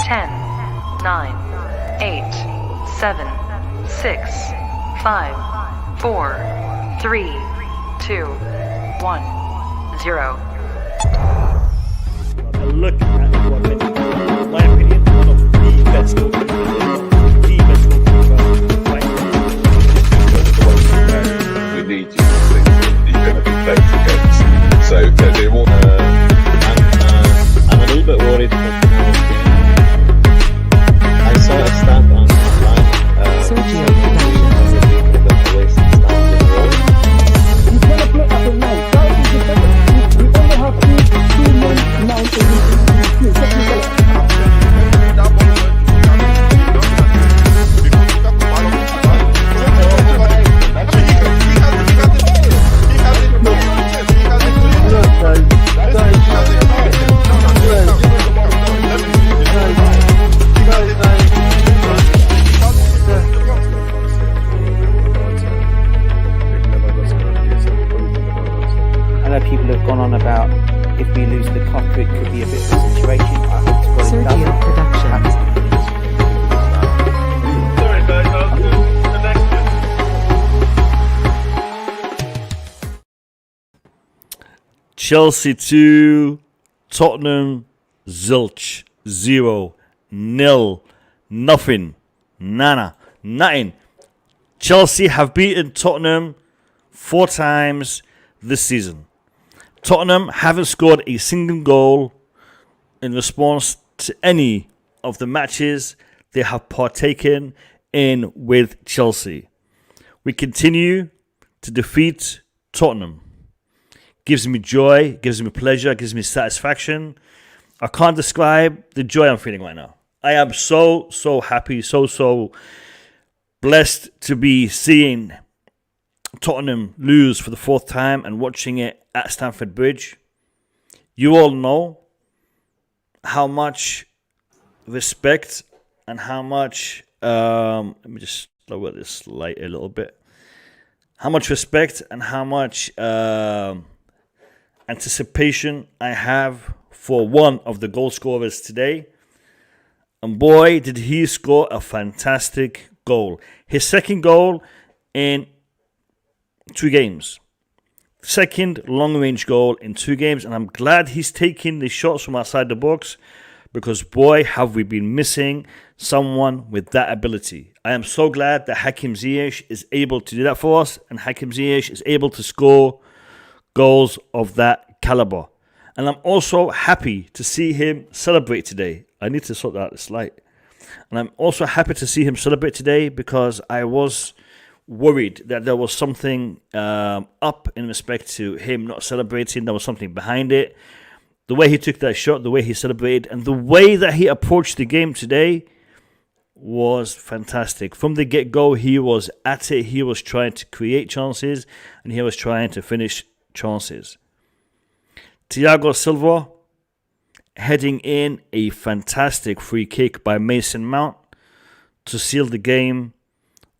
10, 9, 8, 7, 6, 5, 4, 3, 2, 1, 0. Look at what in my opinion, one of the best goalkeepers right now. We need you to think you're going to be playing against. So they want. I'm a little bit worried. I saw a stat online. Sergio He's going to play up and down. That is the second. We only have two men now to I know people have gone on about if we lose the cup, it could be a bit of a situation. I hope to God it Sergio doesn't. Productions. Sorry, guys. The next Chelsea 2, Tottenham zilch 0, nil, nothing, nana, nothing. Chelsea have beaten Tottenham 4 times this season. Tottenham haven't scored a single goal in response to any of the matches they have partaken in with Chelsea. We continue to defeat Tottenham. Gives me joy, gives me pleasure, gives me satisfaction. I can't describe the joy I'm feeling right now. I am so happy, so blessed to be seeing Tottenham lose for the 4th time and watching it at Stamford Bridge. You all know how much respect and how much let me just lower this light a little bit. How much respect and how much anticipation I have for one of the goal scorers today. And boy, did he score a fantastic goal. His second goal in 2 games. Second long-range goal in 2 games. And I'm glad he's taking the shots from outside the box, because boy, have we been missing someone with that ability. I am so glad that Hakim Ziyech is able to do that for us, and Hakim Ziyech is able to score goals of that caliber. And I'm also happy to see him celebrate today. I need to sort out this light. And I'm also happy to see him celebrate today, because I was worried that there was something up in respect to him not celebrating. There was something behind it. The way he took that shot, the way he celebrated, and the way that he approached the game today was fantastic. From the get-go, he was at it. He was trying to create chances, and he was trying to finish chances. Thiago Silva heading in a fantastic free kick by Mason Mount to seal the game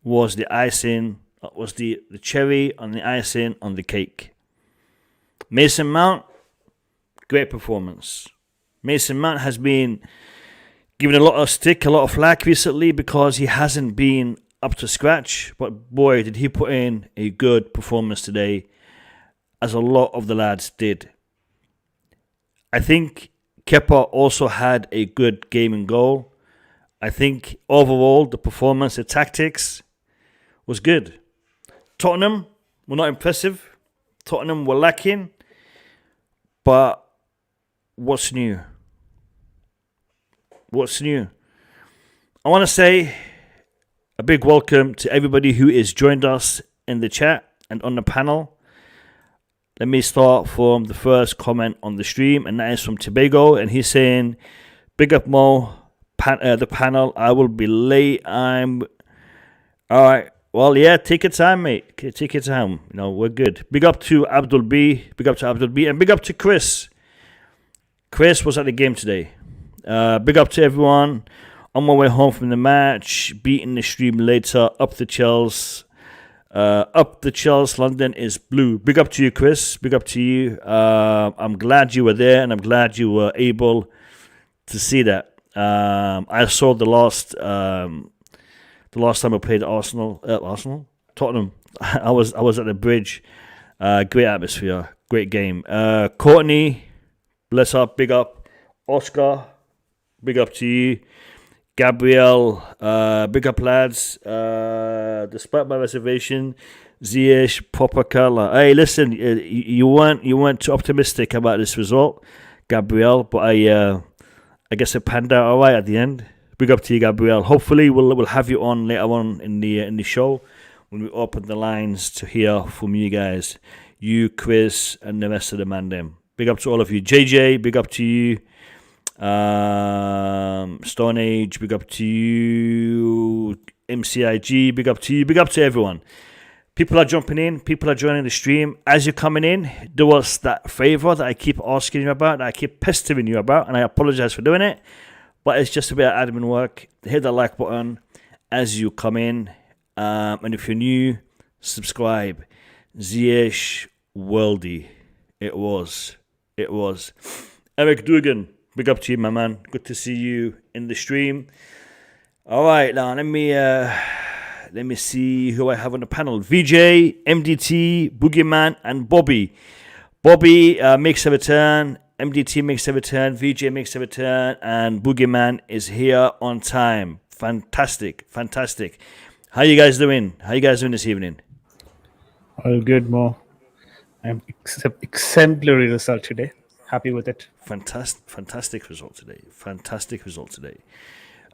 was the icing, was the cherry on the icing on the cake. Mason Mount, great performance. Mason Mount has been given a lot of stick, a lot of flack recently because he hasn't been up to scratch. But boy, did he put in a good performance today, as a lot of the lads did. I think Kepa also had a good game and goal. I think overall the performance, the tactics was good. Tottenham were not impressive. Tottenham were lacking. But what's new? What's new? I want to say a big welcome to everybody who has joined us in the chat and on the panel. Let me start from the first comment on the stream, and that is from Tobago, and he's saying, "Big up Mo, the panel. I will be late. I'm all right. Well, yeah, take your time, mate. Take your time. You know, we're good. Big up to Abdul B. Big up to Abdul B, and big up to Chris. Chris was at the game today. Big up to everyone. On my way home from the match, beating the stream later. Up the Chelsea. Up the Chelsea, London is blue. Big up to you, Chris. Big up to you. I'm glad you were there, and I'm glad you were able to see that. I saw the last time I played Tottenham. I was at the Bridge. Great atmosphere, great game. Courtney, bless up, big up. Oscar, big up to you. Gabriel, big up lads. Despite my reservation, Ziyech, proper colour. Hey, listen, you weren't too optimistic about this result, Gabriel, but I guess it panned out alright at the end. Big up to you, Gabriel. Hopefully, we'll have you on later on in the show when we open the lines to hear from you guys, you, Chris, and the rest of the man. Them. Big up to all of you. JJ, big up to you. Stone Age, big up to you. MCIG, big up to you. Big up to everyone. People are jumping in. People are joining the stream. As you're coming in, do us that favour that I keep asking you about, that I keep pestering you about, and I apologise for doing it, but it's just a bit of admin work. Hit the like button as you come in, and if you're new, subscribe. Ziyech Worldy. It was. Eric Dugan, big up to you, my man. Good to see you in the stream. All right, now let me see who I have on the panel. VJ, MDT, Boogeyman, and Bobby. Bobby makes a return. MDT makes a return. VJ makes a return. And Boogeyman is here on time. Fantastic. How you guys doing? This evening? All good, Mo. I'm exemplary result today. Happy with it. Fantastic result today.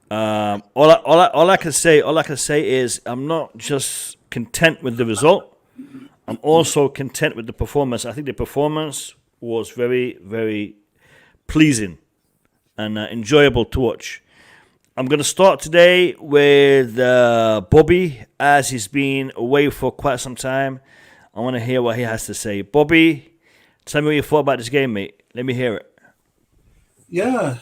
All I can say is I'm not just content with the result. I'm also content with the performance. I think the performance was very, very pleasing and enjoyable to watch. I'm going to start today with Bobby, as he's been away for quite some time. I want to hear what he has to say. Bobby, tell me what you thought about this game, mate. Let me hear it. Yeah,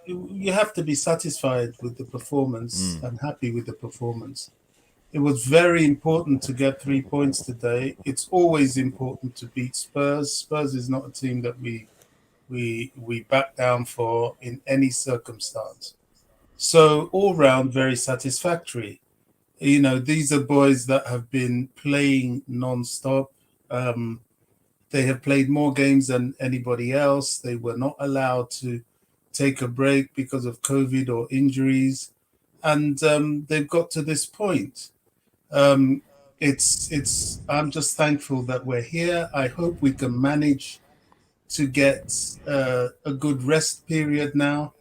you have to be satisfied with the performance and happy with the performance. It was very important to get 3 points today. It's always important to beat Spurs. Spurs is not a team that we back down for in any circumstance. So all round, very satisfactory. You know, these are boys that have been playing non-stop. They have played more games than anybody else. They were not allowed to take a break because of COVID or injuries. And they've got to this point. I'm just thankful that we're here. I hope we can manage to get a good rest period now.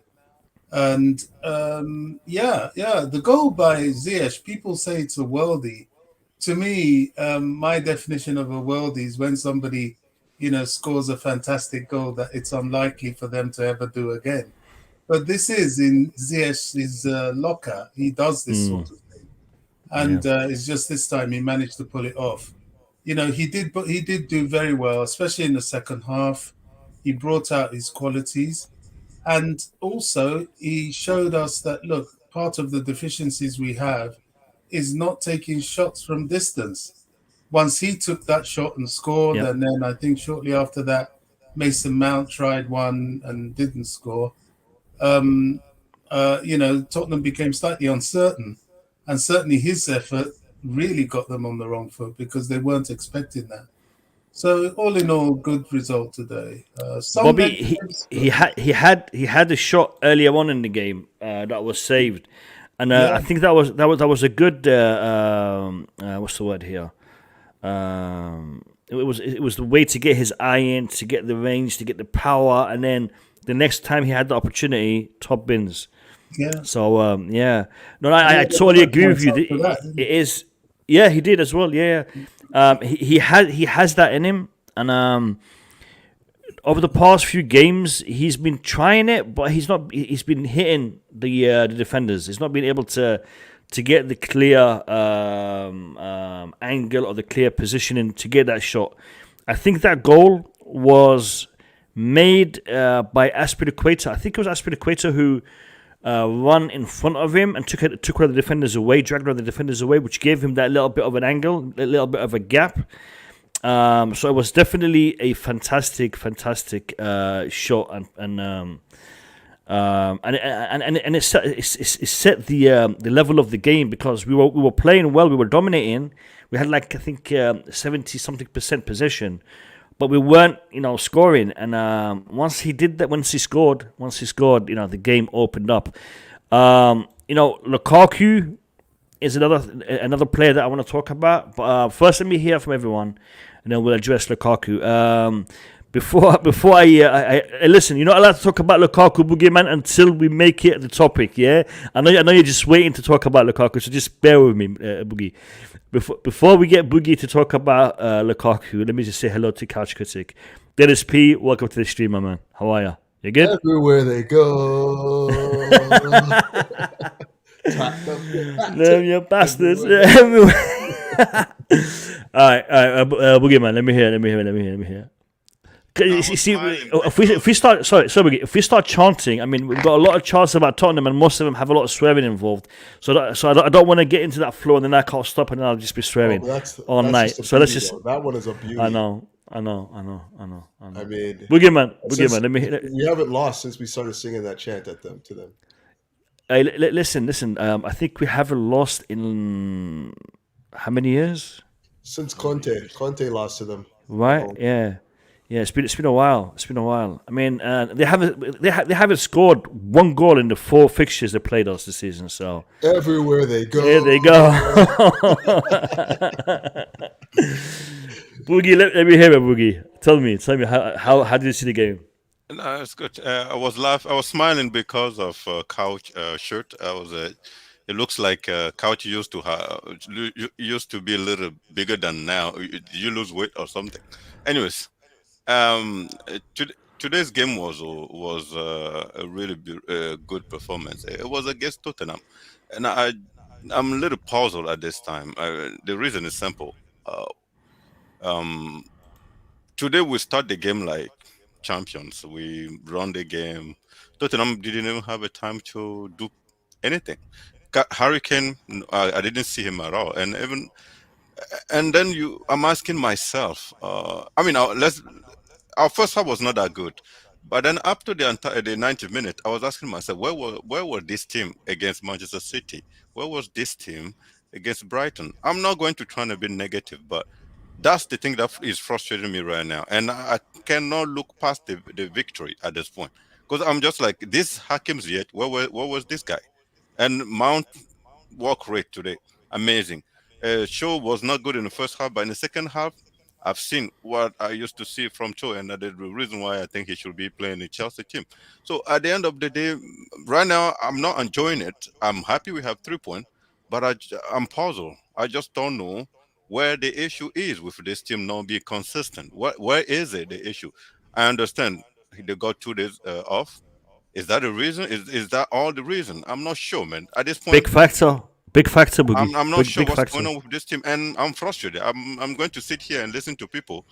And the goal by Ziyech, people say it's a worldie. To me, my definition of a worldie is when somebody, scores a fantastic goal that it's unlikely for them to ever do again. But this is in Ziyech's locker. He does this sort of thing. And it's just this time he managed to pull it off. He did do very well, especially in the second half. He brought out his qualities. And also, he showed us that, look, part of the deficiencies we have is not taking shots from distance. Once he took that shot and scored, and then I think shortly after that, Mason Mount tried one and didn't score. Tottenham became slightly uncertain. And certainly his effort really got them on the wrong foot because they weren't expecting that. So all in all, good result today. Bobby, he had a shot earlier on in the game that was saved, and I think that was a good what's the word here? It was the way to get his eye in, to get the range, to get the power, and then the next time he had the opportunity, top bins. Yeah. So I totally agree with you. It is. Yeah, he did as well. Yeah. He has that in him, and over the past few games, he's been trying it, but he's not. He's been hitting the defenders. He's not been able to get the clear angle or the clear positioning to get that shot. I think that goal was made by Azpilicueta. I think it was Azpilicueta who run in front of him and took one of the defenders away, dragged one of the defenders away, which gave him that little bit of an angle, a little bit of a gap. So it was definitely a fantastic shot, and And it set the level of the game, because we were playing well, we were dominating. We had like, I think 70 something percent possession, but we weren't scoring. And once he scored, the game opened up. Lukaku is another player that I want to talk about. But first, let me hear from everyone, and then we'll address Lukaku. Before I listen, you're not allowed to talk about Lukaku, Boogeyman, until we make it the topic. Yeah, I know you're just waiting to talk about Lukaku, so just bear with me, Boogie. Before we get Boogie to talk about Lukaku, let me just say hello to Couch Critic. Dennis P, welcome to the stream, my man. How are you? You good? Everywhere they go. Them you bastards. Everywhere. All right, Boogeyman. Let me hear. You see, if we start chanting, I mean, we've got a lot of chants about Tottenham, and most of them have a lot of swearing involved. So I don't want to get into that flow, and then I can't stop, and then I'll just be swearing all night. So let's just. That one is a beauty. I know. I mean, Boogeyman. Let me hear. We haven't lost since we started singing that chant to them. Hey, listen. I think we haven't lost in how many years? Since Conte lost to them. Right? Yeah. Yeah, it's been a while. I mean, they haven't scored one goal in the 4 fixtures they played us this season. So everywhere they go, there they go. Boogie, let me hear it, Boogie. Tell me how did you see the game? No, it's good. I was smiling because of Couch shirt. It looks like Couch used to be a little bigger than now. Did you lose weight or something? Anyways. Today's game was a really good performance. It was against Tottenham, and I'm a little puzzled at this time. The reason is simple. Today we start the game like champions. We run the game. Tottenham didn't even have a time to do anything. Harry Kane, I didn't see him at all, and then I'm asking myself. Our first half was not that good, but then up to the 90th minute, I was asking myself, where was this team against Manchester City? Where was this team against Brighton? I'm not going to try to be negative, but that's the thing that is frustrating me right now, and I cannot look past the victory at this point, because I'm just like, this Hakim Ziyech, where was this guy? And Mount work rate today, amazing. Shaw was not good in the first half, but in the second half, I've seen what I used to see from Cho, and that is the reason why I think he should be playing the Chelsea team. So at the end of the day, right now, I'm not enjoying it. I'm happy we have 3 points, but I'm puzzled. I just don't know where the issue is with this team not being consistent. Where is it, the issue? I understand they got 2 days off. Is that the reason? Is that all the reason? I'm not sure, man. At this point, Big factor, Boogie. I'm not sure what's going on with this team, and I'm frustrated. I'm going to sit here and listen to people,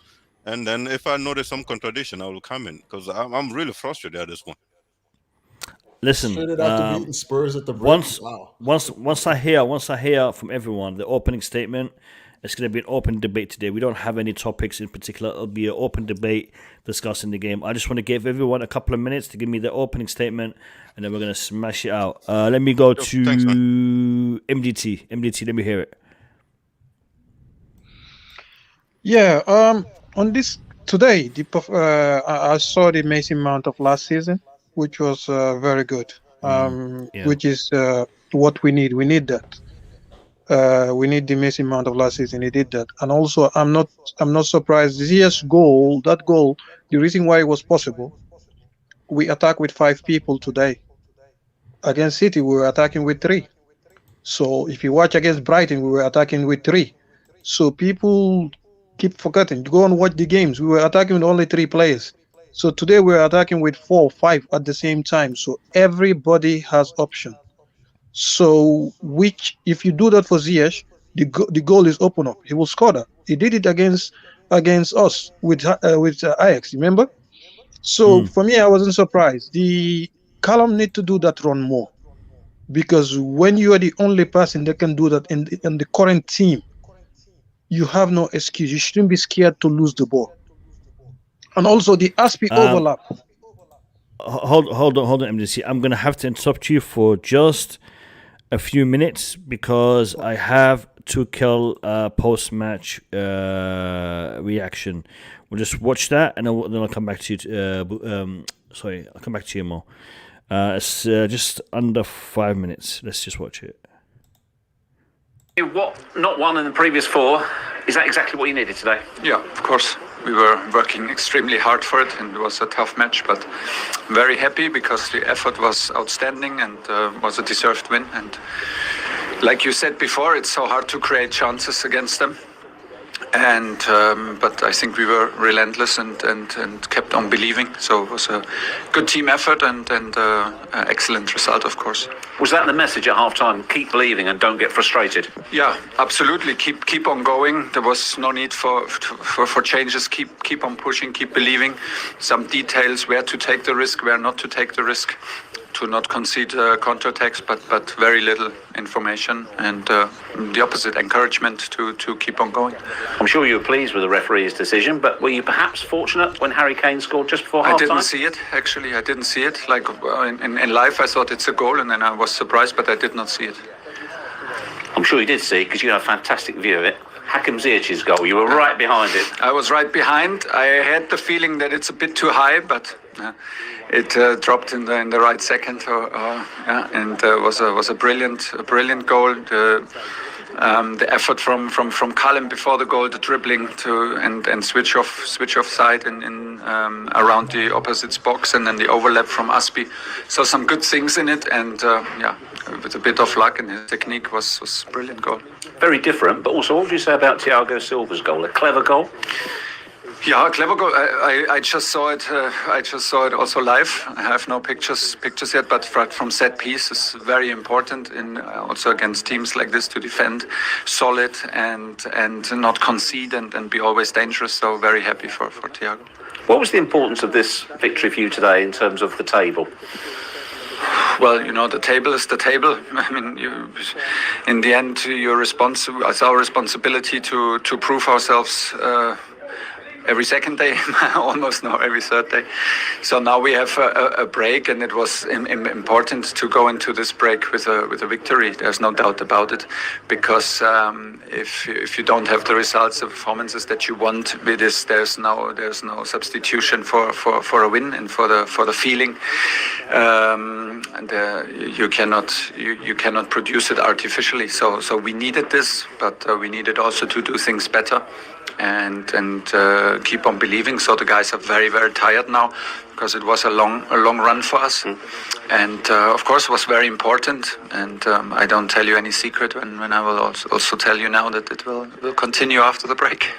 and then if I notice some contradiction, I will come in, because I'm really frustrated at this point. Listen, after beating Spurs at the break. Once I hear from everyone the opening statement, it's going to be an open debate today. We don't have any topics in particular. It'll be an open debate discussing the game. I just want to give everyone a couple of minutes to give me the opening statement, and then we're going to smash it out. Let me go to MDT. MDT, let me hear it. Yeah, on this today, I saw the Mason Mount of last season, which was very good. Which is what we need. We need that. We need the Mason Mount of last season. He did that, and also I'm not surprised. This goal, the reason why it was possible, we attack with 5 people today. Against City, we were attacking with 3. So if you watch against Brighton, we were attacking with 3. So people keep forgetting. Go and watch the games. We were attacking with only 3 players. So today we're attacking with 4, 5 at the same time. So everybody has option. So if you do that for Ziyech, the goal is open up. He will score that. He did it against us with Ajax. Remember? So for me, I wasn't surprised. The Callum need to do that run more, because when you are the only person that can do that in the current team, you have no excuse. You shouldn't be scared to lose the ball. And also the Aspi overlap. hold on, MDC. I'm gonna have to interrupt you for just a few minutes because I have Tuchel post-match reaction. We'll just watch that, and then I'll come back to you. I'll come back to you more. It's just under 5 minutes. Let's just watch it. What not won in the previous 4? Is that exactly what you needed today? Yeah, of course. We were working extremely hard for it, and it was a tough match, but very happy because the effort was outstanding and was a deserved win. And like you said before, it's so hard to create chances against them. And but I think we were relentless and kept on believing. So it was a good team effort and excellent result, of course. Was that the message at half-time? Keep believing and don't get frustrated. Yeah, absolutely. Keep on going. There was no need for changes. Keep on pushing. Keep believing. Some details: where to take the risk, where not to take the risk. To not concede counterattacks, but very little information and the opposite, encouragement to keep on going. I'm sure you were pleased with the referee's decision, but were you perhaps fortunate when Harry Kane scored just before half-time? I didn't see it, actually. I didn't see it. Like in life, I thought it's a goal, and then I was surprised, but I did not see it. I'm sure you did see it because you had a fantastic view of it. Hakim Ziyech's goal. You were right behind it. I was right behind. I had the feeling that it's a bit too high, but it dropped in the right second. And was a brilliant goal. The effort from Callum before the goal, the dribbling and switch off side in around the opposite box, and then the overlap from Aspi. So some good things in it, and with a bit of luck, and his technique was brilliant goal. Very different, but also what would you say about Thiago Silva's goal? A clever goal? Yeah, clever goal. I just saw it. I just saw it also live. I have no pictures yet, but from set piece is very important in also against teams like this to defend solid and not concede and be always dangerous. So very happy for Thiago. What was the importance of this victory for you today in terms of the table? Well, the table is the table. I mean, in the end, it's our responsibility to prove ourselves. Every second day, almost now every third day. So now we have a break, and it was important to go into this break with a victory. There's no doubt about it, because if you don't have the results, the performances that you want with this, there's no substitution for a win and for the feeling. You cannot produce it artificially. So we needed this, but we needed also to do things better. And keep on believing. So the guys are very, very tired now because it was a long run for us, and of course it was very important. And I don't tell you any secret when I will also tell you now that it will continue after the break.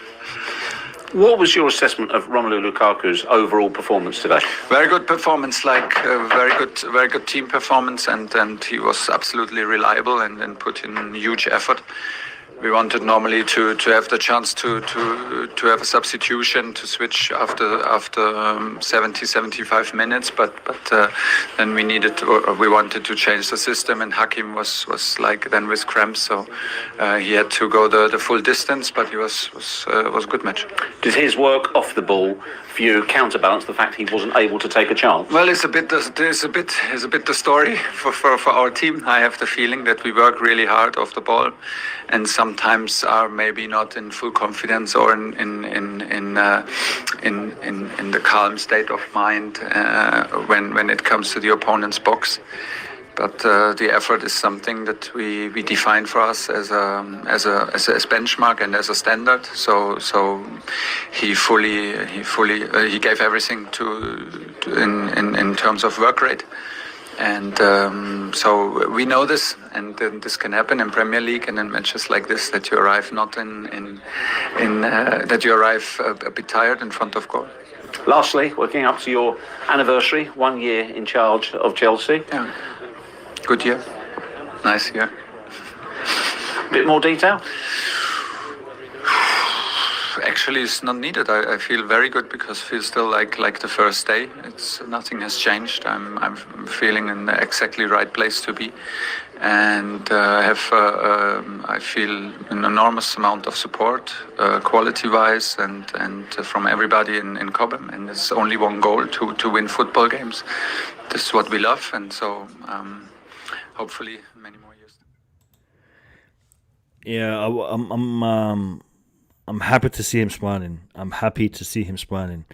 What was your assessment of Romelu Lukaku's overall performance today? Very good performance, very good team performance, and he was absolutely reliable and put in huge effort. We wanted normally to have the chance to have a substitution, to switch after 75 minutes, but then we wanted to change the system, and Hakim was like then with cramps, so he had to go the full distance, but he was a good match. Did his work off the ball for you counterbalance the fact he wasn't able to take a chance? Well, it's a bit the story for our team. I have the feeling that we work really hard off the ball, and sometimes are maybe not in full confidence or in the calm state of mind when it comes to the opponent's box. But the effort is something that we define for us as a benchmark and as a standard. So he gave everything in terms of work rate. And so we know this, and this can happen in Premier League and in matches like this, that you arrive that you arrive a bit tired in front of goal. Lastly, working up to your anniversary, 1 year in charge of Chelsea. Yeah. Good year. Nice year. A bit more detail? Actually, it's not needed. I feel very good because I feel still like the first day. Nothing has changed. I'm feeling in the exactly right place to be, and I feel an enormous amount of support, quality-wise, and from everybody in Cobham. And there's only one goal: to win football games. This is what we love, and so hopefully many more years. Yeah, I'm happy to see him smiling. I'm happy to see him smiling.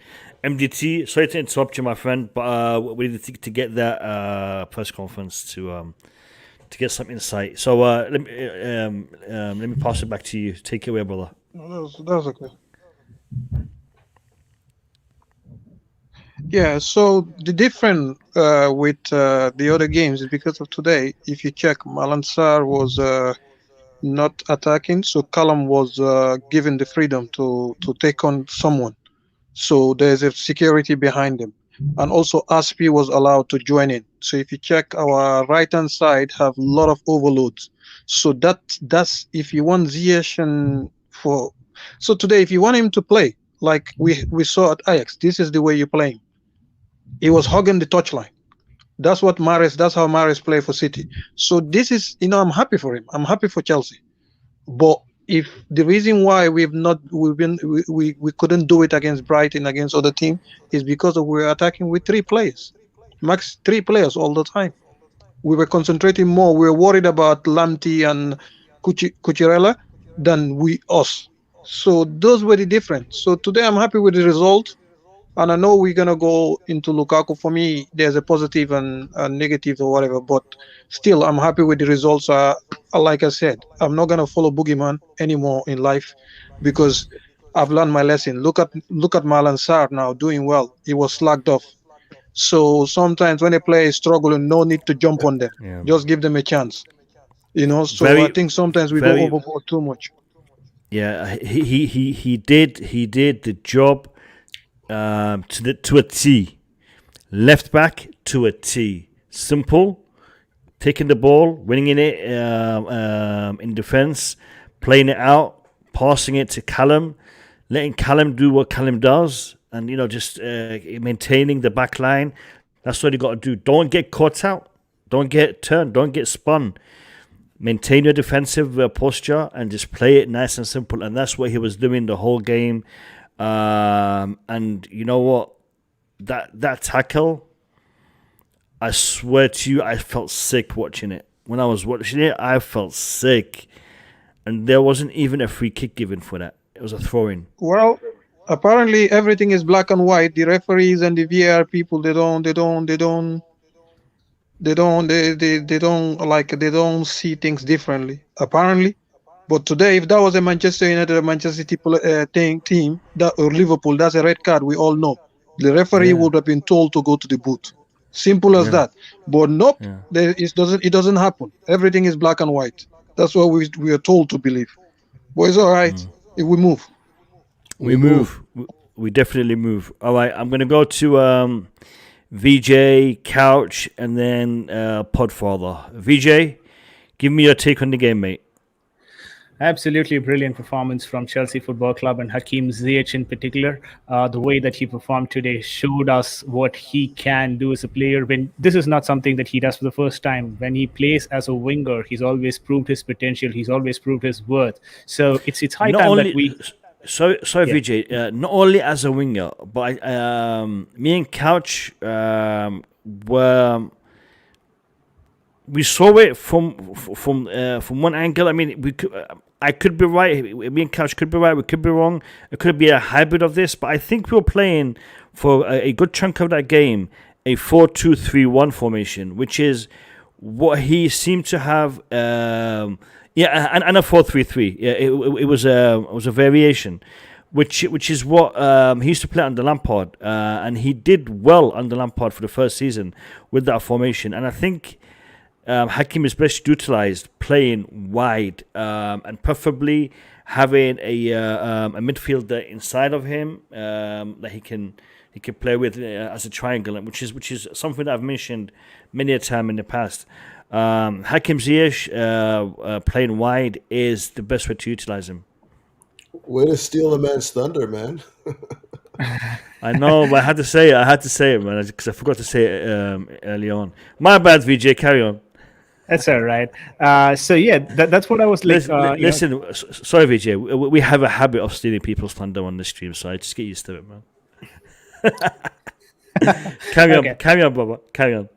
MDT, sorry to interrupt you, my friend, but we need to get that press conference to get some insight. So let me pass it back to you. Take it away, brother. No, that's okay. Yeah, so the difference with the other games is because of today. If you check, Malang Sarr was not attacking, so Callum was given the freedom to take on someone. So there's a security behind him, and also Aspi was allowed to join in. So if you check, our right hand side have a lot of overloads. So that's if you want Ziyech so today if you want him to play like we saw at Ajax, this is the way you play him. He was hugging the touchline. That's how Mahrez play for City. So this is, I'm happy for him. I'm happy for Chelsea. But if the reason why we couldn't do it against Brighton, against other team, is because we're attacking with 3 players, max 3 players all the time. We were concentrating more. We were worried about Lamptey and Cucurella than us. So those were the difference. So today I'm happy with the result. And I know we're going to go into Lukaku. For me, there's a positive and a negative or whatever, but still, I'm happy with the results. Like I said, I'm not going to follow Boogeyman anymore in life because I've learned my lesson. Look at Malang Sarr now doing well. He was slacked off. So sometimes when a player is struggling, no need to jump on them. Yeah. Just give them a chance. So I think sometimes we go overboard too much. Yeah, he did the job. To a T, left back to a T. Simple, taking the ball, winning it in defense, playing it out, passing it to Callum, letting Callum do what Callum does, and just maintaining the back line. That's what you got to do. Don't get caught out. Don't get turned. Don't get spun. Maintain your defensive posture and just play it nice and simple. And that's what he was doing the whole game. And you know what? That tackle, I swear to you, I felt sick watching it. When I was watching it, I felt sick. And there wasn't even a free kick given for that. It was a throw-in. Well, apparently everything is black and white. The referees and the VAR people, they don't see things differently, apparently. But today, if that was a Manchester United or Manchester City team, or Liverpool, that's a red card. We all know. The referee would have been told to go to the booth. Simple as that. But nope, it doesn't happen. Everything is black and white. That's what we are told to believe. But it's all right if we move. We move. We definitely move. All right, I'm going to go to VJ, Couch, and then Podfather. VJ, give me your take on the game, mate. Absolutely brilliant performance from Chelsea Football Club and Hakim Ziyech in particular. The way that he performed today showed us what he can do as a player. When this is not something that he does for the first time. When he plays as a winger, he's always proved his potential. He's always proved his worth. So it's high time that we... Sorry, Vijay. Not only as a winger, but me and Couch we saw it from one angle. I mean, I could be right. Me and Couch could be right. We could be wrong. It could be a hybrid of this, but I think we were playing for a good chunk of that game a 4-2-3-1 formation, which is what he seemed to have. And a 4-3-3. Yeah, it was a variation, which is what he used to play under Lampard, and he did well under Lampard for the first season with that formation. And I think Hakim is best utilized playing wide, and preferably having a midfielder inside of him that he can play with as a triangle, which is something that I've mentioned many a time in the past. Hakim Ziyech playing wide is the best way to utilize him. Way to steal a man's thunder, man. I know, but I had to say it, man, because I forgot to say it early on. My bad, VJ. Carry on. That's all right. So yeah, that's what I was like. Listen, sorry, VJ. We have a habit of stealing people's thunder on the stream, so I just get used to it, man. Carry on, Baba. Carry on.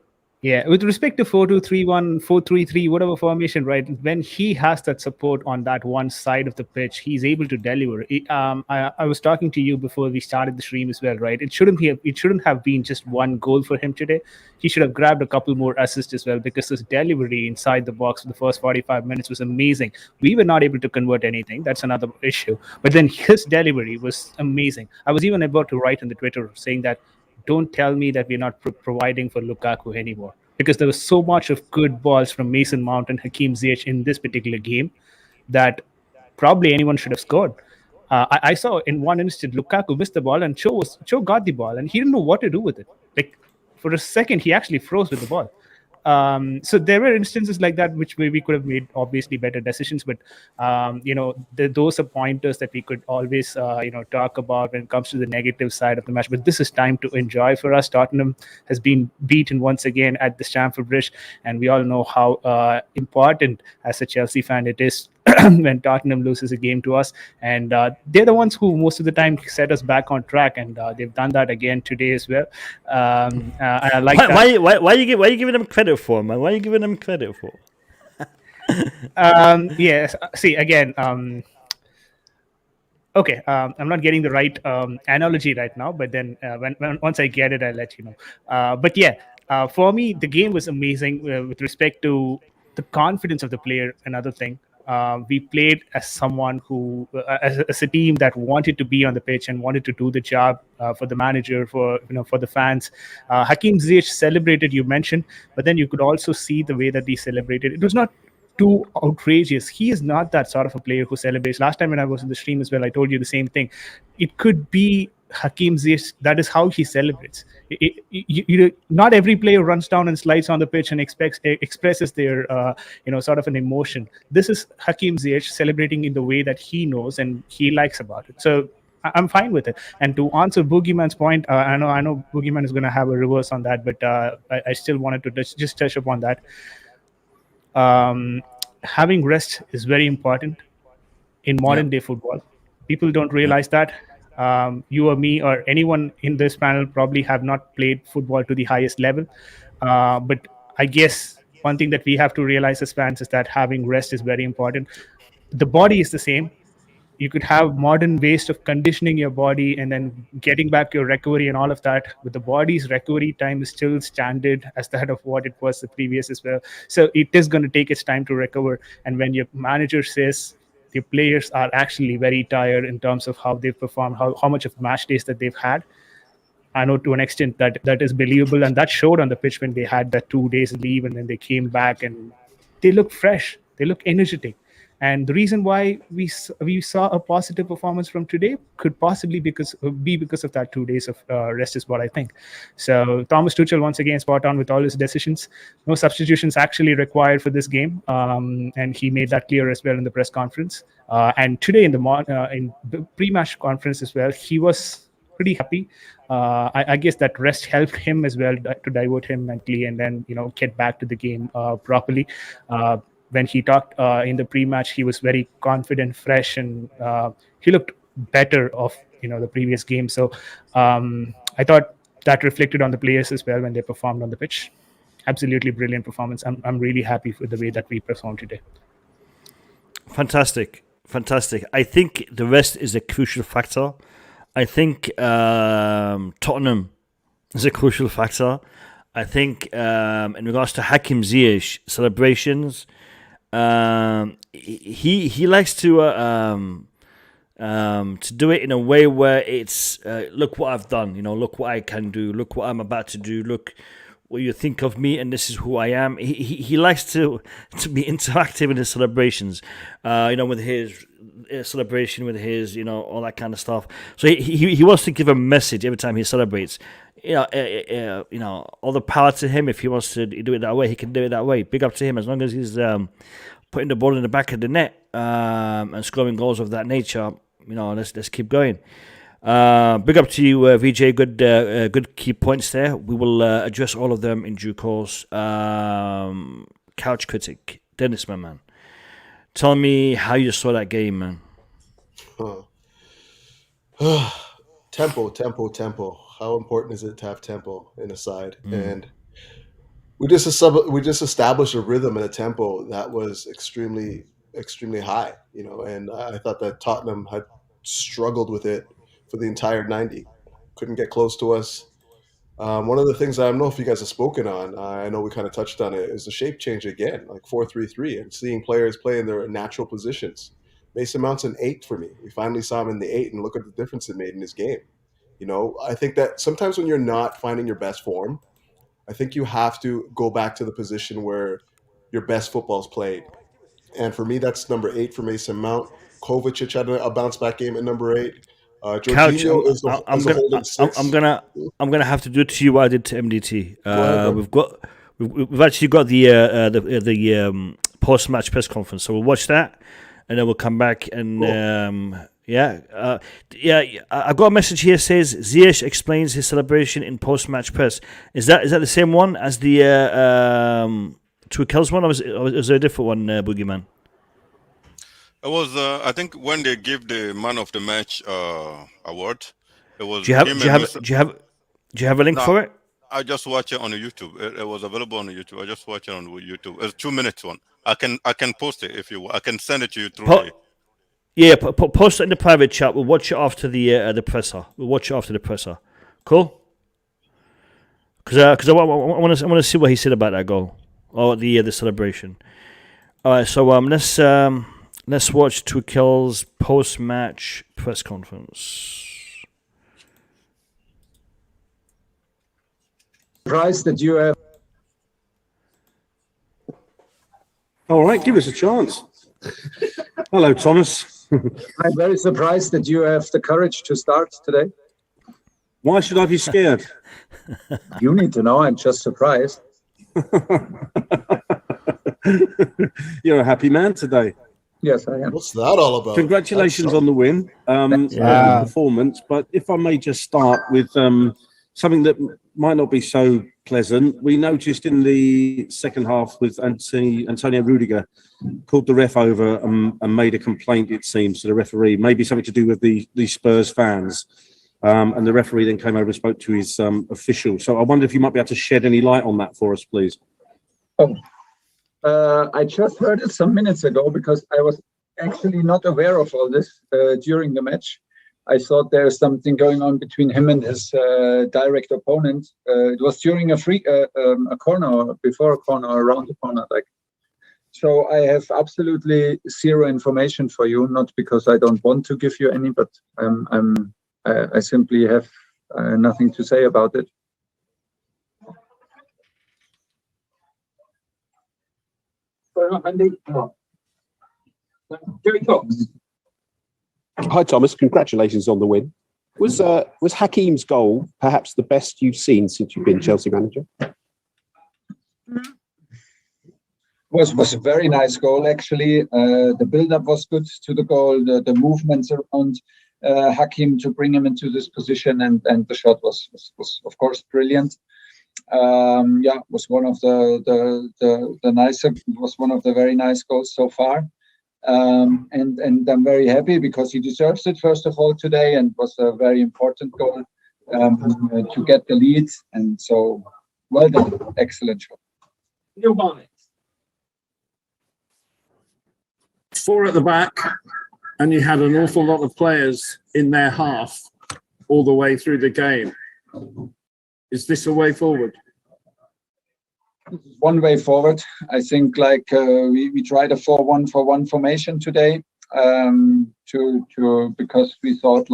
Yeah, with respect to 4-2-3-1, 4-3-3, whatever formation, right? When he has that support on that one side of the pitch, he's able to deliver. I was talking to you before we started the stream as well, right? It shouldn't have been just one goal for him today. He should have grabbed a couple more assists as well, because his delivery inside the box for the first 45 minutes was amazing. We were not able to convert anything. That's another issue. But then his delivery was amazing. I was even about to write on the Twitter saying that, don't tell me that we're not providing for Lukaku anymore, because there was so much of good balls from Mason Mount and Hakim Ziyech in this particular game that probably anyone should have scored. I saw in one instant Lukaku missed the ball and Cho got the ball and he didn't know what to do with it. Like, for a second, he actually froze with the ball. So there were instances like that which we could have made obviously better decisions, but those are pointers that we could always talk about when it comes to the negative side of the match. But this is time to enjoy for us. Tottenham has been beaten once again at the Stamford Bridge, and we all know how important as a Chelsea fan it is when Tottenham loses a game to us, and they're the ones who most of the time set us back on track, and they've done that again today as well. I like that. Why are you giving them credit for, man? Why are you giving them credit for? Yes. See, again. Okay, I'm not getting the right analogy right now, but then once I get it, I'll let you know. But yeah, for me, the game was amazing with respect to the confidence of the player. Another thing. We played as someone who, as a team that wanted to be on the pitch and wanted to do the job for the manager, for the fans. Hakim Ziyech celebrated, you mentioned, but then you could also see the way that he celebrated. It was not too outrageous. He is not that sort of a player who celebrates. Last time when I was in the stream as well, I told you the same thing. It could be Hakim Ziyech, that is how he celebrates. Not every player runs down and slides on the pitch and expresses their sort of an emotion. This is Hakim Ziyech celebrating in the way that he knows and he likes about it. So I'm fine with it. And to answer Boogeyman's point, I know Boogeyman is going to have a reverse on that, but I still wanted to just touch upon that. Having rest is very important in modern day football. People don't realize that. You or me or anyone in this panel probably have not played football to the highest level. But I guess one thing that we have to realize as fans is that having rest is very important. The body is the same. You could have modern ways of conditioning your body and then getting back your recovery and all of that, but the body's recovery time is still standard as that of what it was the previous as well. So it is going to take its time to recover. And when your manager says the players are actually very tired in terms of how they've performed, how much of match days that they've had, I know to an extent that is believable, and that showed on the pitch when they had that 2 days leave and then they came back and they look fresh, they look energetic. And the reason why we saw a positive performance from today could possibly be because of that 2 days of rest is what I think. So Thomas Tuchel once again spot on with all his decisions. No substitutions actually required for this game, and he made that clear as well in the press conference. And today in the pre-match conference as well, he was pretty happy. I guess that rest helped him as well to divert him mentally and then get back to the game properly. When he talked in the pre-match, he was very confident, fresh, and he looked better of the previous game. So I thought that reflected on the players as well when they performed on the pitch. Absolutely brilliant performance. I'm really happy with the way that we performed today. Fantastic. I think the rest is a crucial factor. I think Tottenham is a crucial factor. I think in regards to Hakim Ziyech celebrations, he likes to do it in a way where it's look what I've done, look what I can do, look what I'm about to do, look what you think of me, and this is who I am. He likes to be interactive in his celebrations, with his celebration, with his all that kind of stuff. So he wants to give a message every time he celebrates. All the power to him. If he wants to do it that way, he can do it that way. Big up to him, as long as he's putting the ball in the back of the net and scoring goals of that nature. let's keep going. Big up to you, VJ. Good key points there. We will address all of them in due course. Couch critic, Dennis, my man. Tell me how you saw that game, man. Tempo. How important is it to have tempo in a side? And we just established a rhythm and a tempo that was extremely, extremely high. And I thought that Tottenham had struggled with it for the entire 90. Couldn't get close to us. One of the things I don't know if you guys have spoken on, I know we kind of touched on it, is the shape change again, like 4-3-3, and seeing players play in their natural positions. Mason Mount's an 8 for me. We finally saw him in the 8, and look at the difference it made in his game. I think that sometimes when you're not finding your best form, I think you have to go back to the position where your best football is played. And for me, that's number 8 for Mason Mount. Kovačić had a bounce back game at number 8. Jorginho is the holding 6. I'm gonna have to do to you what I did to MDT. We've actually got the post match press conference, so we'll watch that, and then we'll come back and cool. I got a message here says Ziyech explains his celebration in post match press. Is that the same one as the Tuchel's one, or is there a different one, Boogeyman? It was, I think, when they give the man of the match award. It was. Do you have a link for it? I just watched it on YouTube. It was available on YouTube. I just watched it on YouTube. It's 2 minutes one. I can post it if you want. I can send it to you through. Post it in the private chat. We'll watch it after the presser. Cool. Because I want to see what he said about that goal or the celebration. All right, so let's watch Tuchel's post-match press conference. Surprised that you have. All right, give us a chance. Hello, Thomas. I'm very surprised that you have the courage to start today. Why should I be scared? You need to know. I'm just surprised. You're a happy man today. Yes, I am. What's that all about? Congratulations on the win, the performance. But if I may just start with something that might not be so pleasant. We noticed in the second half with Antonio Rudiger called the ref over and made a complaint, it seems, to the referee. Maybe something to do with the Spurs fans. And the referee then came over and spoke to his official. So I wonder if you might be able to shed any light on that for us, please. I just heard it some minutes ago because I was actually not aware of all this during the match. I thought there's something going on between him and his direct opponent. It was during a corner, before a corner, around the corner. So I have absolutely zero information for you, not because I don't want to give you any, but I simply have nothing to say about it. Hi, Thomas. Congratulations on the win. Was Hakim's goal perhaps the best you've seen since you've been Chelsea manager? Was a very nice goal, actually. The build-up was good to the goal. The movements around Hakim to bring him into this position, and the shot was of course brilliant. Was one of the nicer. It was one of the very nice goals so far. And I'm very happy because he deserves it, first of all, today, and was a very important goal to get the lead. And so, well done. Excellent shot. You won it. 4 at the back, and you had an awful lot of players in their half all the way through the game. Is this a way forward? One way forward. I think we tried a 4-1-4-1 formation today because we thought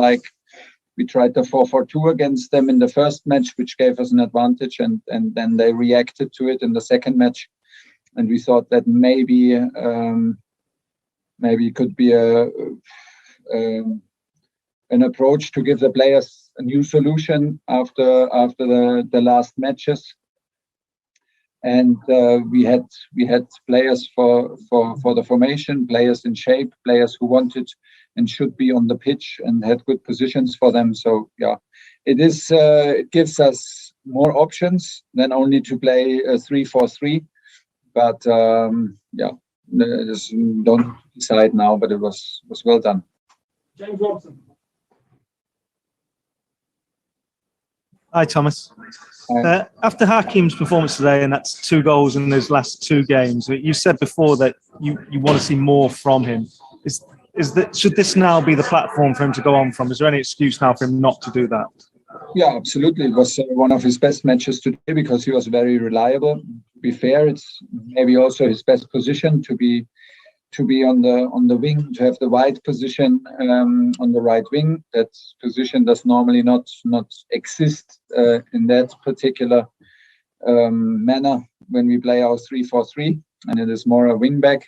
we tried the 4-4-2 against them in the first match, which gave us an advantage, and then they reacted to it in the second match, and we thought that maybe it could be an approach to give the players a new solution after the last matches. and we had players for the formation, players in shape, players who wanted and should be on the pitch and had good positions for them. So yeah, it gives us more options than only to play a 3-4-3. But don't decide now. But it was well done. James Robson. Hi, Thomas. Hi. After Hakim's performance today, and that's 2 goals in his last 2 games, you said before that you want to see more from him. Should this now be the platform for him to go on from? Is there any excuse now for him not to do that? Yeah, absolutely. It was one of his best matches today because he was very reliable. To be fair, it's maybe also his best position to be on the wing, to have the wide position on the right wing. That position does normally not exist in that particular manner when we play our 3-4-3, and it is more a wing back.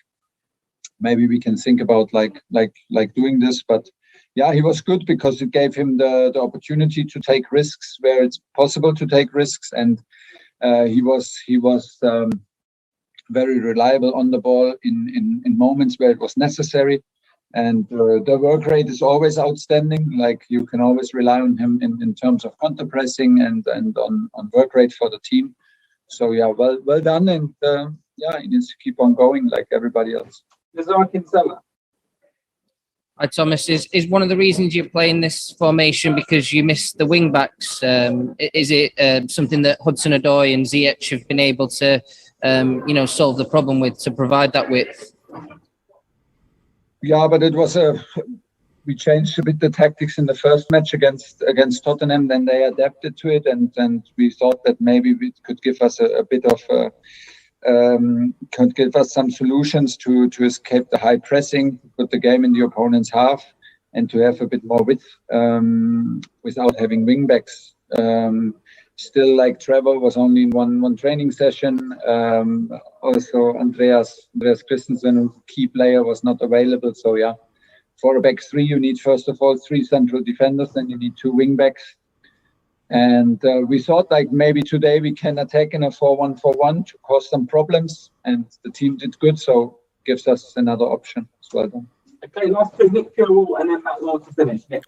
Maybe we can think about like doing this, but yeah, he was good because it gave him the opportunity to take risks where it's possible to take risks, and he was very reliable on the ball in moments where it was necessary. And the work rate is always outstanding. Like, you can always rely on him in terms of counter pressing and on work rate for the team. So yeah, well done, and he needs to keep on going like everybody else. Hi, Thomas. Is one of the reasons you're playing this formation because you missed the wing backs? Is it something that Hudson-Odoi and Ziyech have been able to solve the problem with, to provide that width? Yeah, but it was we changed a bit the tactics in the first match against Tottenham. Then they adapted to it, and we thought that maybe it could give us a bit of could give us some solutions to escape the high pressing, put the game in the opponent's half, and to have a bit more width without having wing backs. Still, like, Trevor was only in one training session. Also, Andreas Christensen, key player, was not available. So yeah, for a back 3, you need first of all 3 central defenders, then you need 2 wing backs. And we thought, like, maybe today we can attack in a 4-1-4-1 to cause some problems, and the team did good, so gives us another option as well done. Okay, last 2, Nick Purell, and then Matt Lord to finish. Nick.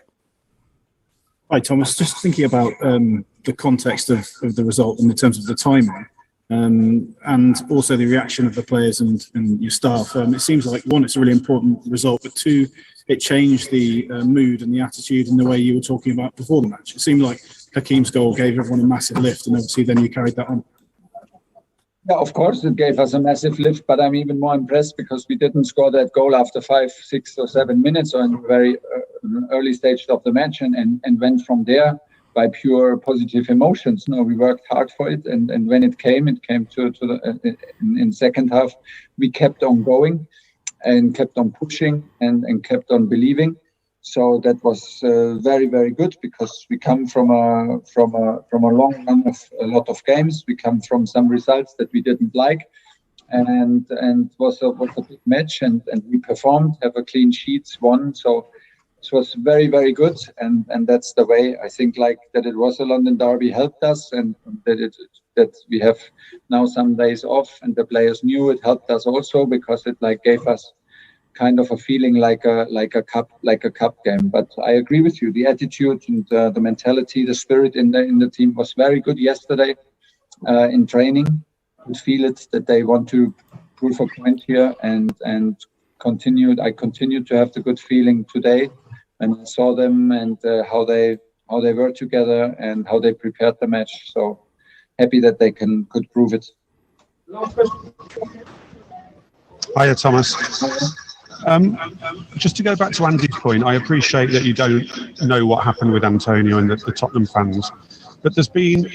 Hi, Thomas. Just thinking about the context of the result in terms of the timing, and also the reaction of the players and your staff. It seems like, 1, it's a really important result, but 2, it changed the mood and the attitude and the way you were talking about before the match. It seemed like Hakim's goal gave everyone a massive lift, and obviously then you carried that on. Yeah, of course, it gave us a massive lift, but I'm even more impressed because we didn't score that goal after 5, 6 or 7 minutes, or in the very early stage of the match, and went from there by pure positive emotions. No, we worked hard for it, and when it came to the in second half, we kept on going and kept on pushing and kept on believing. So that was very, very good, because we come from a long run of a lot of games. We come from some results that we didn't like, and was a big match, and we performed, have a clean sheet, won. So it was very, very good, and that's the way. I think, like, that it was a London derby helped us, and that we have now some days off, and the players knew it helped us also, because it, like, gave us kind of a feeling like a cup game. But I agree with you. The attitude and the mentality, the spirit in the team was very good yesterday in training. You feel it that they want to prove a point here, and continued. I continued to have the good feeling today, and I saw them and how they were together and how they prepared the match. So happy that they could prove it. Last question. Hiya, Thomas. Just to go back to Andy's point, I appreciate that you don't know what happened with Antonio and the Tottenham fans, but there's been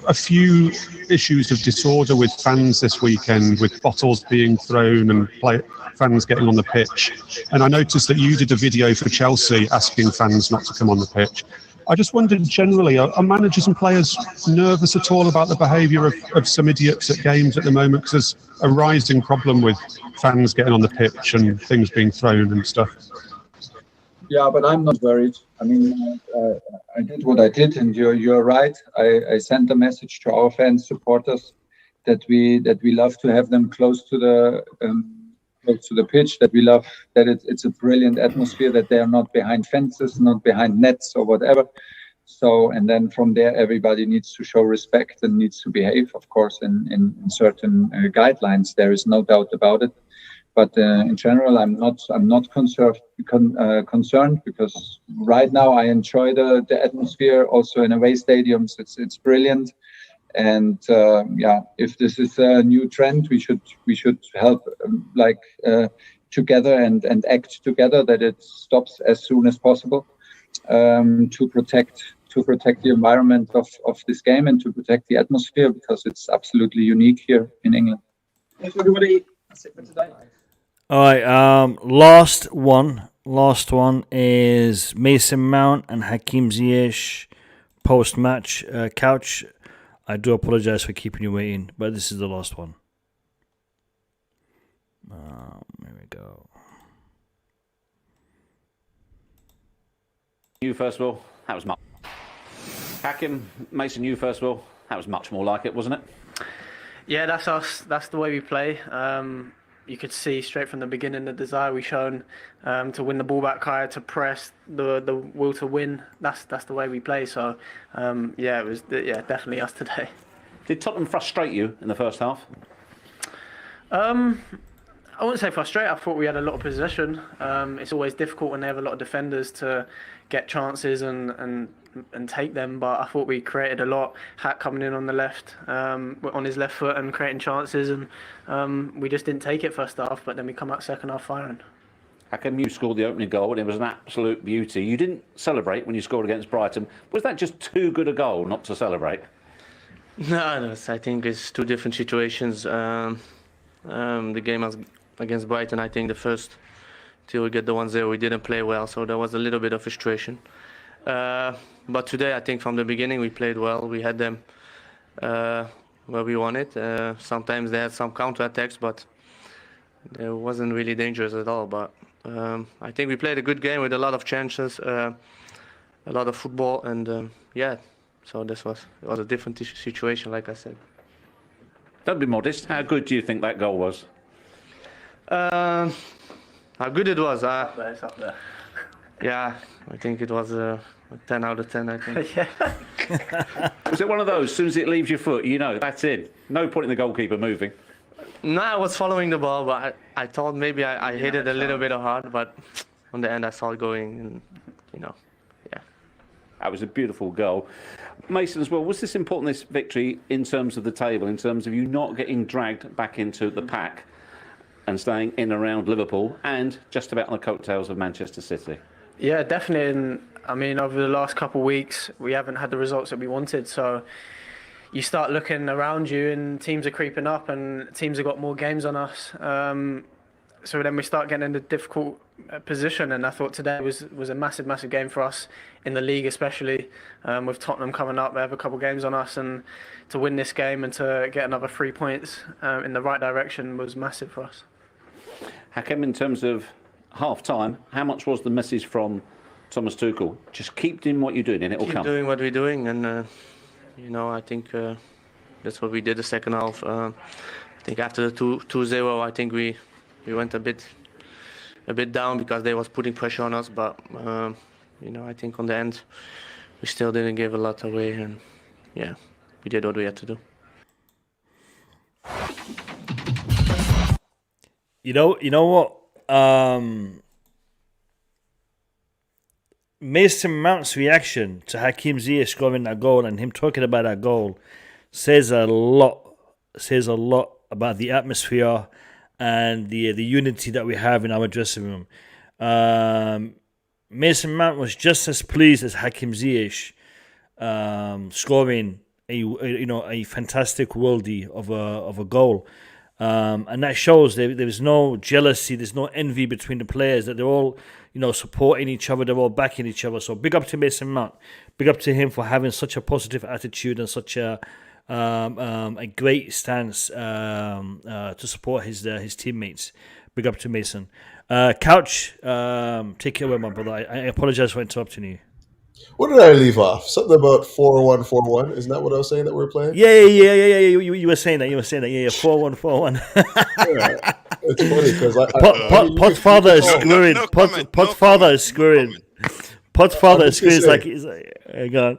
a few issues of disorder with fans this weekend, with bottles being thrown and fans getting on the pitch. And I noticed that you did a video for Chelsea asking fans not to come on the pitch. I just wondered, generally, are managers and players nervous at all about the behaviour of some idiots at games at the moment? Because there's a rising problem with fans getting on the pitch and things being thrown and stuff. Yeah, but I'm not worried. I mean, I did what I did, and you're right. I sent a message to our fans, supporters, that we love to have them close to the pitch, that we love that it's a brilliant atmosphere, that they are not behind fences, not behind nets or whatever. So, and then from there, everybody needs to show respect and needs to behave, of course, in certain guidelines. There is no doubt about it. But in general, I'm not concerned because right now I enjoy the atmosphere. Also in away stadiums, it's brilliant. And if this is a new trend, we should help together and act together that it stops as soon as possible to protect the environment of this game and to protect the atmosphere, because it's absolutely unique here in England. Thanks everybody. That's it for today. All right. Last one is Mason Mount and Hakim Ziyech post-match. Couch, I do apologize for keeping you waiting, but this is the last one. There we go. You first of all, that was much. Hakim, Mason, you first of all, that was much more like it, wasn't it? Yeah, that's us. That's the way we play. You could see straight from the beginning the desire we've shown to win the ball back higher, to press, the will to win. That's the way we play. So it was definitely us today. Did Tottenham frustrate you in the first half? I wouldn't say frustrate. I thought we had a lot of possession. It's always difficult when they have a lot of defenders to get chances and take them, but I thought we created a lot. Hack coming in on the left, on his left foot and creating chances, and we just didn't take it first half, but then we come out second half firing. Hakim, you scored the opening goal and it was an absolute beauty. You didn't celebrate when you scored against Brighton. Was that just too good a goal not to celebrate? No, I think it's two different situations. The game against Brighton, I think the first, till we get the 1-0, we didn't play well, so there was a little bit of frustration. But today, I think from the beginning, we played well. We had them where we wanted. Sometimes they had some counter-attacks, but it wasn't really dangerous at all. But I think we played a good game with a lot of chances, a lot of football, and so it was a different situation, like I said. Don't be modest. How good do you think that goal was? How good it was? It's up there. Yeah, I think it was a 10 out of 10, I think. Was it one of those, as soon as it leaves your foot, you know, that's it? No point in the goalkeeper moving? No, I was following the ball, but I thought maybe I hit it a little bit hard, but on the end I saw it going, and, yeah. That was a beautiful goal. Mason, as well, was this important, this victory, in terms of the table, in terms of you not getting dragged back into the pack and staying in around Liverpool and just about on the coattails of Manchester City? Yeah, definitely. And I mean, over the last couple of weeks, we haven't had the results that we wanted. So you start looking around you and teams are creeping up and teams have got more games on us. So then we start getting in a difficult position. And I thought today was a massive, massive game for us in the league, especially with Tottenham coming up. They have a couple of games on us, and to win this game and to get another 3 points in the right direction was massive for us. Hakim, in terms of half-time, how much was the message from Thomas Tuchel? Just keep doing what you're doing and it'll come. Keep doing what we're doing, and I think that's what we did the second half. I think after the 2-0, I think we went a bit down because they was putting pressure on us, but I think on the end we still didn't give a lot away, and we did what we had to do. You know what? Mason Mount's reaction to Hakim Ziyech scoring that goal and him talking about that goal says a lot about the atmosphere and the unity that we have in our dressing room. Mason Mount was just as pleased as Hakim Ziyech scoring a fantastic worldie of a goal. And that shows there's no jealousy, there's no envy between the players, that they're all, supporting each other, they're all backing each other. So big up to Mason Mount. Big up to him for having such a positive attitude and such a great stance to support his teammates. Big up to Mason. Couch, take it away, my brother. I apologize for interrupting you. What did I leave off? Something about 4-1-4-1. Isn't that what I was saying that we were playing? Yeah. You were saying that. Yeah, 4-1-4-1. Yeah. It's funny because Potfather is screwing. Potfather is screwing. Potfather is screwing. He's like, go on.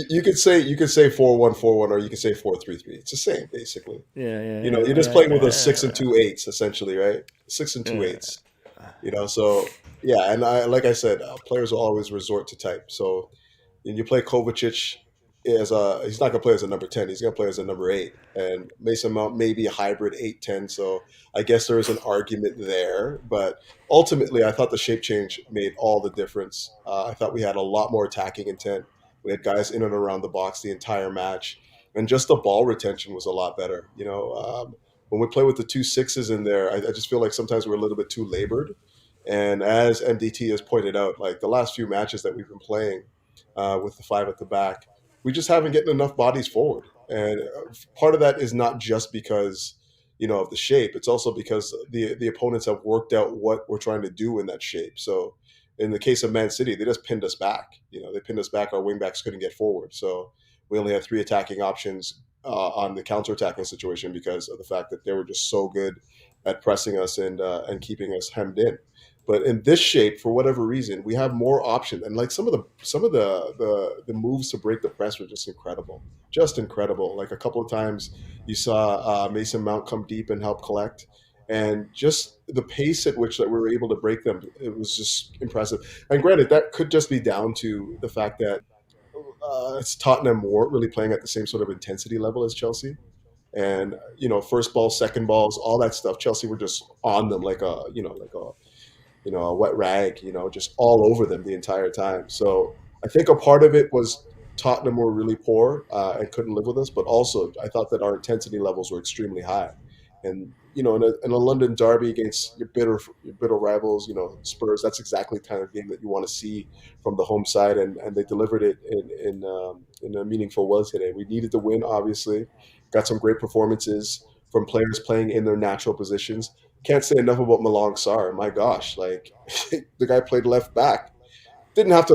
You could say 4-1-4-1, or you could say 4-3-3. It's the same, basically. Yeah. You know, you're just playing with a 6 and 2 8s, essentially, right? 6 and 2 8s. You know, so yeah, and like I said, players will always resort to type. So when you play Kovačić he's not gonna play as a number 10. He's gonna play as a number 8. And Mason Mount may be a hybrid 8-10. So I guess there is an argument there. But ultimately, I thought the shape change made all the difference. I thought we had a lot more attacking intent. We had guys in and around the box the entire match, and just the ball retention was a lot better. You know, when we play with the 2 6s in there, I just feel like sometimes we're a little bit too labored. And as MDT has pointed out, like the last few matches that we've been playing with the 5 at the back, we just haven't gotten enough bodies forward. And part of that is not just because, you know, of the shape. It's also because the opponents have worked out what we're trying to do in that shape. So in the case of Man City, they just pinned us back. You know, they pinned us back. Our wingbacks couldn't get forward. So we only had 3 attacking options on the counter-attacking situation because of the fact that they were just so good at pressing us and keeping us hemmed in. But in this shape, for whatever reason, we have more options. And like some of the moves to break the press were just incredible. Like a couple of times you saw Mason Mount come deep and help collect. And just the pace at which that we were able to break them, it was just impressive. And granted, that could just be down to the fact that Tottenham weren't really playing at the same sort of intensity level as Chelsea. And, you know, first balls, second balls, all that stuff, Chelsea were just on them like a wet rag, you know, just all over them the entire time. So I think a part of it was Tottenham were really poor and couldn't live with us, but also I thought that our intensity levels were extremely high. And, you know, in a London derby against your bitter rivals, you know, Spurs, that's exactly the kind of game that you want to see from the home side, and they delivered it in a meaningful way today. We needed to win, obviously. Got some great performances from players playing in their natural positions. Can't say enough about Malang Sarr. My gosh, like the guy played left back. Didn't have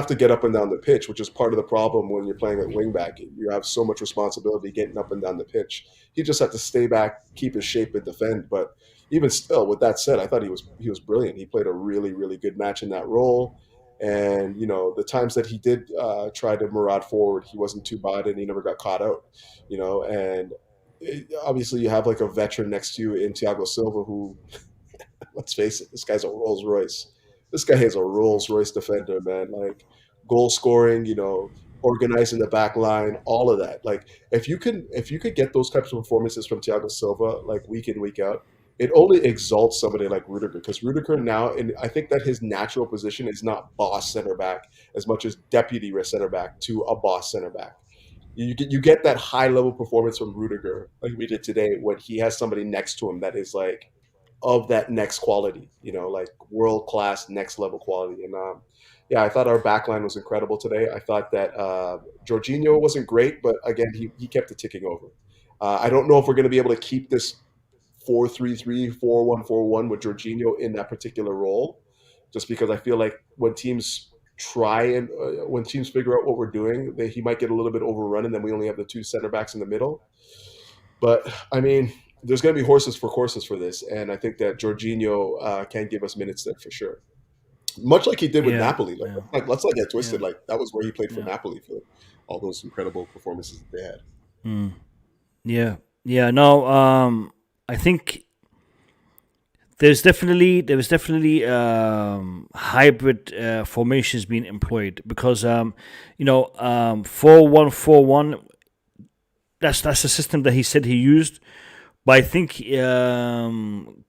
to get up and down the pitch, which is part of the problem when you're playing at wing back. You have so much responsibility getting up and down the pitch. He just had to stay back, keep his shape, and defend. But even still, with that said, I thought he was brilliant. He played a really, really good match in that role. And, you know, the times that he did try to maraud forward, he wasn't too bad and he never got caught out, you know. And obviously you have like a veteran next to you in Thiago Silva who, let's face it, this guy's a Rolls Royce. This guy is a Rolls Royce defender, man. Like goal scoring, you know, organizing the back line, all of that. Like if you could get those types of performances from Thiago Silva, like week in, week out, it only exalts somebody like Rudiger, because Rudiger now, and I think that his natural position is not boss center back as much as deputy center back to a boss center back. You get that high level performance from Rudiger, like we did today, when he has somebody next to him that is like of that next quality, you know, like world class, next level quality. And yeah, I thought our backline was incredible today. I thought that Jorginho wasn't great, but again, he kept it ticking over. I don't know if we're going to be able to keep this 4-3-3, 4-1-4-1 with Jorginho in that particular role, just because I feel like when teams when teams figure out what we're doing, he might get a little bit overrun, and then we only have the 2 center backs in the middle. But I mean, there's going to be horses for courses for this, and I think that Jorginho can give us minutes there for sure. Much like he did with Napoli. Like, let's not get twisted. Like that was where he played for Napoli for all those incredible performances that they had. Yeah. No, I think there was definitely hybrid formations being employed, because 4-1-4-1, that's the system that he said he used. But I think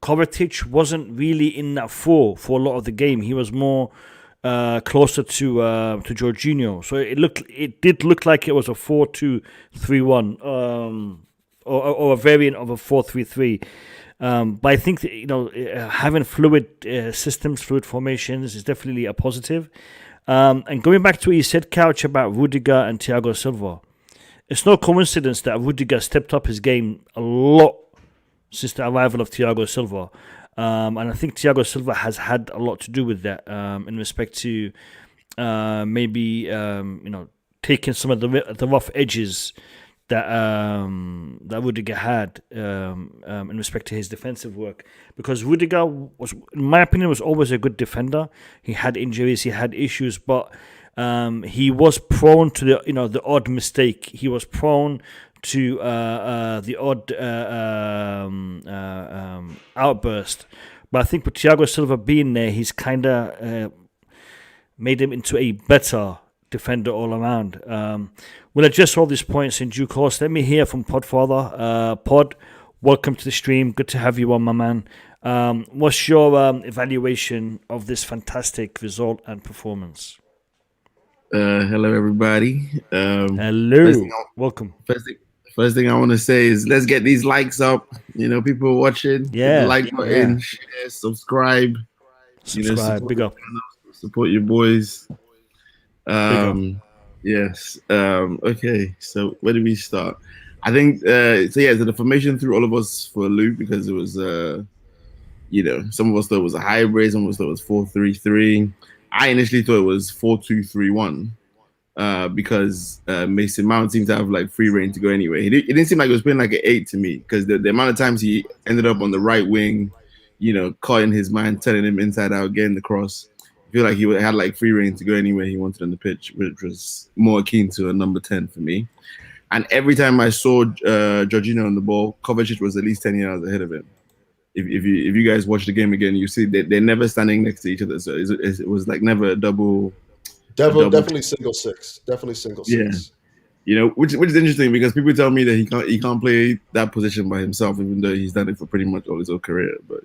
Kovačić wasn't really in that 4 for a lot of the game. He was more closer to Jorginho. So it did look like it was a 4-2-3-1 or a variant of a 4-3-3. But I think that, having fluid systems, fluid formations is definitely a positive. And going back to what you said, Couch, about Rudiger and Thiago Silva, it's no coincidence that Rudiger stepped up his game a lot since the arrival of Thiago Silva. And I think Thiago Silva has had a lot to do with that in respect to maybe taking some of the rough edges that Rudiger had in respect to his defensive work, because Rudiger was, in my opinion, was always a good defender. He had injuries, he had issues, but he was prone to the odd mistake. He was prone to the odd outburst. But I think with Thiago Silva being there, he's kind of made him into a better defender all around. We'll address all these points in due course. Let me hear from Podfather. Pod, welcome to the stream. Good to have you on, my man. What's your evaluation of this fantastic result and performance? Hello, everybody. Hello. Welcome. First thing I want to say is let's get these likes up. People watching. Yeah. Like button, share, subscribe. Big up. Support your boys. Yes. Okay. So where do we start? I think so the formation threw all of us for a loop because it was some of us thought it was a hybrid, some of us thought it was 4-3-3. I initially thought it was 4-2-3-1 because Mason Mount seemed to have like free reign to go anyway. It didn't seem like it was playing like an 8 to me, because the amount of times he ended up on the right wing, cutting his man, telling him inside out, getting the cross. I feel like he had like free reign to go anywhere he wanted on the pitch, which was more akin to a number 10 for me. And every time I saw Jorginho on the ball, Kovačić was at least 10 yards ahead of him. If you guys watch the game again, you see they're never standing next to each other. So it was like never a double. Definitely single six. Definitely single six. Yeah. Which is interesting, because people tell me that he can't play that position by himself, even though he's done it for pretty much all his whole career. But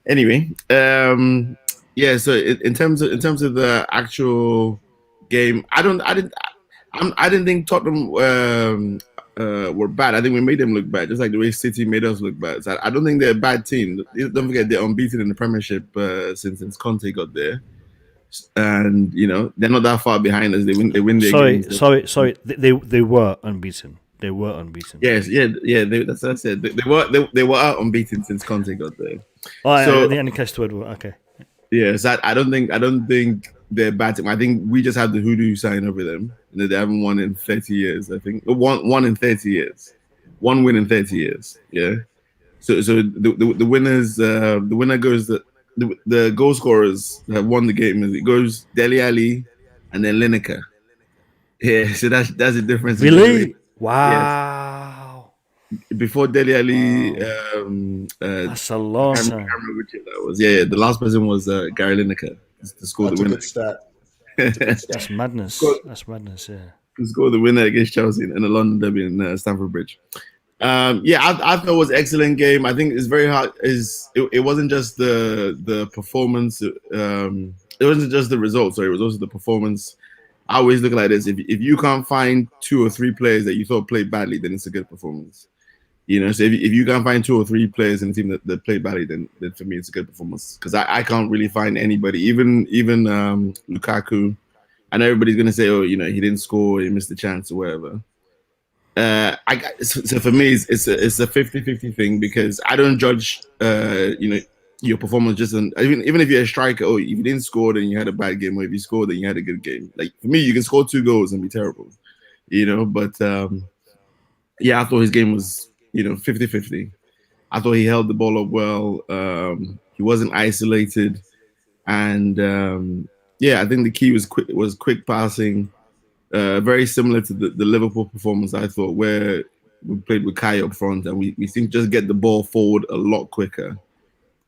anyway, So in terms of the actual game, I didn't think Tottenham were bad. I think we made them look bad, just like the way City made us look bad. So I don't think they're a bad team. Don't forget they're unbeaten in the Premiership since Conte got there, and they're not that far behind us. They win their games. Sorry. They were unbeaten. They were unbeaten. Yes, that's what I said. They were out unbeaten since Conte got there. Oh, I didn't catch the word. Okay. Yes, I don't think they're a bad team. I think we just have the hoodoo sign over them. They haven't won in 30 years. I think one in 30 years, 1 win in 30 years. Yeah. So the winners, the winner goes. The goal scorers have won the game. It goes Dele Alli and then Lineker. Yeah. So that's the difference. Really? Wow. Yes. Before Dele Alli, that's a long time. That was the last person was Gary Lineker to score the winner. That's a good stat. That's madness. That's madness. Yeah. To score the winner against Chelsea in the London derby in Stamford Bridge. I thought it was an excellent game. I think it's very hard. It wasn't just the performance. It wasn't just the result. Sorry, it was also the performance. I always look like this: if you can't find 2 or 3 players that you thought played badly, then it's a good performance. So if you can't find 2 or 3 players in the team that played badly, then for me it's a good performance. Because I can't really find anybody, even Lukaku. And everybody's gonna say, oh, he didn't score, he missed the chance or whatever. So for me, it's a 50-50 thing, because I don't judge your performance just on, even if you're a striker. Oh, if you didn't score, then you had a bad game, or if you scored, then you had a good game. Like for me, you can score 2 goals and be terrible, But I thought his game was 50-50. I thought he held the ball up well. He wasn't isolated, and I think the key was quick passing. Very similar to the Liverpool performance, I thought, where we played with Kai up front, and we seemed to just get the ball forward a lot quicker.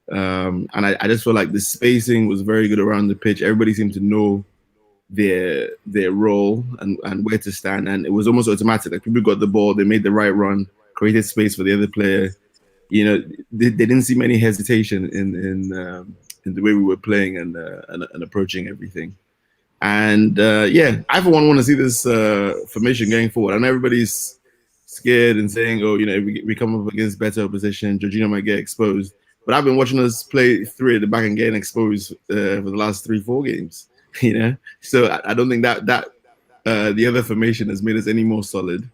And I just feel like the spacing was very good around the pitch. Everybody seemed to know their role and where to stand, and it was almost automatic. Like people got the ball, they made the right run, created space for the other player. They didn't see any hesitation in the way we were playing and approaching everything. And I for one want to see this formation going forward. I know everybody's scared and saying, oh, if we come up against better opposition, Jorginho might get exposed. But I've been watching us play 3 at the back and getting exposed for the last 3-4 games. So I don't think that the other formation has made us any more solid.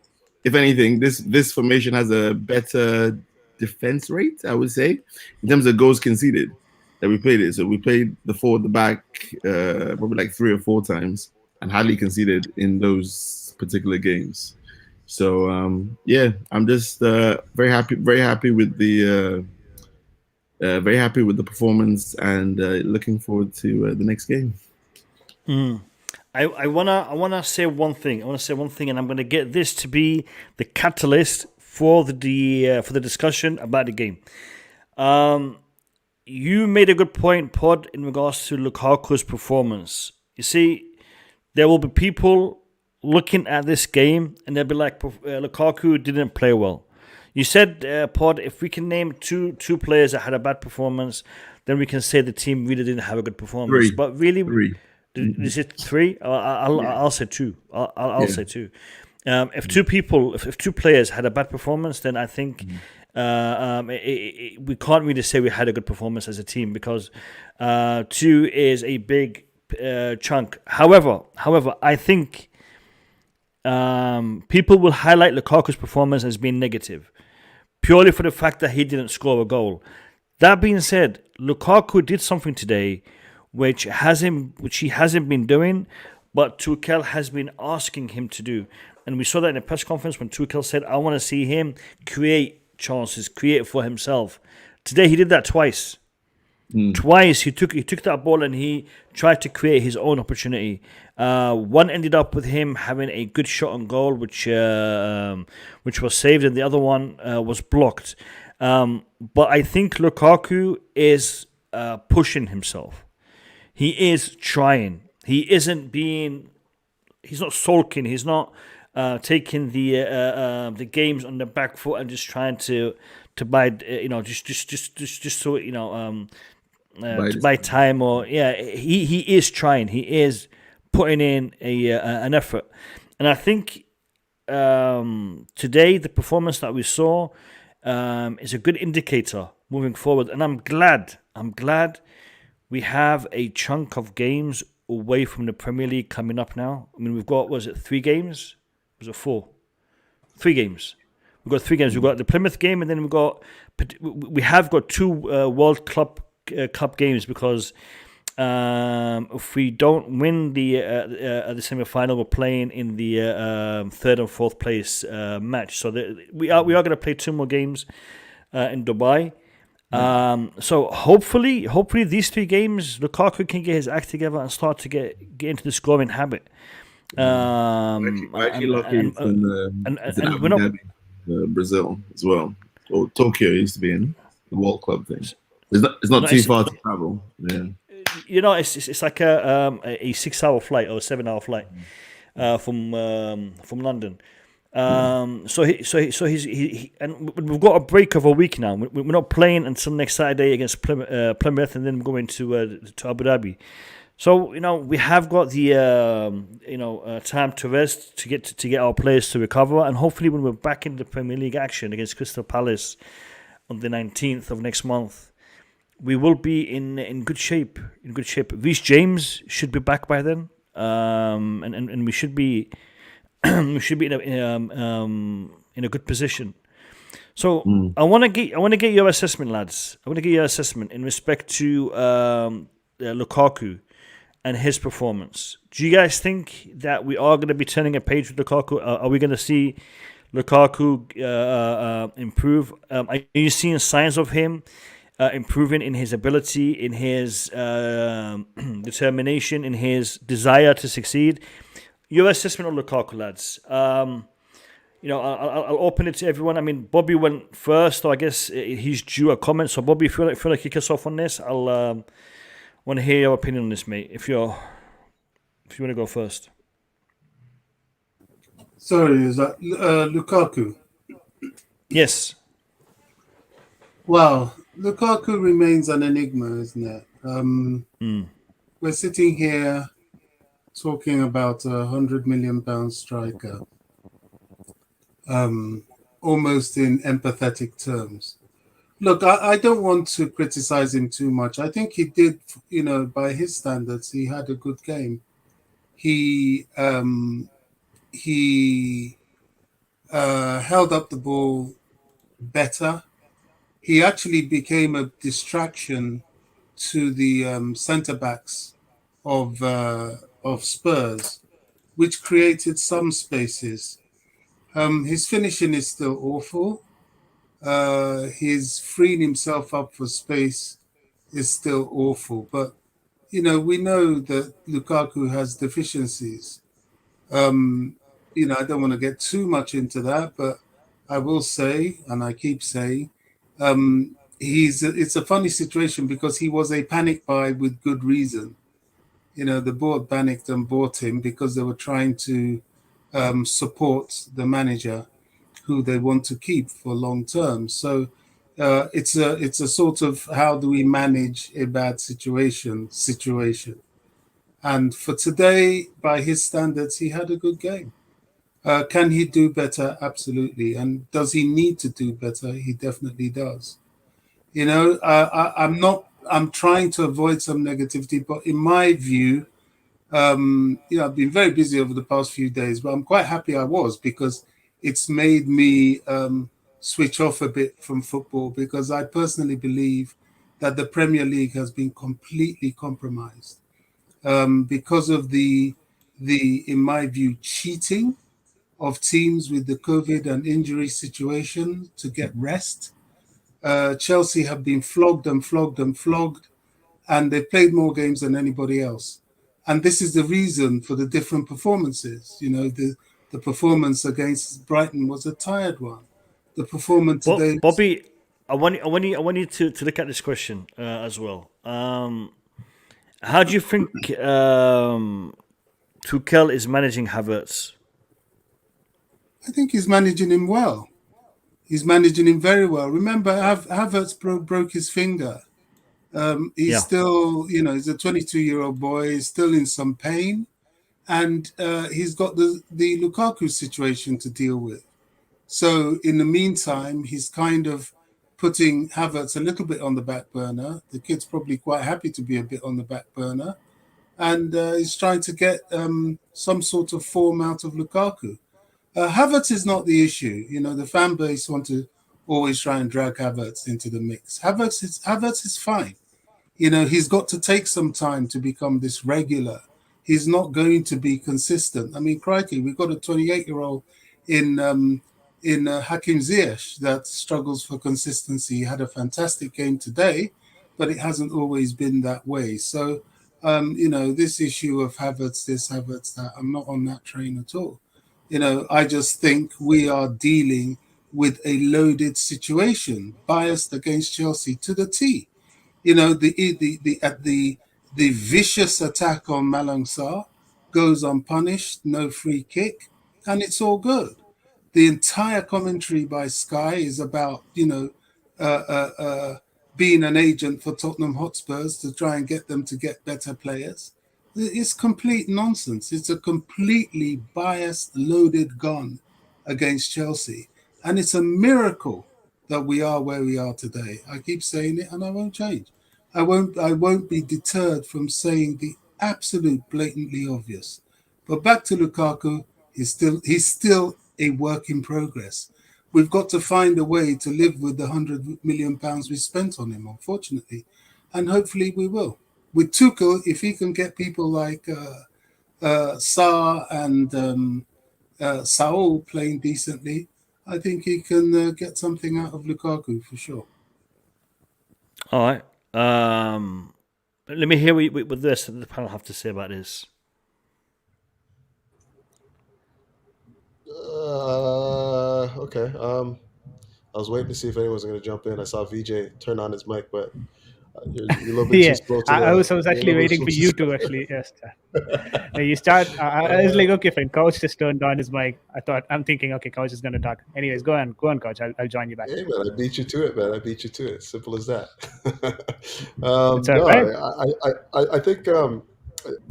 If anything, this formation has a better defense rate, I would say, in terms of goals conceded. that we played it. So we played the four at the back probably like 3 or 4 times and hardly conceded in those particular games. So I'm just very happy with the performance and looking forward to the next game. I wanna say one thing. And I'm gonna get this to be the catalyst for the discussion about the game. You made a good point, Pod, in regards to Lukaku's performance. You see, there will be people looking at this game and they'll be like, Lukaku didn't play well. You said, Pod, if we can name two players that had a bad performance, then we can say the team really didn't have a good performance. 3. But really, 3. Is it 3? I'll say 2. I'll say 2. If two players had a bad performance, then I think we can't really say we had a good performance as a team because 2 is a big chunk. However, I think people will highlight Lukaku's performance as being negative, purely for the fact that he didn't score a goal. That being said, Lukaku did something today which he hasn't been doing, but Tuchel has been asking him to do. And we saw that in a press conference when Tuchel said, I want to see him create chances, create for himself. Today he did that twice. Twice he took that ball and he tried to create his own opportunity. One ended up with him having a good shot on goal, which was saved, and the other one was blocked. But I think Lukaku is pushing himself. He is trying. He's not sulking. He's not taking the games on the back foot and just trying to buy just so to buy time or he is trying. He is putting in an effort, and I think today the performance that we saw is a good indicator moving forward, and I'm glad we have a chunk of games away from the Premier League coming up now. I mean, we've got, was it 3 games? Was it 4? 3 games. We've got 3 games. We've got the Plymouth game, and then we have got 2 World Cup games because if we don't win the semi-final, we're playing in the 3rd and 4th place match. So we are going to play 2 more games in Dubai. So hopefully these 3 games, Lukaku can get his act together and start to get into the scoring habit. Actually lucky from Abu Dhabi, Brazil as well, or Tokyo used to be in the World Club thing. It's not too far to travel. Yeah, it's like a 6-hour flight or a 7-hour flight from London. So he's and we've got a break of a week now. We're not playing until next Saturday against Plymouth, and then we're going to Abu Dhabi. So we have got the time to rest to get our players to recover, and hopefully when we're back in the Premier League action against Crystal Palace on the 19th of next month, we will be in good shape. Reece James should be back by then, and we should be. We should be in a good position. So I want to get your assessment, lads. I want to get your assessment in respect to Lukaku and his performance. Do you guys think that we are going to be turning a page with Lukaku? Are we going to see Lukaku improve? Are you seeing signs of him improving in his ability, in his determination, in his desire to succeed? Your assessment on Lukaku, lads. I'll open it to everyone. I mean, Bobby went first, so I guess he's due a comment. So, Bobby, if you want to kick us off on this, I'll want to hear your opinion on this, mate. If you want to go first. Sorry, is that Lukaku? Yes. Well, Lukaku remains an enigma, isn't it? We're sitting here talking about £100 million striker, almost in empathetic terms. Look, I don't want to criticize him too much. I think he did, by his standards, he had a good game. He held up the ball better. He actually became a distraction to the centre backs of Spurs, which created some spaces. His finishing is still awful. His freeing himself up for space is still awful. But, we know that Lukaku has deficiencies. I don't want to get too much into that, but I will say, and I keep saying, it's a funny situation because he was a panic buy with good reason. The board panicked and bought him because they were trying to support the manager who they want to keep for long term. So it's a sort of how do we manage a bad situation. And for today, by his standards, he had a good game. Can he do better? Absolutely. And does he need to do better? He definitely does. I'm trying to avoid some negativity, but in my view, I've been very busy over the past few days, but I'm quite happy I was, because it's made me switch off a bit from football, because I personally believe that the Premier League has been completely compromised because of the, in my view, cheating of teams with the COVID and injury situation to get rest. Chelsea have been flogged and flogged and flogged, and they've played more games than anybody else. And this is the reason for the different performances. The performance against Brighton was a tired one. The performance today, Bobby, I want you to look at this question as well. How do you think Tuchel is managing Havertz? I think he's managing him well. He's managing him very well. Remember, Havertz broke his finger. He's still, he's a 22-year-old boy. He's still in some pain. And he's got the Lukaku situation to deal with. So in the meantime, he's kind of putting Havertz a little bit on the back burner. The kid's probably quite happy to be a bit on the back burner. And he's trying to get some sort of form out of Lukaku. Havertz is not the issue. The fan base want to always try and drag Havertz into the mix. Havertz is fine. He's got to take some time to become this regular. He's not going to be consistent. I mean, crikey, we've got a 28-year-old in Hakim Ziyech that struggles for consistency. He had a fantastic game today, but it hasn't always been that way. So, this issue of Havertz this, Havertz that, I'm not on that train at all. I just think we are dealing with a loaded situation, biased against Chelsea to the T. The vicious attack on Malang Sarr goes unpunished, no free kick, and it's all good. The entire commentary by Sky is about, being an agent for Tottenham Hotspurs to try and get them to get better players. It's complete nonsense. It's a completely biased, loaded gun against Chelsea. And it's a miracle that we are where we are today. I keep saying it and I won't change. I won't be deterred from saying the absolute blatantly obvious. But back to Lukaku, he's still a work in progress. We've got to find a way to live with the £100 million we spent on him, unfortunately. And hopefully we will. With Tuchel, if he can get people like Sarr and Saul playing decently, I think he can get something out of Lukaku for sure. All right. Let me hear what the rest of the panel have to say about this. Okay. I was waiting to see if anyone was going to jump in. I saw VJ turn on his mic, but you're a little bit too slow to I was actually waiting for you to actually. Yes. You start. I was like, okay, fine. Couch just turned on his mic. I'm thinking, okay, Couch is going to talk. Anyways, go on, Couch. I'll join you back. Hey, man, I beat you to it, man. I beat you to it. Simple as that. I think,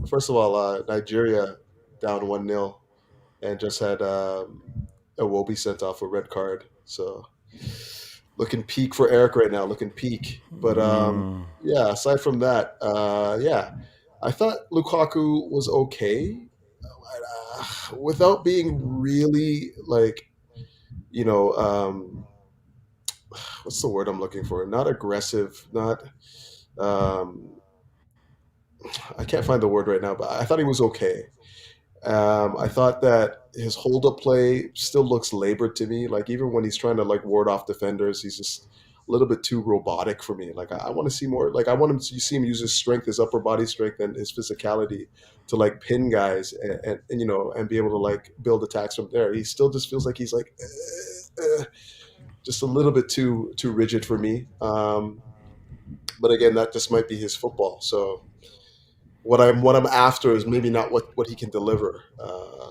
first of all, Nigeria down 1-0 and just had Iwobi sent off a red card. So looking peak for Eric right now, looking peak. But aside from that, I thought Lukaku was okay without being really like, what's the word I'm looking for? Not aggressive, not I can't find the word right now, but I thought he was okay. I thought that his hold-up play still looks labored to me. Like even when he's trying to like ward off defenders, he's just a little bit too robotic for me. Like I want to see more. Like I want him to see him use his strength, his upper body strength, and his physicality to like pin guys and you know and be able to like build attacks from there. He still just feels like he's like just a little bit too rigid for me. But again, that just might be his football. So what I'm after is maybe not what he can deliver.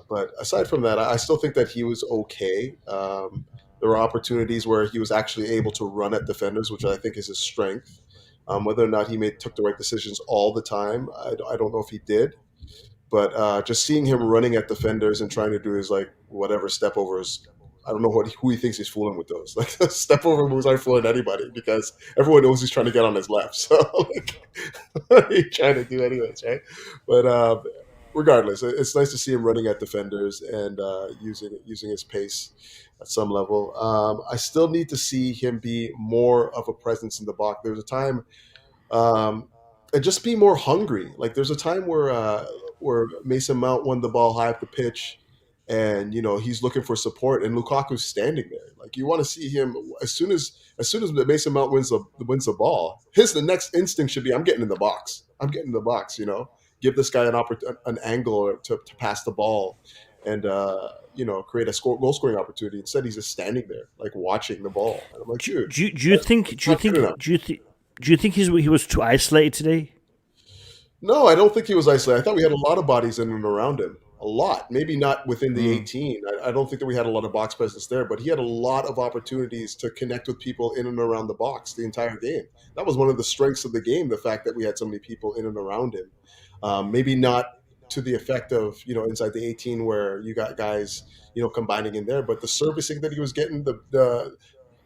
But aside from that, I still think that he was okay. There were opportunities where he was actually able to run at defenders, which I think is his strength. Whether or not he took the right decisions all the time, I don't know if he did. But just seeing him running at defenders and trying to do his like whatever step overs, I don't know who he thinks he's fooling with those. Like step over moves aren't fooling anybody because everyone knows he's trying to get on his left. So like, what are you trying to do anyways, right? But regardless, it's nice to see him running at defenders and using his pace at some level. I still need to see him be more of a presence in the box. There's a time, and just be more hungry. Like there's a time where Mason Mount won the ball high up the pitch. And you know he's looking for support, and Lukaku's standing there. Like you want to see him as soon as Mason Mount wins the ball. The next instinct should be, I'm getting in the box. I'm getting in the box. You know, give this guy an angle to pass the ball, and you know create a goal scoring opportunity. Instead, he's just standing there, like watching the ball. And I'm like, dude, do you think he was too isolated today? No, I don't think he was isolated. I thought we had a lot of bodies in and around him. A lot, maybe not within the 18. I don't think that we had a lot of box presence there, but he had a lot of opportunities to connect with people in and around the box the entire game. That was one of the strengths of the game, the fact that we had so many people in and around him. Maybe not to the effect of, you know, inside the 18 where you got guys, you know, combining in there, but the servicing that he was getting,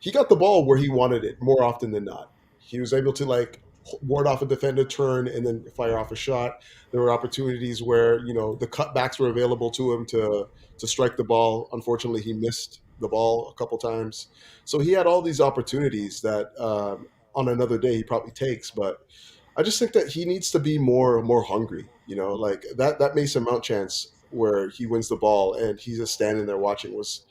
he got the ball where he wanted it more often than not. He was able to like ward off a defender, turn, and then fire off a shot. There were opportunities where, you know, the cutbacks were available to him to strike the ball. Unfortunately, he missed the ball a couple times. So he had all these opportunities that on another day he probably takes. But I just think that he needs to be more hungry. You know, like that Mason Mount chance where he wins the ball and he's just standing there watching was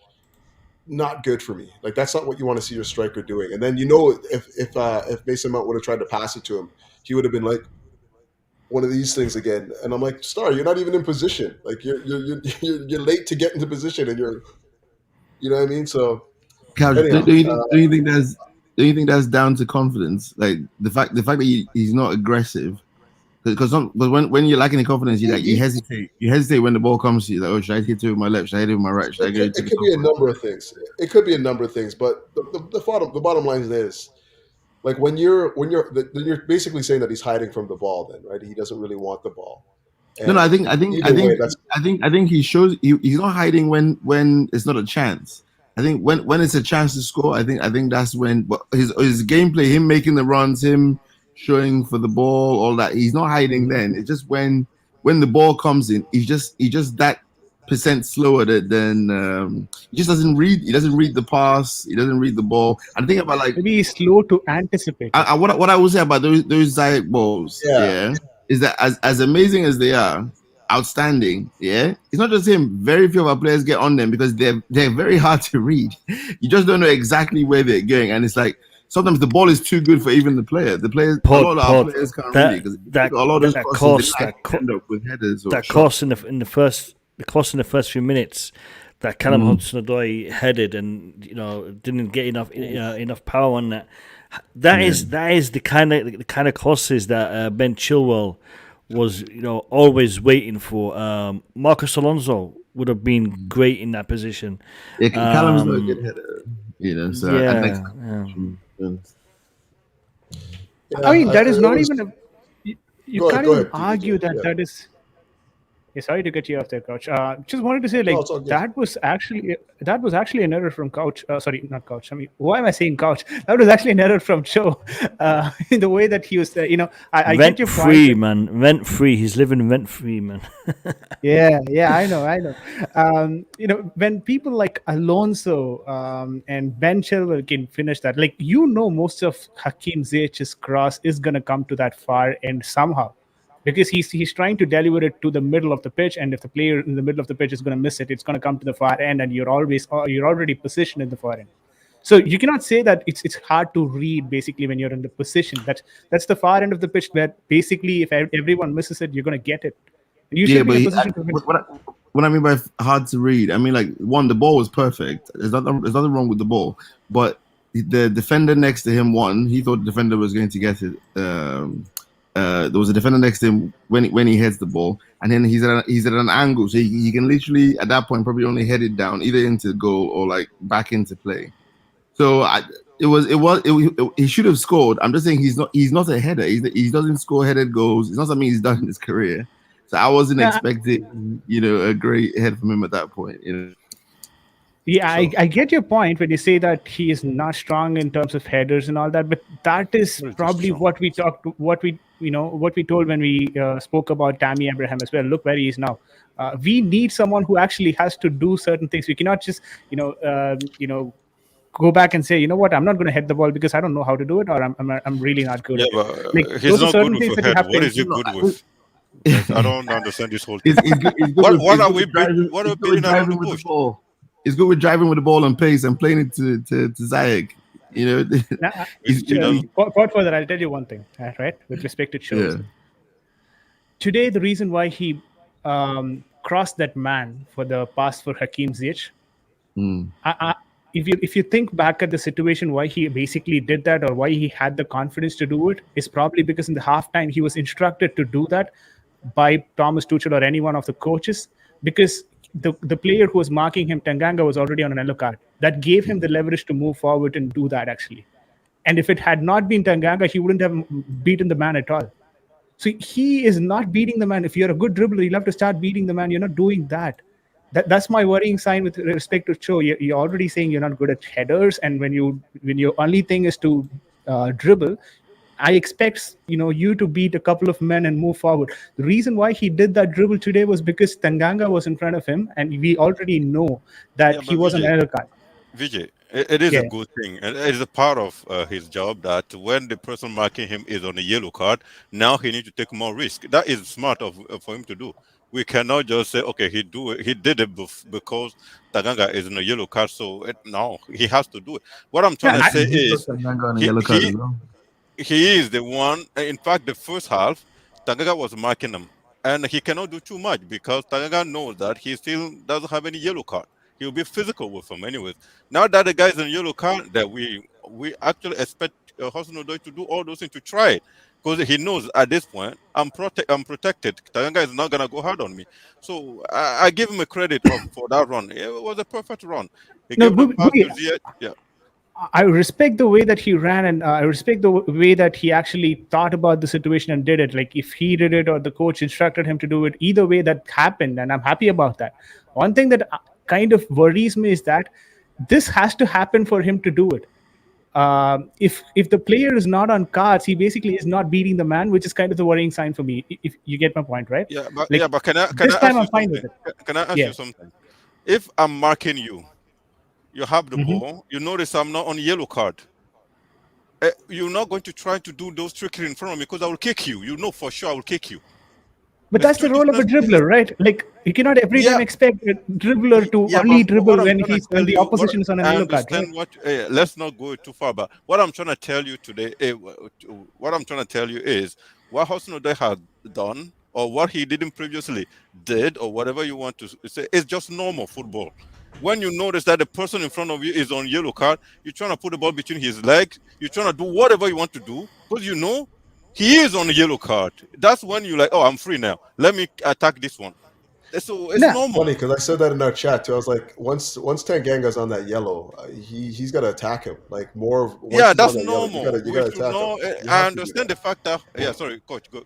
not good for me. Like that's not what you want to see your striker doing. And then you know if Mason Mount would have tried to pass it to him, he would have been like one of these things again. And I'm like, Star, you're not even in position. Like you're late to get into position, and you know what I mean. So, Couch, anyhow, do you think that's down to confidence? Like the fact that he's not aggressive. Because when you're lacking the confidence, you hesitate. You hesitate when the ball comes to you. Like, oh, should I hit it with my left? Should I hit it with my right? Should I go? It could be a number of things. It could be a number of things. But the bottom line is this: like when you're basically saying that he's hiding from the ball. Then right, he doesn't really want the ball. And no, I think he shows he's not hiding when it's not a chance. I think when it's a chance to score, I think that's when his gameplay, him making the runs, him showing for the ball, all that. He's not hiding then. It's just when the ball comes in, he's just that percent slower than he just doesn't read. He doesn't read the pass. He doesn't read the ball. I think about like maybe he's slow to anticipate. What I would say about those Ziyech balls, is that as amazing as they are, outstanding. Yeah, it's not just him. Very few of our players get on them because they're very hard to read. You just don't know exactly where they're going, and it's like. Sometimes the ball is too good for even the player. The players, a lot of our players can't read it because a lot of those end up with headers. That cost in the first few minutes that Callum Hudson-Odoi headed and didn't get enough power on that. That is the kind of crosses that Ben Chilwell was always waiting for. Marcus Alonso would have been great in that position. Yeah, Callum's not a good header. So I mean, that is not even a. You can't even argue that is. Yeah, sorry to get you off there, Coach. Just wanted to say, like, that was actually an error from Couch. Sorry, not Couch. I mean, why am I saying Couch? That was actually an error from Cho. In the way that he was, I get your point. Free, man. Rent free. He's living rent free, man. Yeah, I know. When people like Alonso and Ben Chilwell can finish that, like, most of Hakim Ziyech's cross is gonna come to that far end somehow. Because he's trying to deliver it to the middle of the pitch, and if the player in the middle of the pitch is going to miss it, it's going to come to the far end, and you're already positioned in the far end. So you cannot say that it's hard to read basically when you're in the position. That's the far end of the pitch where basically if everyone misses it, you're going to get it. And you should be in a position to win. What I mean by hard to read, I mean, like, one, the ball was perfect. There's nothing wrong with the ball, but the defender next to him he thought the defender was going to get it. There was a defender next to him when he heads the ball, and then he's at an angle, so he can literally at that point probably only head it down either into goal or like back into play. So he should have scored. I'm just saying he's not a header. He doesn't score headed goals. It's not something he's done in his career. So I wasn't expecting a great head from him at that point. Yeah, I get your point when you say that he is not strong in terms of headers and all that, but that is probably what we told when we spoke about Tammy Abraham as well. Look where he is now. We need someone who actually has to do certain things. We cannot just go back and say, you know what, I'm not going to head the ball because I don't know how to do it, or I'm really not good at it. Like, he's not good with head. What is he good with? I don't understand this whole thing. What are we building around the bush? He's good with driving with the ball and pace and playing it to Ziyech. Part further, I'll tell you one thing, right? With respect to Chelsea. Yeah. Today, the reason why he crossed that man for the pass for Hakim Ziyech, if you think back at the situation, why he basically did that or why he had the confidence to do it, is probably because in the halftime he was instructed to do that by Thomas Tuchel or any one of the coaches, because the player who was marking him, Tanganga, was already on an yellow card. That gave him the leverage to move forward and do that, actually. And if it had not been Tanganga, he wouldn't have beaten the man at all. So he is not beating the man. If you're a good dribbler, you'll have to start beating the man. You're not doing that. That's my worrying sign with respect to Cho. You're already saying you're not good at headers, and when your only thing is to dribble, I expect you to beat a couple of men and move forward. The reason why he did that dribble today was because Tanganga was in front of him, and we already know that he was an yellow card. Vijay, it is a good thing. It is a part of his job that when the person marking him is on a yellow card, now he needs to take more risk. That is smart for him to do. We cannot just say, okay, he did it because Tanganga is in a yellow card, so no, he has to do it. What I'm trying to say is he is the one. In fact, the first half, Tanganga was marking him, and he cannot do too much because Tanganga knows that he still doesn't have any yellow card. He'll be physical with him anyways. Now that the guy's in yellow card, that we actually expect Hudson-Odoi to do all those things, to try it, because he knows at this point I'm protected. Tanganga is not gonna go hard on me. So I give him a credit for that run. It was a perfect run. I respect the way that he ran, and I respect the way that he actually thought about the situation and did it. Like, if he did it or the coach instructed him to do it, either way that happened, and I'm happy about that. One thing that kind of worries me is that this has to happen for him to do it. If the player is not on cards, he basically is not beating the man, which is kind of the worrying sign for me. If you get my point, right? Yeah, but can I ask you something? If I'm marking you, you have the ball, you notice I'm not on yellow card. You're not going to try to do those trickery in front of me because I will kick you. You know for sure I will kick you. But that's the role of a dribbler, right? Like, you cannot every time expect a dribbler to only dribble when the opposition is on a yellow card. Right? Let's not go too far, but what I'm trying to tell you today, is what Hudson-Odoi had done, or what he didn't previously did, or whatever you want to say, is just normal football. When you notice that the person in front of you is on yellow card, you're trying to put the ball between his legs, you're trying to do whatever you want to do, because you know he is on a yellow card. That's when you're like, oh, I'm free now. Let me attack this one. it's normal. Funny because I said that in our chat too. I was like, once Tanganga's on that yellow, he's got to attack him like more. Yeah, Once that's he's on that yellow, normal. you got We to should attack know. him. You I have to do understand the fact that. Yeah, sorry, coach. Go.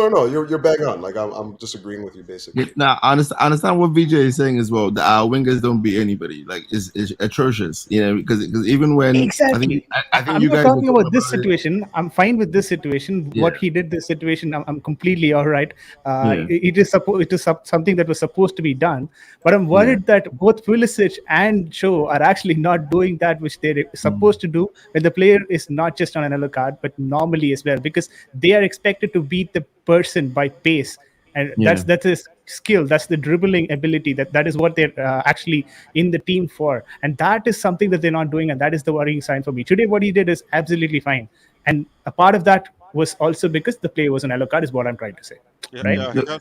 No, you're bang on. Like I'm just agreeing with you basically. Now, I understand what VJ is saying as well. That our wingers don't beat anybody. Like, it's atrocious. You know, because even when Exactly. I think I'm you not guys talking were about this it. situation. I'm fine with this situation. Yeah. What he did this situation, I'm completely all right. Yeah. It is something that was supposed to be done. But I'm worried that both Pulisic and Shaw are actually not doing that which they're supposed to do when the player is not just on an yellow card, but normally as well, because they are expected to beat the person by pace. And that's his skill. That's the dribbling ability. That is what they're actually in the team for. And that is something that they're not doing. And that is the worrying sign for me. Today, what he did is absolutely fine. And a part of that was also because the player was an yellow card, is what I'm trying to say. Yeah, right?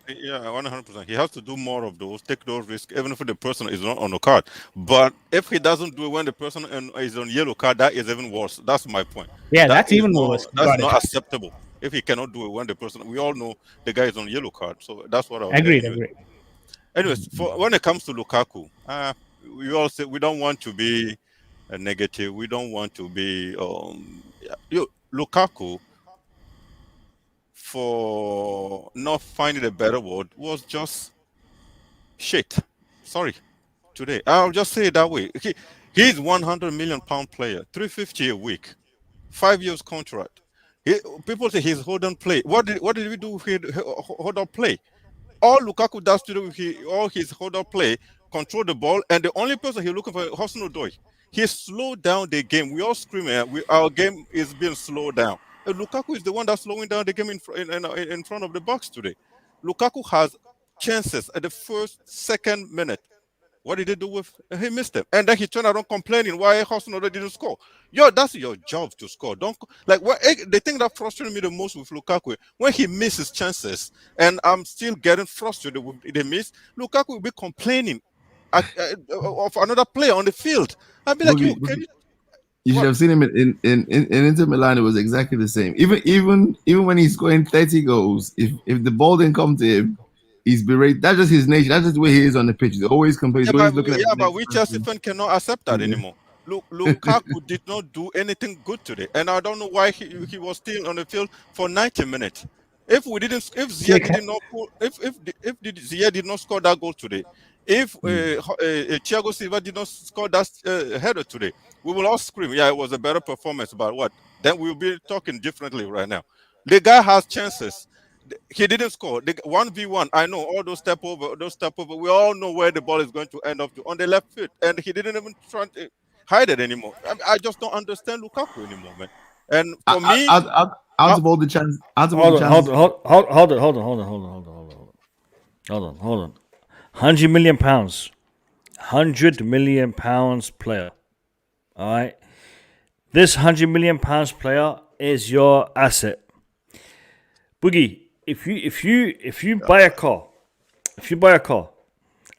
yeah, 100%. He has to do more of those, take those risks, even if the person is not on a card. But if he doesn't do it when the person is on yellow card, that is even worse. That's my point. Yeah, that's even worse. That's not acceptable. If he cannot do it when the person, we all know the guy is on yellow card. So that's what I was Agreed. saying. Anyways, when it comes to Lukaku, we all say we don't want to be a negative. We don't want to be Lukaku, for not finding a better word, was just shit. Sorry, today. I'll just say it that way. He's £100 million player, 350 a week, 5 years contract. People say he's hold on play. What did we do with hold on play? All Lukaku does to do all his hold on play, control the ball, and the only person he's looking for is Hudson-Odoi. He slowed down the game. We all screaming, our game is being slowed down. And Lukaku is the one that's slowing down the game in front of the box today. Lukaku has chances at the first, second minute. What did he do with? He missed them, and then he turned around complaining why Hudson-Odoi didn't score. That's your job to score. Don't the thing that frustrated me the most with Lukaku when he misses chances, and I'm still getting frustrated with the miss. Lukaku will be complaining of another player on the field. I'll be like, You should have seen him in Inter Milan. It was exactly the same. Even when he's scoring 30 goals, if the ball didn't come to him, he's berated. That's just his nature. That's just the way he is on the pitch. He's always complaining. But we Chelsea fans cannot accept that anymore. Lukaku did not do anything good today, and I don't know why he was still on the field for 90 minutes. If Ziyech did not score that goal today, if Thiago Silva did not score that header today, we will all scream, yeah, it was a better performance, but what? Then we'll be talking differently right now. The guy has chances. He didn't score. The 1v1, I know, all those step over, we all know where the ball is going to end up to, on the left foot, and he didn't even try to hide it anymore. I just don't understand Lukaku anymore, man. And for me... Out of all the chances... Hold on. £100 million. £100 million player. All right. This £100 million player is your asset. Boogie, if you buy a car,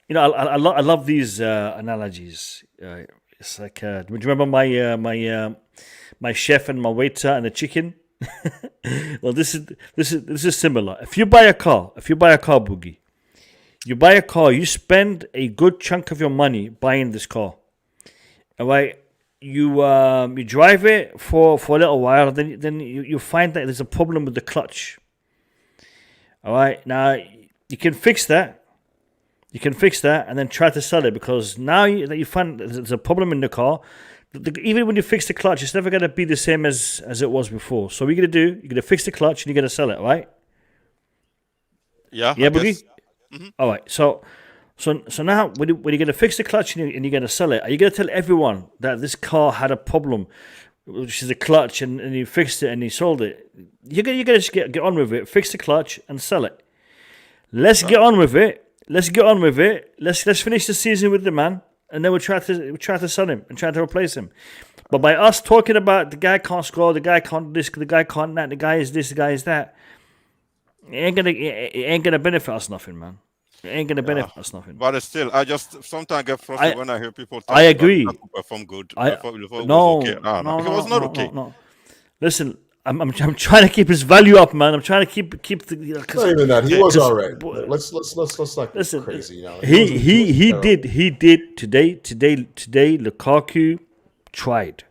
you know, I love these analogies. It's like, do you remember my chef and my waiter and the chicken? Well, this is similar. If you buy a car, Boogie, you buy a car, you spend a good chunk of your money buying this car. All right, you drive it for a little while, then you find that there's a problem with the clutch. All right, now you can fix that. And then try to sell it, because now that you find there's a problem in the car, even when you fix the clutch, it's never going to be the same as it was before. So what you're going to do, you're going to fix the clutch and you're going to sell it, right? Yeah, Boogie? Mm-hmm. All right, so now when you're going to fix the clutch and you're going to sell it, are you going to tell everyone that this car had a problem, which is a clutch, and you fixed it and you sold it? You're going to just get on with it, fix the clutch and sell it. Let's get on with it. Let's finish the season with the man, and then we'll try to sell him and try to replace him. But by us talking about the guy can't score, the guy can't this, the guy can't that, the guy is this, the guy is that, it ain't gonna benefit us nothing, man. It ain't gonna benefit us nothing. But still, I just sometimes get frustrated when I hear people talk I agree. about perform good. No. Listen, I'm trying to keep his value up, man. I'm trying to keep the. It's not even that. He was all right. Let's not listen, crazy. You know, he did today. Lukaku tried.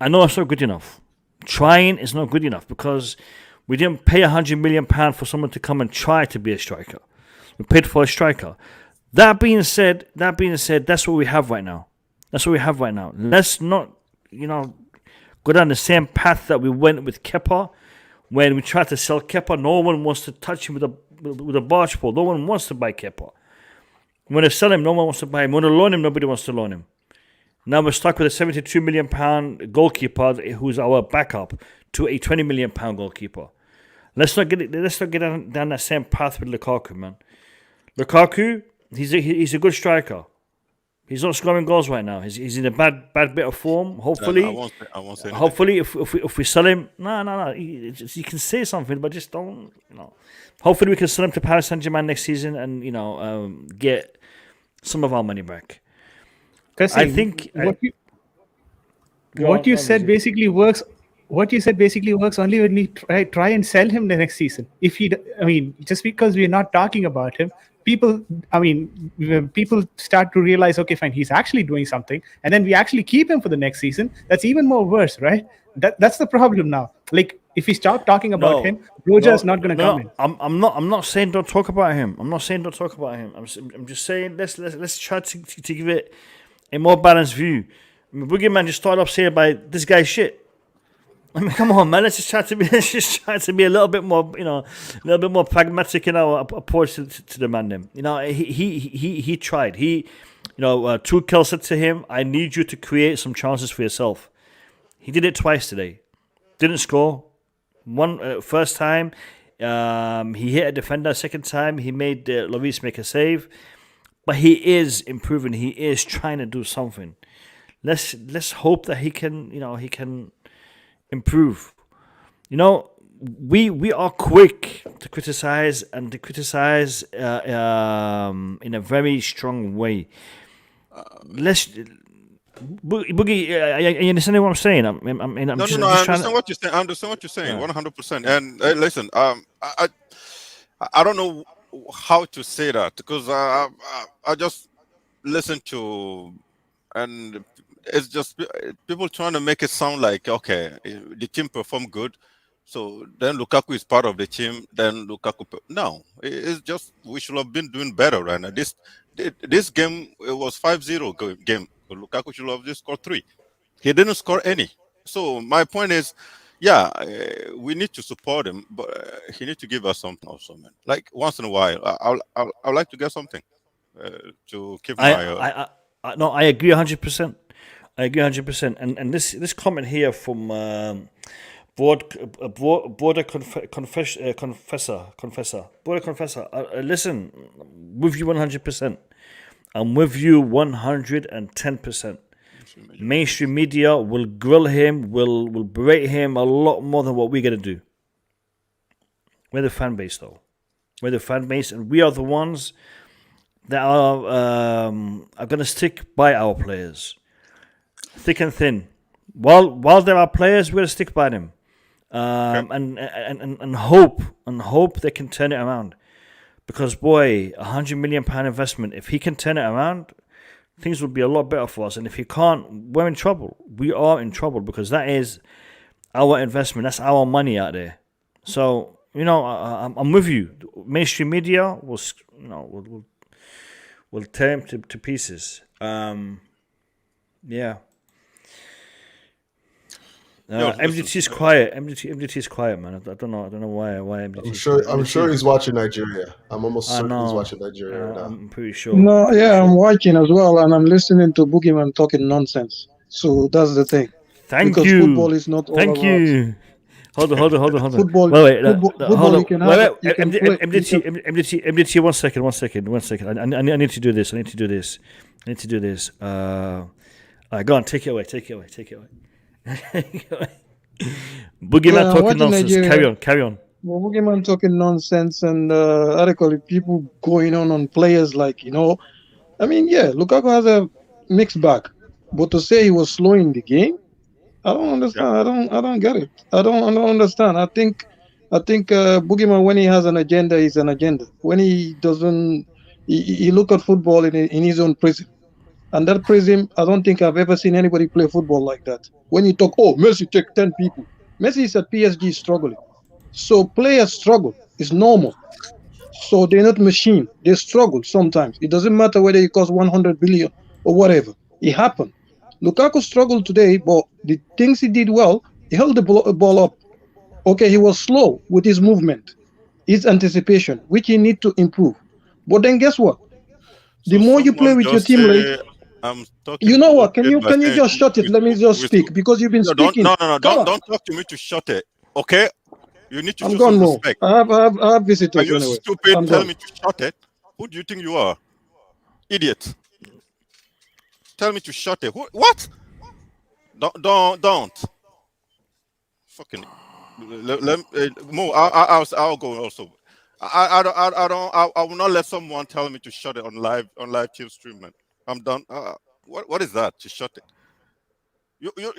I know it's not good enough. Trying is not good enough because we didn't pay £100 million for someone to come and try to be a striker. We paid for a striker. That being said, that's what we have right now. Let's not, go down the same path that we went with Kepa. When we tried to sell Kepa, no one wants to touch him with a barge pole. No one wants to buy Kepa. When they sell him, no one wants to buy him. When they loan him, nobody wants to loan him. Now we're stuck with a £72 million goalkeeper who's our backup to a £20 million goalkeeper. Let's not get down that same path with Lukaku, man. Lukaku, he's a good striker. He's not scoring goals right now. He's in a bad bit of form. Hopefully, I won't say hopefully, if we sell him, no. You can say something, but just don't. Hopefully, we can sell him to Paris Saint-Germain next season and get some of our money back. I think what you said basically works. What you said basically works only when we try and sell him the next season. Just because we're not talking about him, people start to realize, okay, fine, he's actually doing something, and then we actually keep him for the next season. That's even more worse, right? That's the problem now. Like, if we stop talking about him, Roja is not going to come in. I'm not saying don't talk about him. I'm just saying let's try to give it a more balanced view. Boogeyman just started off saying by this guy's shit. Come on, man. Let's just try to be a little bit more, a little bit more pragmatic in our approach to the man. Then, he tried. Tuchel said to him, "I need you to create some chances for yourself." He did it twice today. Didn't score. First time, he hit a defender. Second time, he made Lloris make a save. But he is improving. He is trying to do something. Let's hope that he can improve. We are quick to criticize and to criticize in a very strong way. Boogie, you understand what I'm saying? I understand what you're saying. I understand what you're saying, 100%. And listen, I don't know how to say that because I just listen to, and it's just people trying to make it sound like, okay, the team performed good, so then Lukaku is part of the team. Then Lukaku, no, it's just we should have been doing better right now. This game, it was 5-0 game. Lukaku should have just scored 3. He didn't score any. So my point is, we need to support him, but he needs to give us something also, man. Like once in a while, I'd like to get something to keep my. I agree 100%. I agree 100%. And this comment here from Border Confessor. Listen, with you 100%. I'm with you 110%. Mainstream media will grill him, will berate him a lot more than what we're going to do. We're the fan base, though. We're the fan base, and we are the ones that are going to stick by our players. Thick and thin. While there are players, we're going to stick by them. And hope they can turn it around. Because, boy, £100 million investment, if he can turn it around, things will be a lot better for us. And if he can't, we're in trouble. We are in trouble because that is our investment. That's our money out there. So, I'm with you. Mainstream media will tear him to pieces. Yeah. MDT is quiet. MDT is quiet, man. I don't know why MDT. I'm sure he's watching Nigeria. I'm almost certain he's watching Nigeria right now. I'm pretty sure. No, yeah, I'm watching as well, and I'm listening to Boogeyman talking nonsense. So that's the thing. Thank because you. Football is not all Thank about. you. Hold on. Football. Wait. Football you can have. MDT. One second. I need to do this. All right, go on. Take it away. Boogeyman talking nonsense. Nigeria. Carry on. Well, Boogeyman talking nonsense and people going on players Lukaku has a mixed bag. But to say he was slow in the game, I don't understand. I don't get it. I don't understand. I think Boogeyman, when he has an agenda, is an agenda. When he doesn't, he look at football in his own prism. And that prism, I don't think I've ever seen anybody play football like that. When you talk, oh, Messi take 10 people. Messi is at PSG struggling. So players struggle. It's normal. So they're not machine. They struggle sometimes. It doesn't matter whether it costs 100 billion or whatever. It happened. Lukaku struggled today, but the things he did well, he held the ball up. Okay, he was slow with his movement, his anticipation, which he need to improve. But then guess what? The more you play with your teammate, you know what? Can you just shut it? Let me just speak because you've been speaking. No. Don't talk to me to shut it. Okay? You need to I'm show gone some now. respect. I have visitors Are you anyway. stupid? I'm Tell gone. me to shut it. Who do you think you are? Idiot. Tell me to shut it. What? Don't. Fucking. Mo, I'll go also. I will not let someone tell me to shut it on live team stream, man. I'm done. What is that? To shut it? You hit.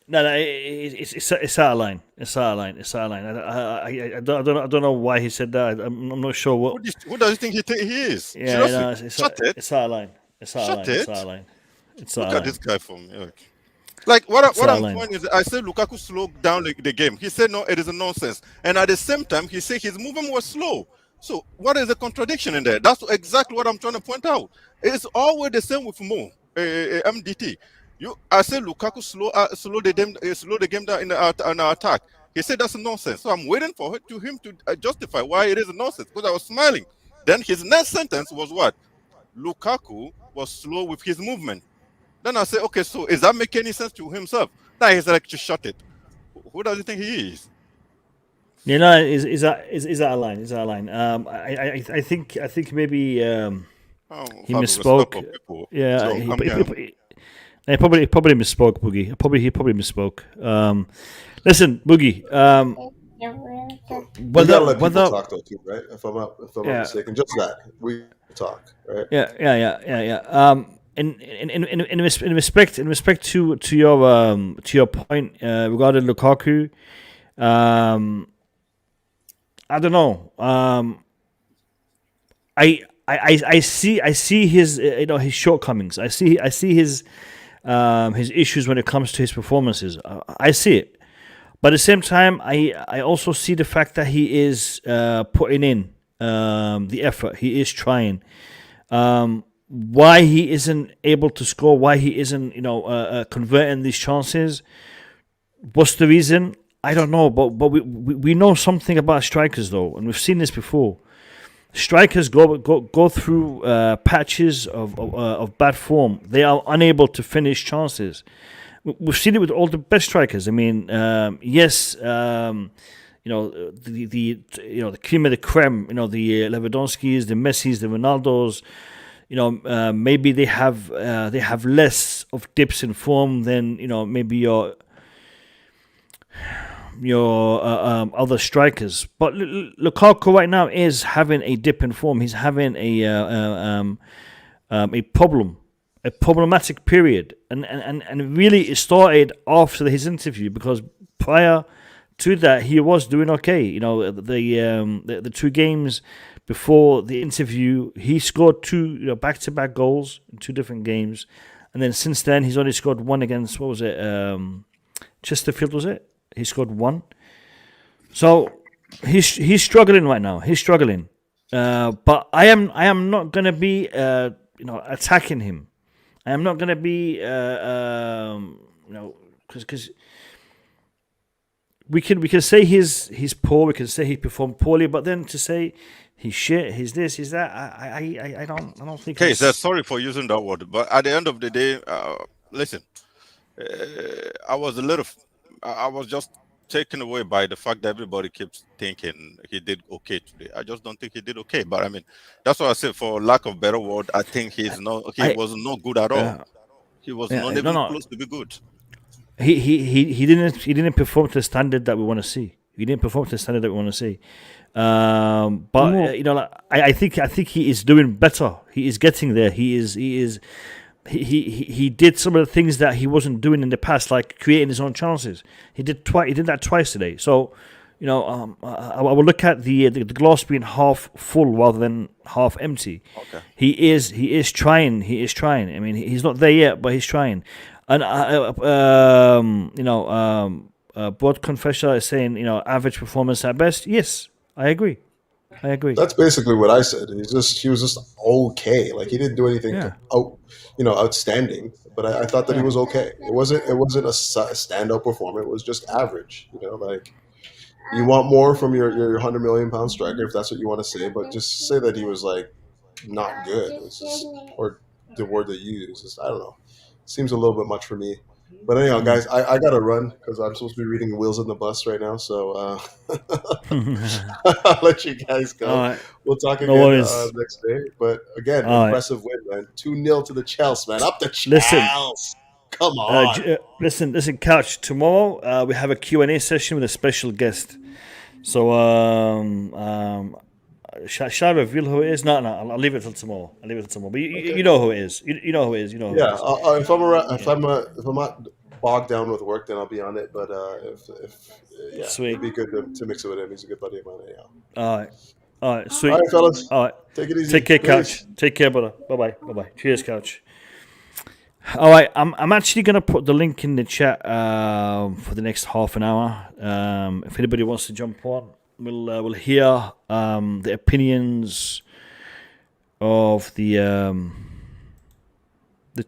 It's out of line. It's out of line. It's out of line. I don't know why he said that. I'm not sure what. Who does he think he is? Yeah, Seriously? Shut it. It's out of line. It's out of line. Shut It's it. out of line. It's Look out of at line. this guy for me. Okay. Like what I'm saying is, I said Lukaku slowed down the game. He said no, it is a nonsense. And at the same time, he said his movement was slow. So what is the contradiction in there? That's exactly what I'm trying to point out. It's always the same with Mo, MDT. I said Lukaku slow the game down in our attack. He said that's a nonsense. So I'm waiting for him to justify why it is a nonsense because I was smiling. Then his next sentence was what? Lukaku was slow with his movement. Then I say, okay, so does that make any sense to himself? Now he's like, just shut it. Who does he think he is? Yeah, no, is out of line. Is out of line. I think maybe he misspoke. Yeah, he probably misspoke, Boogie. He probably misspoke. Listen, Boogie. We gotta let people talk though too, right? If I'm not mistaken, just that we talk, right? Yeah. In respect to your point regarding Lukaku, I don't know. I see his his shortcomings. I see his issues when it comes to his performances. I see it, but at the same time, I also see the fact that he is putting in the effort. He is trying. Why he isn't able to score? Why he isn't converting these chances? What's the reason? I don't know, but we know something about strikers though, and we've seen this before. Strikers go through patches of bad form. They are unable to finish chances. We've seen it with all the best strikers. I mean, yes, the cream of the creme. The Lewandowskis, the Messis, the Ronaldos. Maybe they have less of dips in form than maybe your other strikers. But Lukaku right now is having a dip in form. He's having a problematic period, and really it started after his interview because prior to that he was doing okay. The 2 games before the interview, he scored 2 back-to-back goals in 2 different games, and then since then he's only scored 1 against Chesterfield, was it? He scored 1. So he's struggling right now. He's struggling, but I am not gonna be attacking him. I am not gonna be because we can say he's poor. We can say he performed poorly, but then to say he's shit, he's this, he's that. I don't think. Okay, so sorry for using that word, but at the end of the day, listen, I was just taken away by the fact that everybody keeps thinking he did okay today. I just don't think he did okay. But I mean, that's what I said. For lack of better word, I think he was not good at all. He was not even close to be good. He didn't perform to the standard that we want to see. He didn't perform to the standard that we want to see. But I think he is doing better. He is getting there. He is he did some of the things that he wasn't doing in the past, like creating his own chances. He did that twice today. So, I will look at the glass being half full rather than half empty. Okay. He is trying. He is trying. I mean, he's not there yet, but he's trying. And Broad Confessor is saying, average performance at best. Yes, I agree. That's basically what I said. He was just okay. Like, he didn't do anything outstanding. But I thought that he was okay. It wasn't a standout performance. It was just average. Like, you want more from your £100 million striker, if that's what you want to say. But just say that he was like not good. It's just, or the word that you use. I don't know. Seems a little bit much for me. But anyhow, guys, I got to run because I'm supposed to be reading Wheels on the Bus right now. So I'll let you guys go. Right. We'll talk again next day. But again, impressive win, man. 2-0 to the Chelsea, man. Up the Chelsea. Come on. Listen, Couch. Tomorrow we have a Q&A session with a special guest. So shall I reveal who it is? No, I'll leave it till tomorrow. But you know who it is. You know who it is. If I'm around, if I'm not bogged down with work, then I'll be on it. But Sweet. It'd be good to mix it with him. He's a good buddy of mine. Anyhow. All right, sweet. All right, fellas. All right, take it easy. Take care, Couch. Take care, brother. Bye. Cheers, Couch. All right, I'm actually gonna put the link in the chat for the next half an hour. If anybody wants to jump on, we'll hear the opinions of the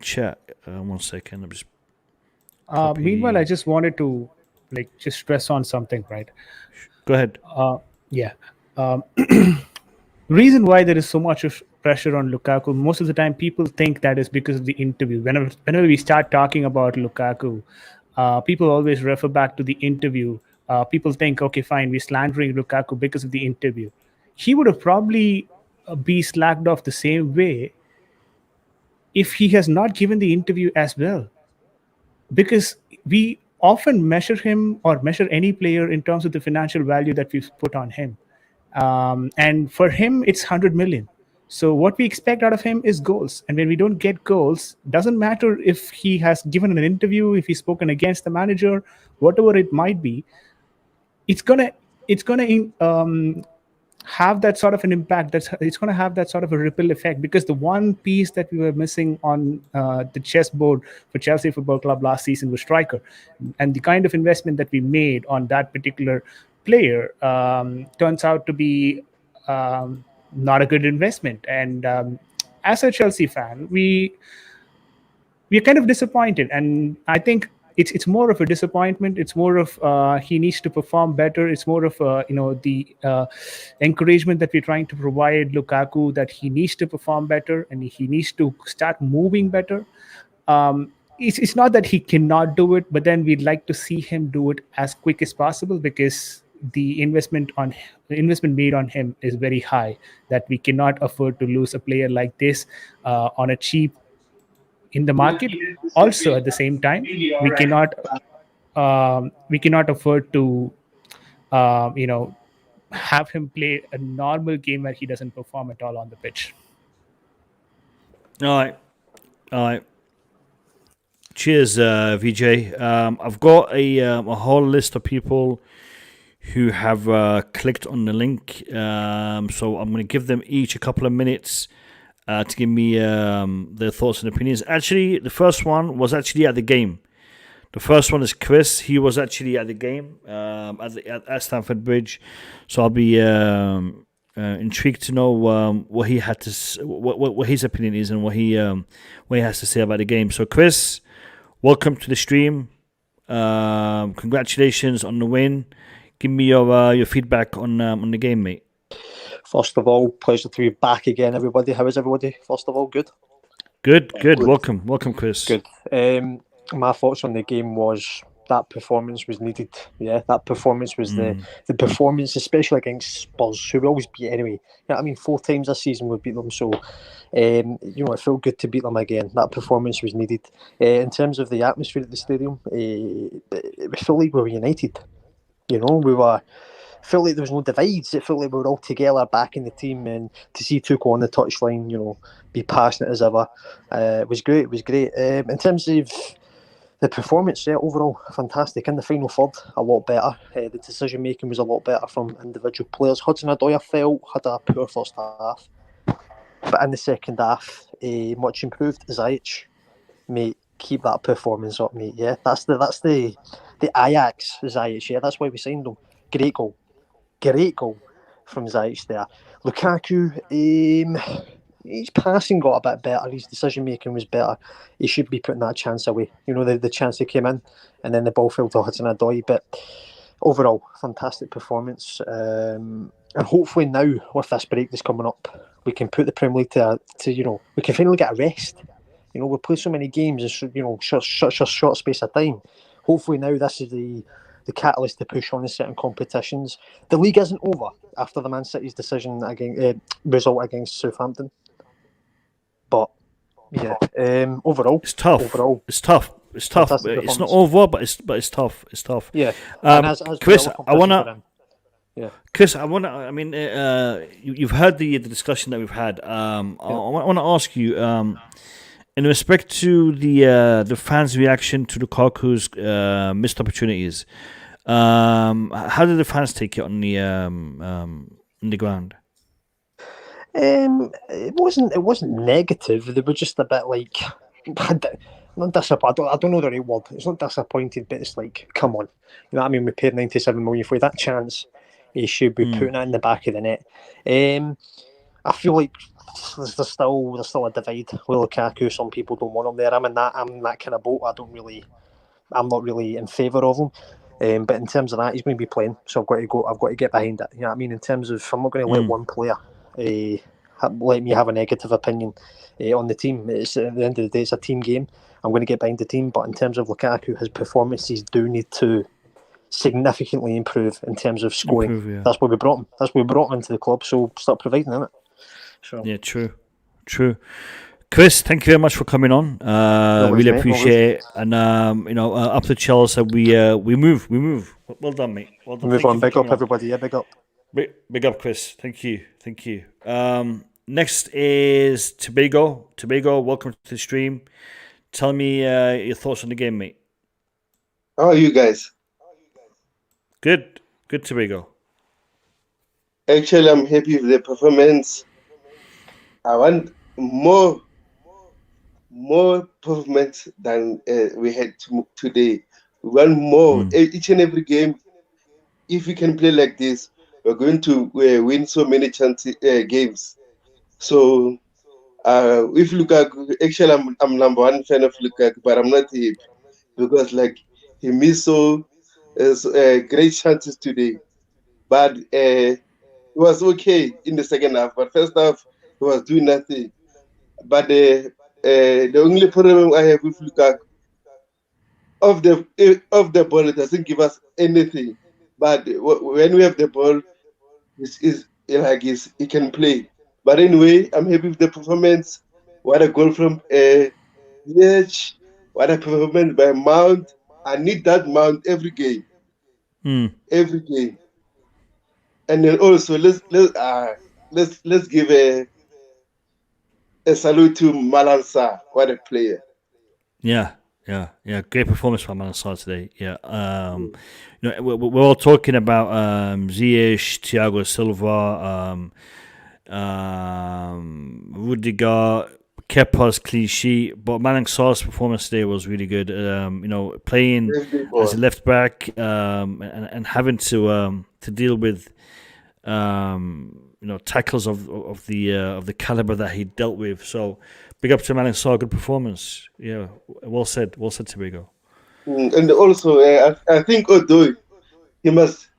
chat. 1 second, I'm just. Meanwhile, I just wanted to just stress on something, right? Go ahead. Reason why there is so much of pressure on Lukaku, most of the time people think that is because of the interview. Whenever we start talking about Lukaku, people always refer back to the interview. People think, okay, fine, we're slandering Lukaku because of the interview. He would have probably be slacked off the same way if he has not given the interview as well. Because we often measure him or measure any player in terms of the financial value that we've put on him. And for him, it's 100 million. So what we expect out of him is goals. And when we don't get goals, doesn't matter if he has given an interview, if he's spoken against the manager, whatever it might be, it's gonna have that sort of an impact. It's gonna have that sort of a ripple effect, because the one piece that we were missing on the chessboard for Chelsea Football Club last season was striker, and the kind of investment that we made on that particular player turns out to be not a good investment. And as a Chelsea fan, we're kind of disappointed, and I think it's more of a disappointment. It's more of he needs to perform better. It's more of the encouragement that we're trying to provide Lukaku, that he needs to perform better and he needs to start moving better. It's not that he cannot do it, but then we'd like to see him do it as quick as possible, because the investment made on him is very high, that we cannot afford to lose a player like this on a cheap in the market. Also, at the same time, we cannot afford to have him play a normal game where he doesn't perform at all on the pitch. All right. Cheers, VJ. I've got a whole list of people who have clicked on the link, so I'm going to give them each a couple of minutes to give me their thoughts and opinions. Actually, the first one was actually at the game. The first one is Chris. He was actually at the game at Stamford Bridge, so I'll be intrigued to know what he had to what his opinion is and what he has to say about the game. So, Chris, welcome to the stream. Congratulations on the win. Give me your feedback on the game, mate. First of all, pleasure to be back again, everybody. How is everybody? First of all, good. Good. Welcome, Chris. Good. My thoughts on the game was that performance was needed. Yeah, that performance was the performance, especially against Spurs, who we always beat anyway. You know what I mean? 4 times this season we beat them, so it felt good to beat them again. That performance was needed. In terms of the atmosphere at the stadium, we felt like we were united. We were felt like there was no divides. It felt like we were all together back in the team, and to see Tuchel on the touchline, be passionate as ever, was great. It was great. In terms of the performance, overall fantastic. In the final third, a lot better. The decision making was a lot better from individual players. Hudson-Odoi, I felt, had a poor first half, but in the second half, much improved. Ziyech, mate, keep that performance up, mate. Yeah, that's the Ajax Ziyech. Yeah, that's why we signed him. Great goal from Ziyech there. Lukaku, his passing got a bit better. His decision making was better. He should be putting that chance away. The chance that came in, and then the ball fell to Hudson-Odoi. But overall, fantastic performance. And hopefully now, with this break that's coming up, we can put the Premier League to we can finally get a rest. We play so many games in such a short space of time. Hopefully now this is the catalyst to push on in certain competitions. The league isn't over after the Man City's result against Southampton. But yeah, overall, it's tough. It's tough. It's not over, but it's tough. It's tough. Yeah. Chris, I wanna. Yeah. Chris, I mean, you've heard the discussion that we've had. I want to ask you, in respect to the fans' reaction to Lukaku's missed opportunities, how did the fans take it on the ground? It wasn't negative. They were just a bit like, not disappointed. I don't know the right word. It's not disappointed, but it's like, come on, you know what I mean? We paid 97 million for that chance. He should be putting it in the back of the net. I feel like there's still a divide with Lukaku. Some people don't want him there. I'm in that kind of boat. I'm not really in favour of him. But in terms of that, he's going to be playing, so I've got to get behind it. You know what I mean? In terms of, I'm not going to let one player let me have a negative opinion on the team. It's at the end of the day, it's a team game. I'm going to get behind the team. But in terms of Lukaku, his performances do need to significantly improve in terms of scoring. That's why we brought him. That's why we brought him into the club. So start providing, innit? So. Yeah, true. Chris, thank you very much for coming on. Really appreciate it. And up to Chelsea, we move. Well done, mate. Well done. Move on. Big up, everybody. Yeah, big up. Big up, Chris. Thank you. Next is Tobago. Tobago, welcome to the stream. Tell me your thoughts on the game, mate. How are you guys? Good, Tobago. Actually, I'm happy with the performance. I want more performance than we had today. We want more. Each and every game, if we can play like this, we're going to win so many games. So, if Lukaku, actually, I'm number one fan of Lukaku, but I'm not happy because he missed so great chances today. But it was okay in the second half. But first half, he was doing nothing. But the only problem I have with Lukaku, of the ball, it doesn't give us anything. But when we have the ball, he can play. But anyway, I'm happy with the performance. What a goal from Ziyech. What a performance by Mount. I need that Mount every game. Every game. And then also let's give a salute to Malang Sarr. What a player. Yeah. Great performance from Malang Sarr today. Yeah. We're all talking about Ziyech, Thiago Silva, Rudiger, Kepa's clean sheet, but Malang Sarr's performance today was really good. Playing as a left back and having to deal with tackles of the caliber that he dealt with. So big up to Malang Sarr, good performance. Yeah, well said, Tobago. And also, I think Odoi, he must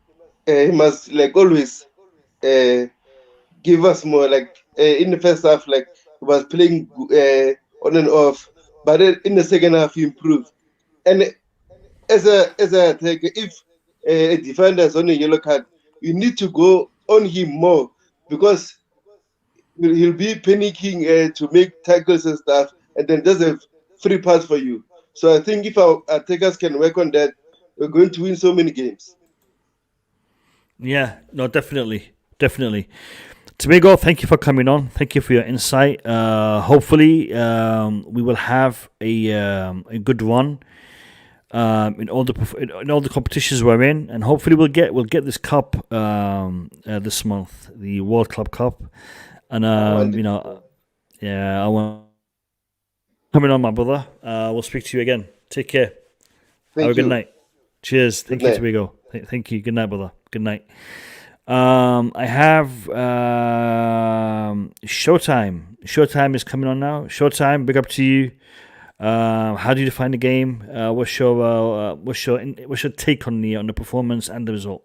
like always give us more. In the first half, he was playing on and off, but in the second half he improved. And as a attacker, if a defender is on a yellow card, you need to go on him more because he'll be panicking to make tackles and stuff, and then there's a free pass for you. So I think if our attackers can work on that, we're going to win so many games. Yeah, no, definitely. Tomigo, thank you for coming on. Thank you for your insight. Hopefully, we will have a good run in all the competitions we're in, and hopefully we'll get this cup this month, the World Club Cup, and I want coming on, my brother. We'll speak to you again. Take care. Have a good night. Cheers. Thank you, Tomigo. Thank you. Good night, brother. Good night. I have Showtime. Showtime is coming on now. Showtime, big up to you. How do you define the game? What's your take on the performance and the result?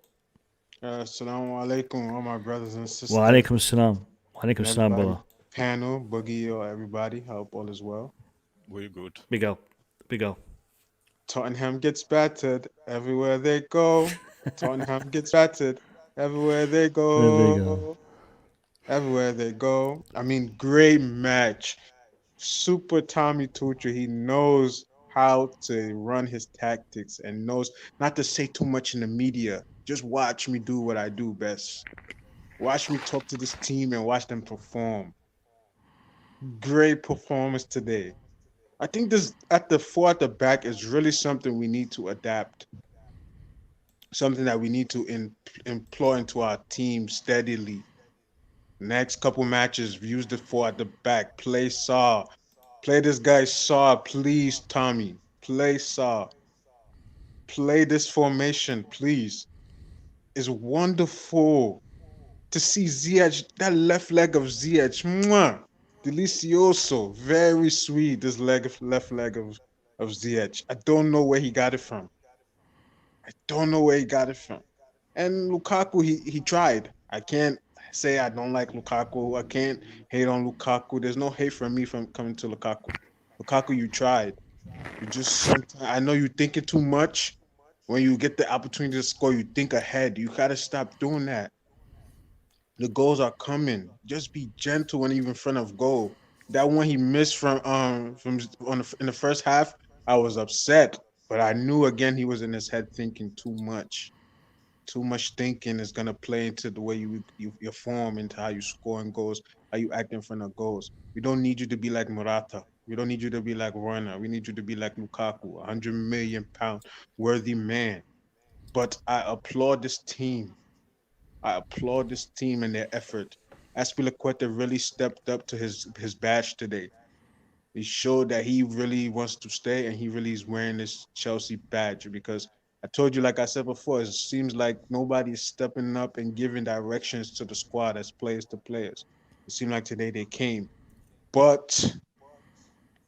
Assalamu alaikum, all my brothers and sisters. Wa alaikum salam. Wa alaikum salam, brother. Panel, Boogie, or everybody. Hope all is well. We're good. Big up. Tottenham gets battered everywhere they go. Tottenham gets battered everywhere they go. Everywhere they go. I mean, great match. Super Tommy Tuchel. He knows how to run his tactics and knows not to say too much in the media. Just watch me do what I do best. Watch me talk to this team and watch them perform. Great performance today. I think this at the back is really something we need to adapt. Something that we need to employ into our team steadily. Next couple matches, use the 4 at the back. Play Saw. Play this guy Saw, please, Tommy. Play Saw. Play this formation, please. It's wonderful to see Ziyech, that left leg of Ziyech. Mwah! Delicioso. Very sweet, this left leg of Ziyech. I don't know where he got it from. And Lukaku, he tried. I can't say I don't like Lukaku. I can't hate on Lukaku. There's no hate from me from coming to Lukaku. Lukaku, you tried. You just sometimes, I know you're thinking too much. When you get the opportunity to score, you think ahead. You got to stop doing that. The goals are coming. Just be gentle when you're in front of goal. That one he missed in the first half, I was upset. But I knew again he was in his head thinking too much. Too much thinking is gonna play into the way you form, into how you score in goals, how you act in front of goals. We don't need you to be like Morata. We don't need you to be like Werner. We need you to be like Lukaku, £100 million worthy man. But I applaud this team. And their effort. Azpilicueta really stepped up to his badge today. He showed that he really wants to stay and he really is wearing this Chelsea badge, because I told you, like I said before, it seems like nobody is stepping up and giving directions to the squad as players to players. It seemed like today they came. But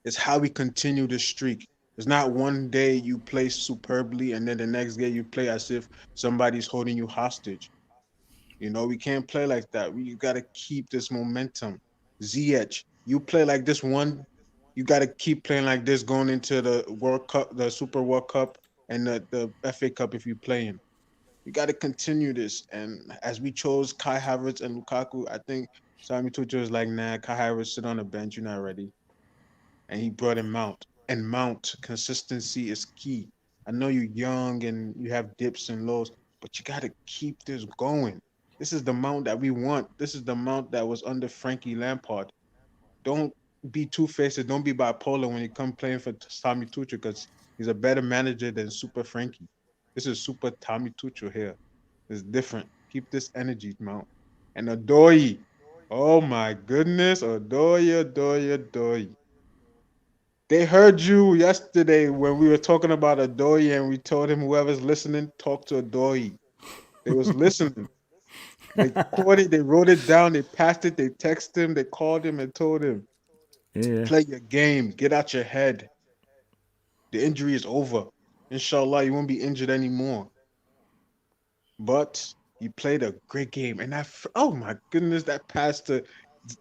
it's how we continue this streak. It's not one day you play superbly and then the next day you play as if somebody's holding you hostage. You know, we can't play like that. You got to keep this momentum. Ziyech, you play like this one, you got to keep playing like this going into the World Cup, the Super World Cup, and the FA Cup if you play him. You got to continue this. And as we chose Kai Havertz and Lukaku, I think Sami Tuchel was like, nah, Kai Havertz, sit on the bench, you're not ready. And he brought in Mount. And Mount, consistency is key. I know you're young and you have dips and lows, but you got to keep this going. This is the Mount that we want. This is the Mount that was under Frankie Lampard. Don't be two-faced. Don't be bipolar when you come playing for Sami Tuchel, because he's a better manager than Super Frankie. This is Super Tommy Tuchel here. It's different. Keep this energy, Mount. And Odoi. Oh, my goodness. Odoi. They heard you yesterday when we were talking about Odoi, and we told him whoever's listening, talk to Odoi. They was listening. They caught it, they wrote it down, they passed it, they texted him, they called him and told him, play your game, get out your head. The injury is over. Inshallah, you won't be injured anymore. But he played a great game. And oh my goodness, that pass to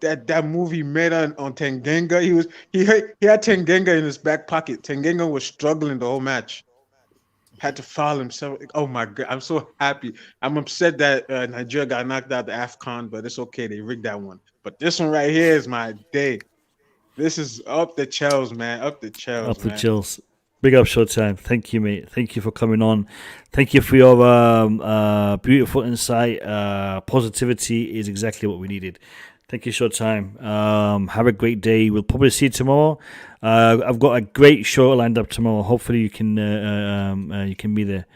that move he made on Tanganga. He had Tanganga in his back pocket. Tanganga was struggling the whole match. Had to foul himself. Oh my God, I'm so happy. I'm upset that Nigeria got knocked out the AFCON, but it's okay. They rigged that one. But this one right here is my day. This is up the Chels, man. Up the Chels. Up the Chels. Big up Showtime. Thank you, mate. Thank you for coming on. Thank you for your beautiful insight. Positivity is exactly what we needed. Thank you, Showtime. Have a great day. We'll probably see you tomorrow. I've got a great show lined up tomorrow. Hopefully you can be there.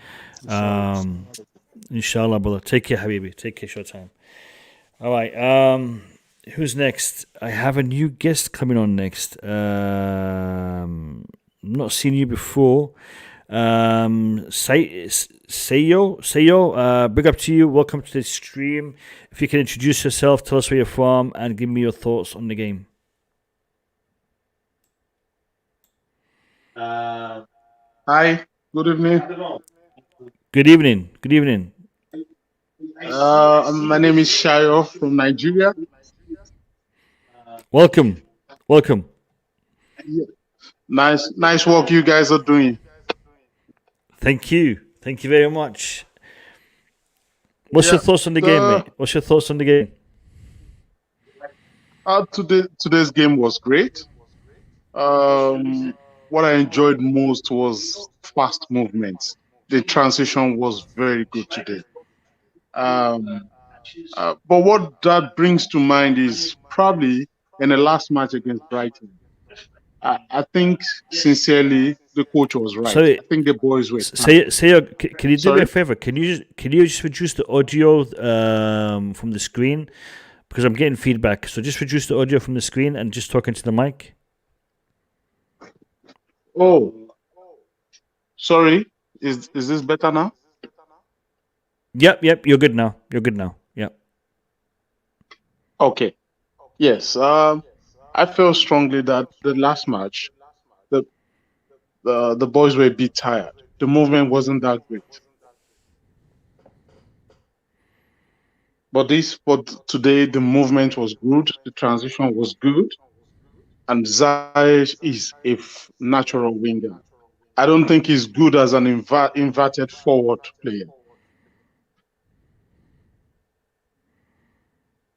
Inshallah, brother. Take care, Habibi. Take care, Showtime. All right. Who's next? I have a new guest coming on next. Not seen you before. Seyo, big up to you. Welcome to the stream. If you can introduce yourself, tell us where you're from, and give me your thoughts on the game. Hi, good evening. Good evening. Good evening. My name is Shayo from Nigeria. Welcome. Welcome. Yeah. Nice work you guys are doing. Thank you. Thank you very much. What's your thoughts on the game, mate? What's your thoughts on the game? Today's game was great. What I enjoyed most was fast movements. The transition was very good today. But what that brings to mind is probably in the last match against Brighton. I think sincerely the coach was right. Sorry, I think the boys were. Can you do me a favor? Can you just reduce the audio from the screen, because I'm getting feedback. So just reduce the audio from the screen and just talk into the mic. Oh, sorry. Is this better now? Yep. You're good now. Yep. Okay. Yes. I feel strongly that the last match, the boys were a bit tired. The movement wasn't that great. But today the movement was good, the transition was good, and Ziyech is a natural winger. I don't think he's good as an inverted forward player.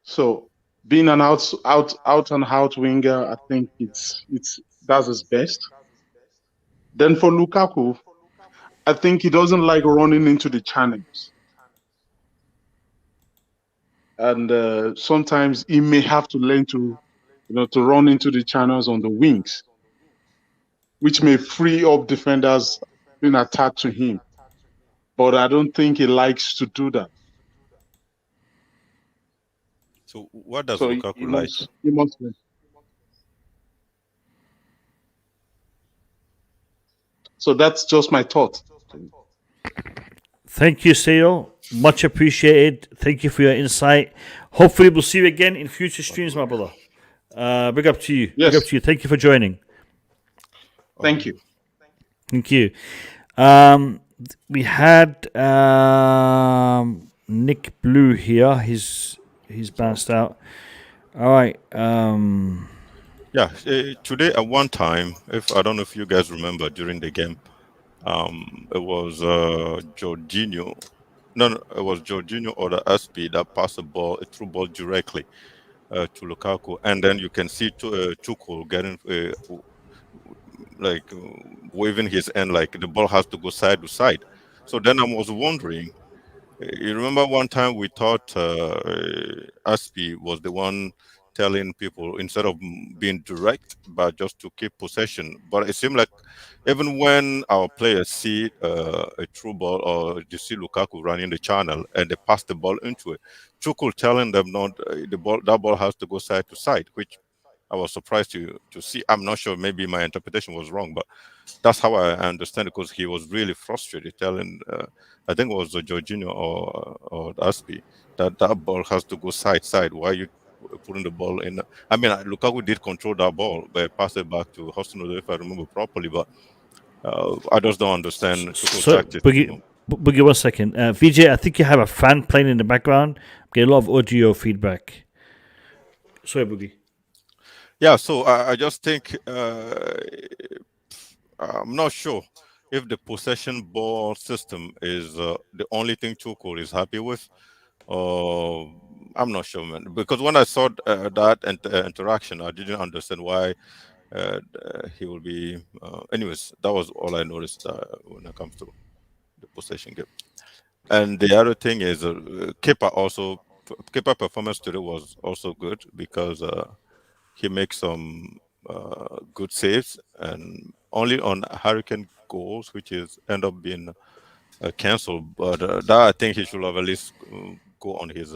So being an out and out winger, I think that's his best. Then for Lukaku, I think he doesn't like running into the channels, and sometimes he may have to learn to run into the channels on the wings, which may free up defenders being attacked to him. But I don't think he likes to do that. So what does Lukaku like? He must learn. So that's just my thought. Thank you, Seyo. Much appreciated. Thank you for your insight. Hopefully we'll see you again in future streams, my brother. Big up to you. Yes. Big up to you. Thank you for joining. Thank you. Thank you. We had Nick Blue here. He's bounced out. All right. Yeah, today at one time, I don't know if you guys remember during the game, it was Jorginho. No, it was Jorginho or the SP that passed a through ball directly to Lukaku, and then you can see Tuchel getting waving his hand like the ball has to go side to side. So then I was wondering, you remember one time we thought Aspi was the one telling people instead of being direct, but just to keep possession. But it seemed like even when our players see a through ball or you see Lukaku running the channel and they pass the ball into it, Tuchel telling them that ball has to go side to side, which I was surprised to see. I'm not sure, maybe my interpretation was wrong, but that's how I understand it, because he was really frustrated telling, I think it was Jorginho or Aspi, that ball has to go side. Why are you putting the ball in? I mean, Lukaku did control that ball, but passed it back to Hudson-Odoi, if I remember properly, but I just don't understand. So, Boogie, 1 second. VJ, I think you have a fan playing in the background. Get a lot of audio feedback. Sorry, Boogie. Yeah, so I just think I'm not sure if the possession ball system is the only thing Tuchel is happy with. I'm not sure, man. Because when I saw that interaction, I didn't understand why he will be. Anyways, that was all I noticed when it comes to the possession game. And the other thing is, Kepa performance today was also good because he makes some good saves, and only on Hurricane goals, which is end up being cancelled. But that I think he should have at least go on his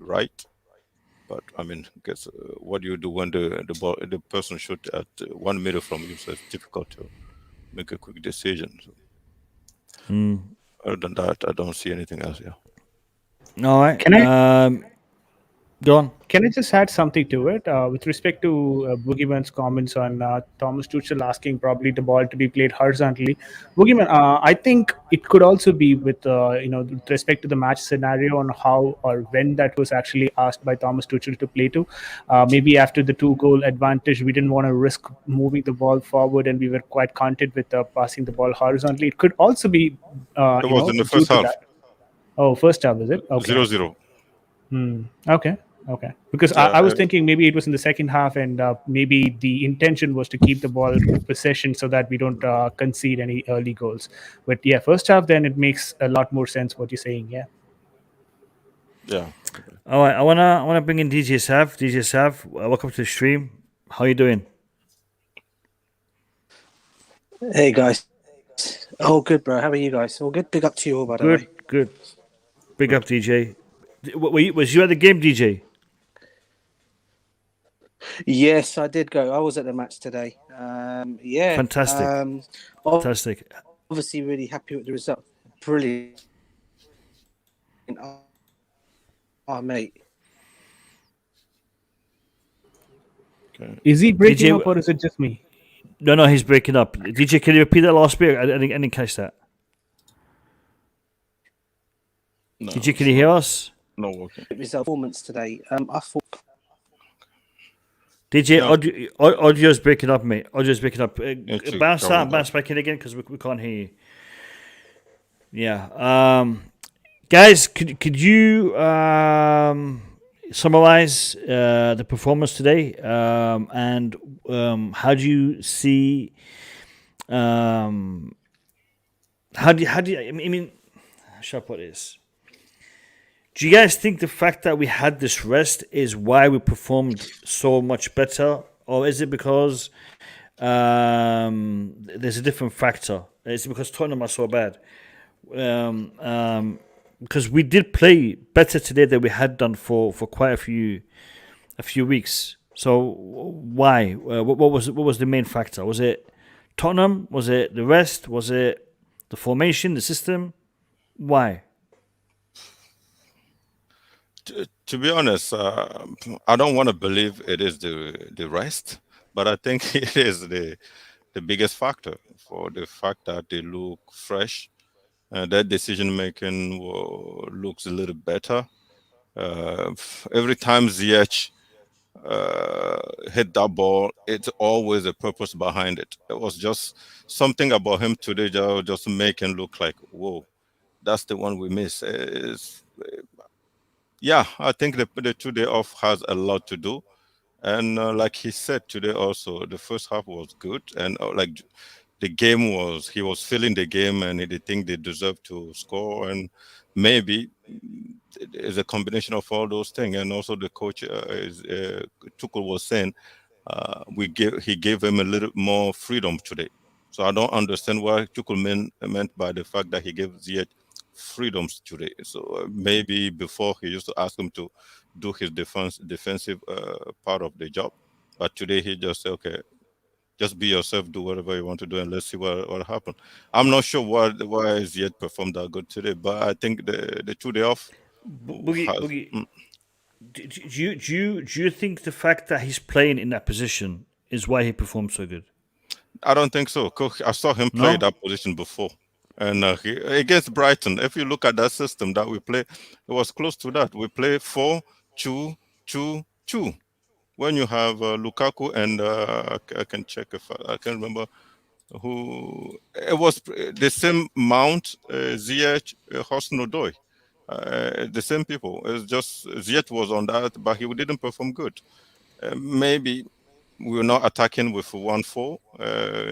right. But I mean, guess what do you do when the person shoot at 1 meter from you? So it's difficult to make a quick decision. So, other than that, I don't see anything else. Yeah. All right. Can I go on? Can I just add something to it with respect to Boogeyman's comments on Thomas Tuchel asking probably the ball to be played horizontally? Boogeyman, I think it could also be with with respect to the match scenario on how or when that was actually asked by Thomas Tuchel to play to. Maybe after the 2-goal advantage, we didn't want to risk moving the ball forward, and we were quite content with passing the ball horizontally. It could also be it was in the first half. Oh, first half, is it? Okay. 0-0. Okay. Because I was thinking maybe it was in the second half, and maybe the intention was to keep the ball in possession so that we don't concede any early goals. But yeah, first half, then it makes a lot more sense what you're saying. Yeah. Yeah. All right. I wanna bring in DJ Sav. DJ Sav, welcome to the stream. How you doing? Hey guys. Oh, good, bro. How are you guys? All good. Big up to you all, by the way. Good. Big up, DJ. Was you at the game, DJ? Yes, I did go. I was at the match today. Yeah. Fantastic. Fantastic. Obviously, really happy with the result. Brilliant. Oh, mate. Okay. Is he breaking DJ, up, or is it just me? No, he's breaking up. DJ, can you repeat that last bit? I didn't catch that. No, DJ, can you hear us? No, okay. Performance today. I thought. DJ, audio's breaking up, mate. Audio's breaking up. Bounce back in again because we can't hear you. Yeah. Guys, could you summarize the performance today? And how do you see? How do you? I mean, how should I put this? Do you guys think the fact that we had this rest is why we performed so much better? Or is it because there's a different factor? Is it because Tottenham are so bad? Because we did play better today than we had done for quite a few weeks. So why? What was the main factor? Was it Tottenham? Was it the rest? Was it the formation, the system? Why? To be honest, I don't want to believe it is the rest, but I think it is the biggest factor for the fact that they look fresh. Their decision making looks a little better. Every time Ziyech hit that ball, it's always a purpose behind it. It was just something about him today that just making look like, whoa, that's the one we miss. Yeah, I think the 2 day off has a lot to do. And like he said today also, the first half was good. And like the game was, he was feeling the game and he did think they deserved to score. And maybe it's a combination of all those things. And also the coach, Tuchel was saying, he gave him a little more freedom today. So I don't understand what Tuchel meant by the fact that he gave Ziyech freedoms today. So maybe before he used to ask him to do his defensive part of the job, but today he just said, okay, just be yourself, do whatever you want to do, and let's see what happens. I'm not sure why Ziyech performed that good today, but I think the 2 day off. Boogie, do you think the fact that he's playing in that position is why he performed so good? I don't think so. I saw him play that position before. And against Brighton, if you look at that system that we play, it was close to that. We play 4-2-2-2. When you have Lukaku and I can check if I can remember who it was. The same Mount, Ziyech, Hudson-Odoi, the same people. It's just Ziyech was on that, but he didn't perform good. Maybe we were not attacking with 1-4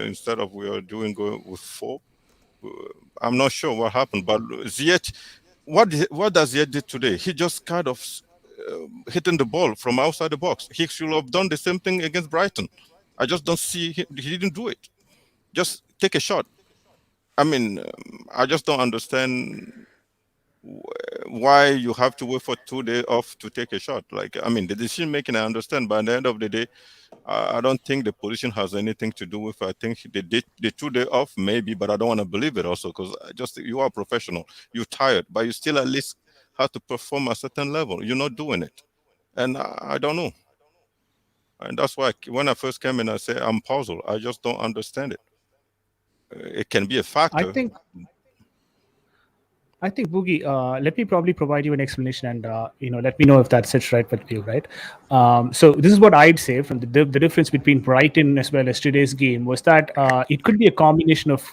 instead of we are doing with 4. I'm not sure what happened, but Ziyech, what does Ziyech did today? He just kind of hitting the ball from outside the box. He should have done the same thing against Brighton. I just don't see he didn't do it. Just take a shot. I mean, I just don't understand why you have to wait for 2 days off to take a shot. Like, I mean, the decision making, I understand, but at the end of the day, I don't think the position has anything to do with it. I think the 2 days off, maybe, but I don't want to believe it also, because you are a professional. You're tired, but you still at least have to perform at a certain level. You're not doing it. And I don't know. And that's why when I first came in, I said, I'm puzzled. I just don't understand it. It can be a factor. I think Boogie, let me probably provide you an explanation, and let me know if that sits right with you, right? So this is what I'd say from the difference between Brighton as well as today's game was that it could be a combination of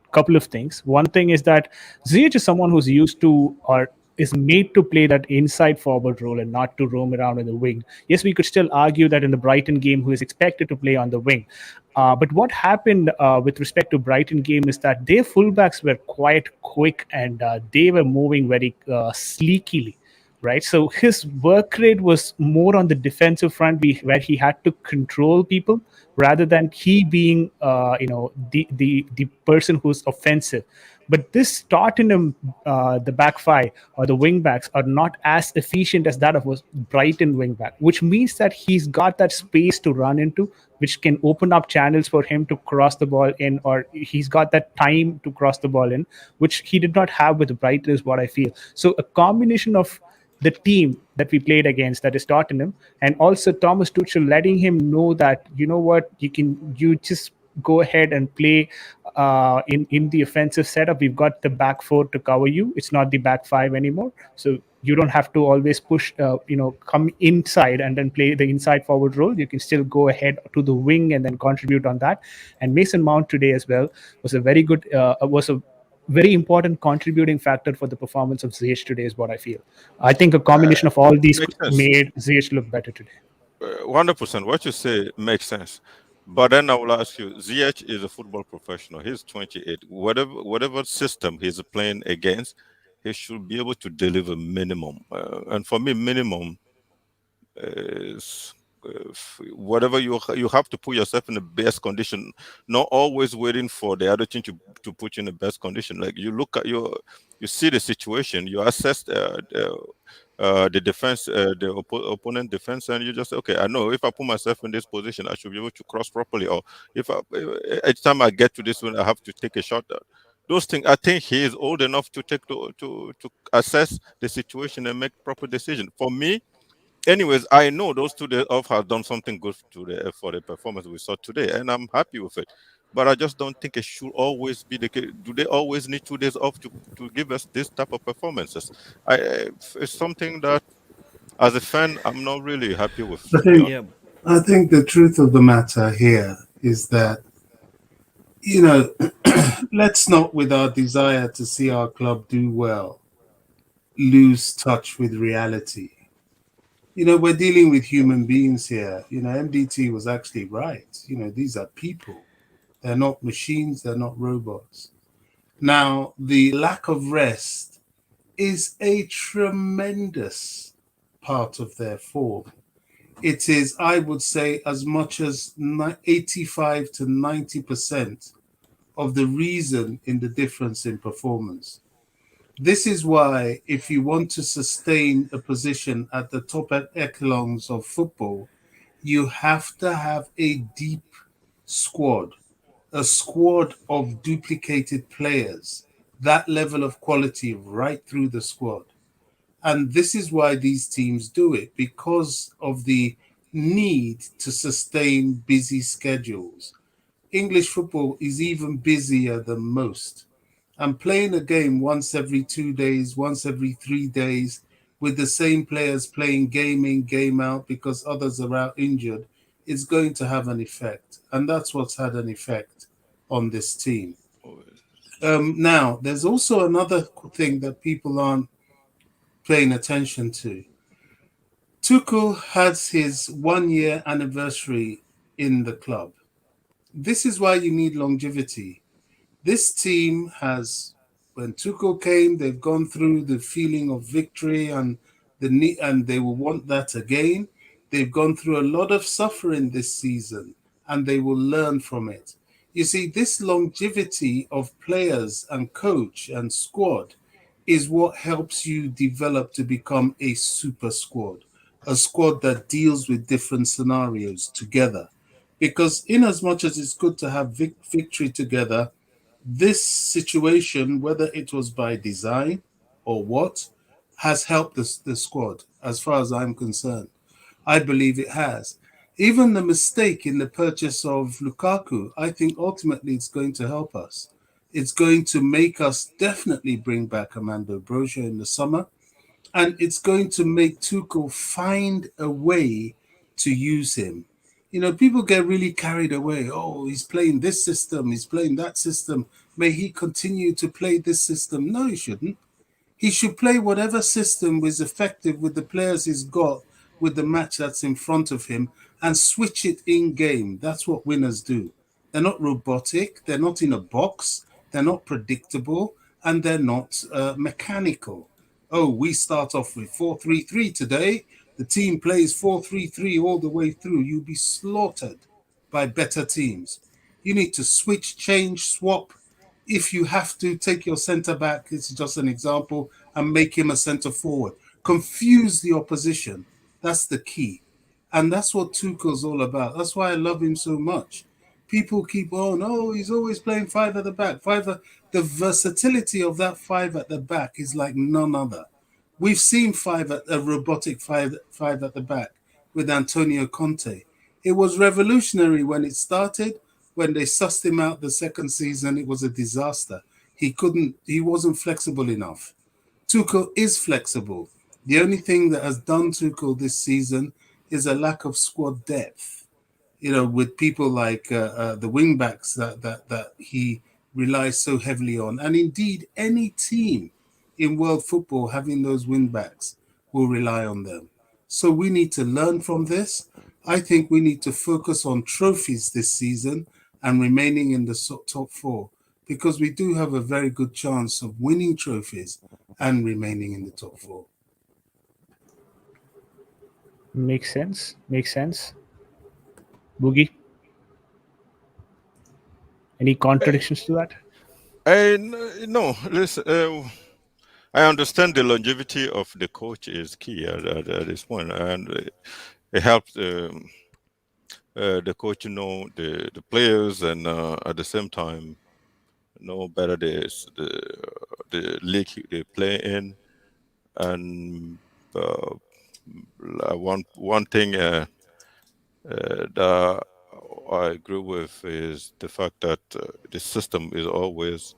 a couple of things. One thing is that Ziyech is someone who's used to or is made to play that inside forward role and not to roam around in the wing. Yes, we could still argue that in the Brighton game, who is expected to play on the wing. But what happened with respect to Brighton game is that their fullbacks were quite quick and they were moving very sleekily, right? So his work rate was more on the defensive front, where he had to control people rather than he being, the person who's offensive. But this Tottenham, the back five or the wing backs are not as efficient as that of a Brighton wing back, which means that he's got that space to run into, which can open up channels for him to cross the ball in, or he's got that time to cross the ball in, which he did not have with Brighton, is what I feel. So a combination of the team that we played against, that is Tottenham, and also Thomas Tuchel letting him know that, you know what, you just go ahead and play in the offensive setup. We've got the back four to cover you. It's not the back five anymore. So you don't have to always push, come inside and then play the inside forward role. You can still go ahead to the wing and then contribute on that. And Mason Mount today as well was a very good, very important contributing factor for the performance of Ziyech today, is what I feel. I think a combination of all these made Ziyech look better today. 100%. What you say makes sense. But then I will ask you, Ziyech is a football professional. He's 28. Whatever system he's playing against, he should be able to deliver minimum. And for me, minimum is whatever you have to put yourself in the best condition, not always waiting for the other team to put you in the best condition. Like, you look at you see the situation, you assess the defense, the opponent defense, and you just say, okay, I know if I put myself in this position, I should be able to cross properly. Or if each time I get to this one, I have to take a shot. Those things, I think he is old enough to take to assess the situation and make proper decision. For me, anyways, I know those 2 days off have done something good for the performance we saw today, and I'm happy with it. But I just don't think it should always be the case. Do they always need 2 days off to give us this type of performances? It's something that, as a fan, I'm not really happy with. I think the truth of the matter here is that, let's not, with our desire to see our club do well, lose touch with reality. We're dealing with human beings here. MDT was actually right. These are people. They're not machines. They're not robots. Now, the lack of rest is a tremendous part of their form. It is, I would say, as much as 85 to 90% of the reason in the difference in performance. This is why, if you want to sustain a position at the top echelons of football, you have to have a deep squad, a squad of duplicated players, that level of quality right through the squad. And this is why these teams do it, because of the need to sustain busy schedules. English football is even busier than most. And playing a game once every 2 days, once every 3 days, with the same players playing game in, game out because others are out injured, is going to have an effect. And that's what's had an effect on this team. Now, there's also another thing that people aren't paying attention to. Tuchel has his 1 year anniversary in the club. This is why you need longevity. This team has, when Tuchel came, they've gone through the feeling of victory and they will want that again. They've gone through a lot of suffering this season, and they will learn from it. You see, this longevity of players and coach and squad is what helps you develop to become a super squad, a squad that deals with different scenarios together. Because in as much as it's good to have victory together, this situation, whether it was by design or what, has helped the squad, as far as I'm concerned. I believe it has. Even the mistake in the purchase of Lukaku, I think ultimately it's going to help us. It's going to make us definitely bring back Armando Broja in the summer. And it's going to make Tuchel find a way to use him. You know, people get really carried away. Oh, he's playing this system. He's playing that system. May he continue to play this system? No, he shouldn't. He should play whatever system was effective with the players he's got, with the match that's in front of him, and switch it in game. That's what winners do. They're not robotic. They're not in a box. They're not predictable, and they're not mechanical. Oh, we start off with 4-3-3 today. The team plays 4-3-3 all the way through. You'll be slaughtered by better teams. You need to switch, change, swap. If you have to, take your centre back, it's just an example, and make him a centre forward. Confuse the opposition. That's the key. And that's what Tuchel's all about. That's why I love him so much. People keep on, oh, he's always playing five at the back. The versatility of that five at the back is like none other. We've seen a robotic five at the back with Antonio Conte. It was revolutionary when it started. When they sussed him out the second season, it was a disaster. He wasn't flexible enough. Tuchel is flexible. The only thing that has done Tuchel this season is a lack of squad depth. You know, with people like the wing backs that he relies so heavily on. And indeed, any team in world football having those wing backs will rely on them. So we need to learn from this. I think we need to focus on trophies this season and remaining in the top four, because we do have a very good chance of winning trophies and remaining in the top four. Makes sense. Boogie? Any contradictions to that? No, listen, I understand the longevity of the coach is key at this point, and it helps the coach know the players, and at the same time know better the league they play in. And one thing that I agree with is the fact that the system is always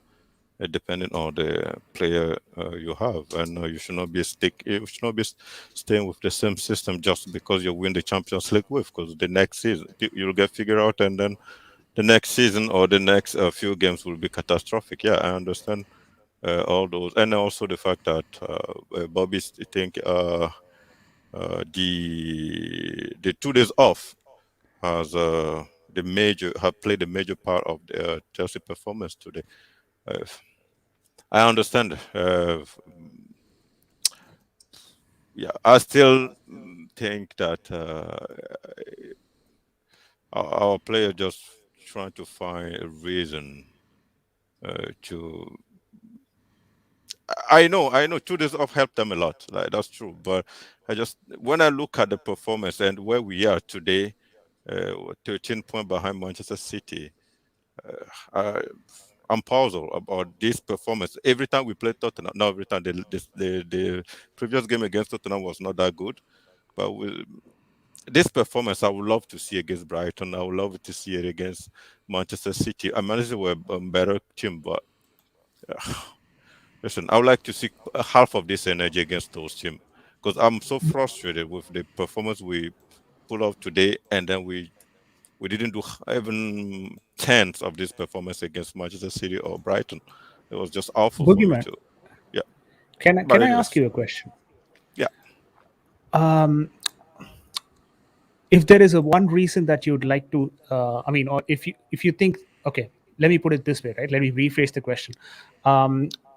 dependent on the player you have, and you should not be staying with the same system just because you win the Champions League with, because the next season you'll get figured out, and then the next season or the next few games will be catastrophic. Yeah, I understand all those, and also the fact that Bobby think the 2 days off have played a major part of the Chelsea performance today. I understand. I still think that our player just trying to find a reason to. I know 2 days off helped them a lot. Like, that's true. But when I look at the performance and where we are today, 13 points behind Manchester City, I'm puzzled about this performance. Every time we play Tottenham, not every time, the previous game against Tottenham was not that good. But this performance, I would love to see against Brighton. I would love to see it against Manchester City. I managed to were a better team, but listen, I would like to see half of this energy against those teams, because I'm so frustrated with the performance we pulled off today, and then we didn't do even tenths of this performance against Manchester City or Brighton. It was just awful for me too. Yeah. Can I ask you a question? Yeah. if there is a one reason that you'd like to, or if you think, okay, let me put it this way, right? Let me rephrase the question.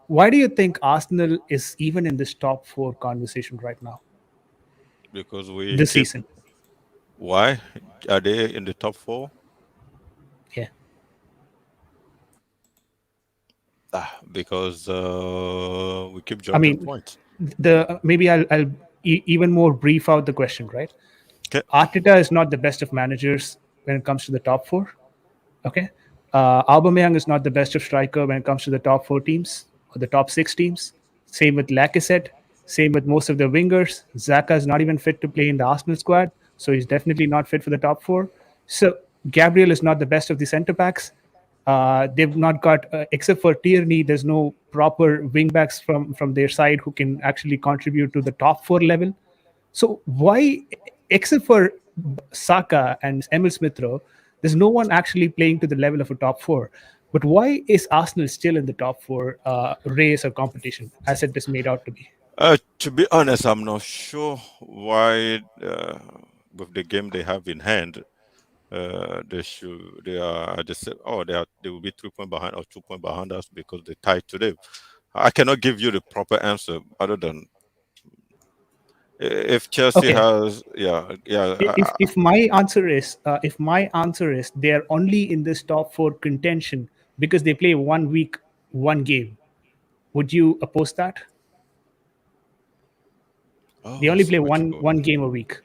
Why do you think Arsenal is even in this top 4 conversation right now? Because we this season. Why are they in the top 4? Yeah. Because we keep dropping points. Maybe I'll even more brief out the question, right? Okay. Arteta is not the best of managers when it comes to the top 4. Okay. Aubameyang is not the best of striker when it comes to the top 4 teams or the top 6 teams. Same with Lacazette. Same with most of the wingers. Xhaka is not even fit to play in the Arsenal squad, so he's definitely not fit for the top 4. So Gabriel is not the best of the centre backs. They've not got, except for Tierney, there's no proper wing backs from their side who can actually contribute to the top 4 level. So why, except for Saka and Emil Smith-Rowe, there's no one actually playing to the level of a top 4. But why is Arsenal still in the top 4 race or competition, as it is made out to be? To be honest, I'm not sure why, with the game they have in hand, they will be 3 points behind or 2 points behind us because they tied today. I cannot give you the proper answer other than if Chelsea has, If my answer is they are only in this top 4 contention because they play 1 week, 1 game, would you oppose that? They only play one game a week.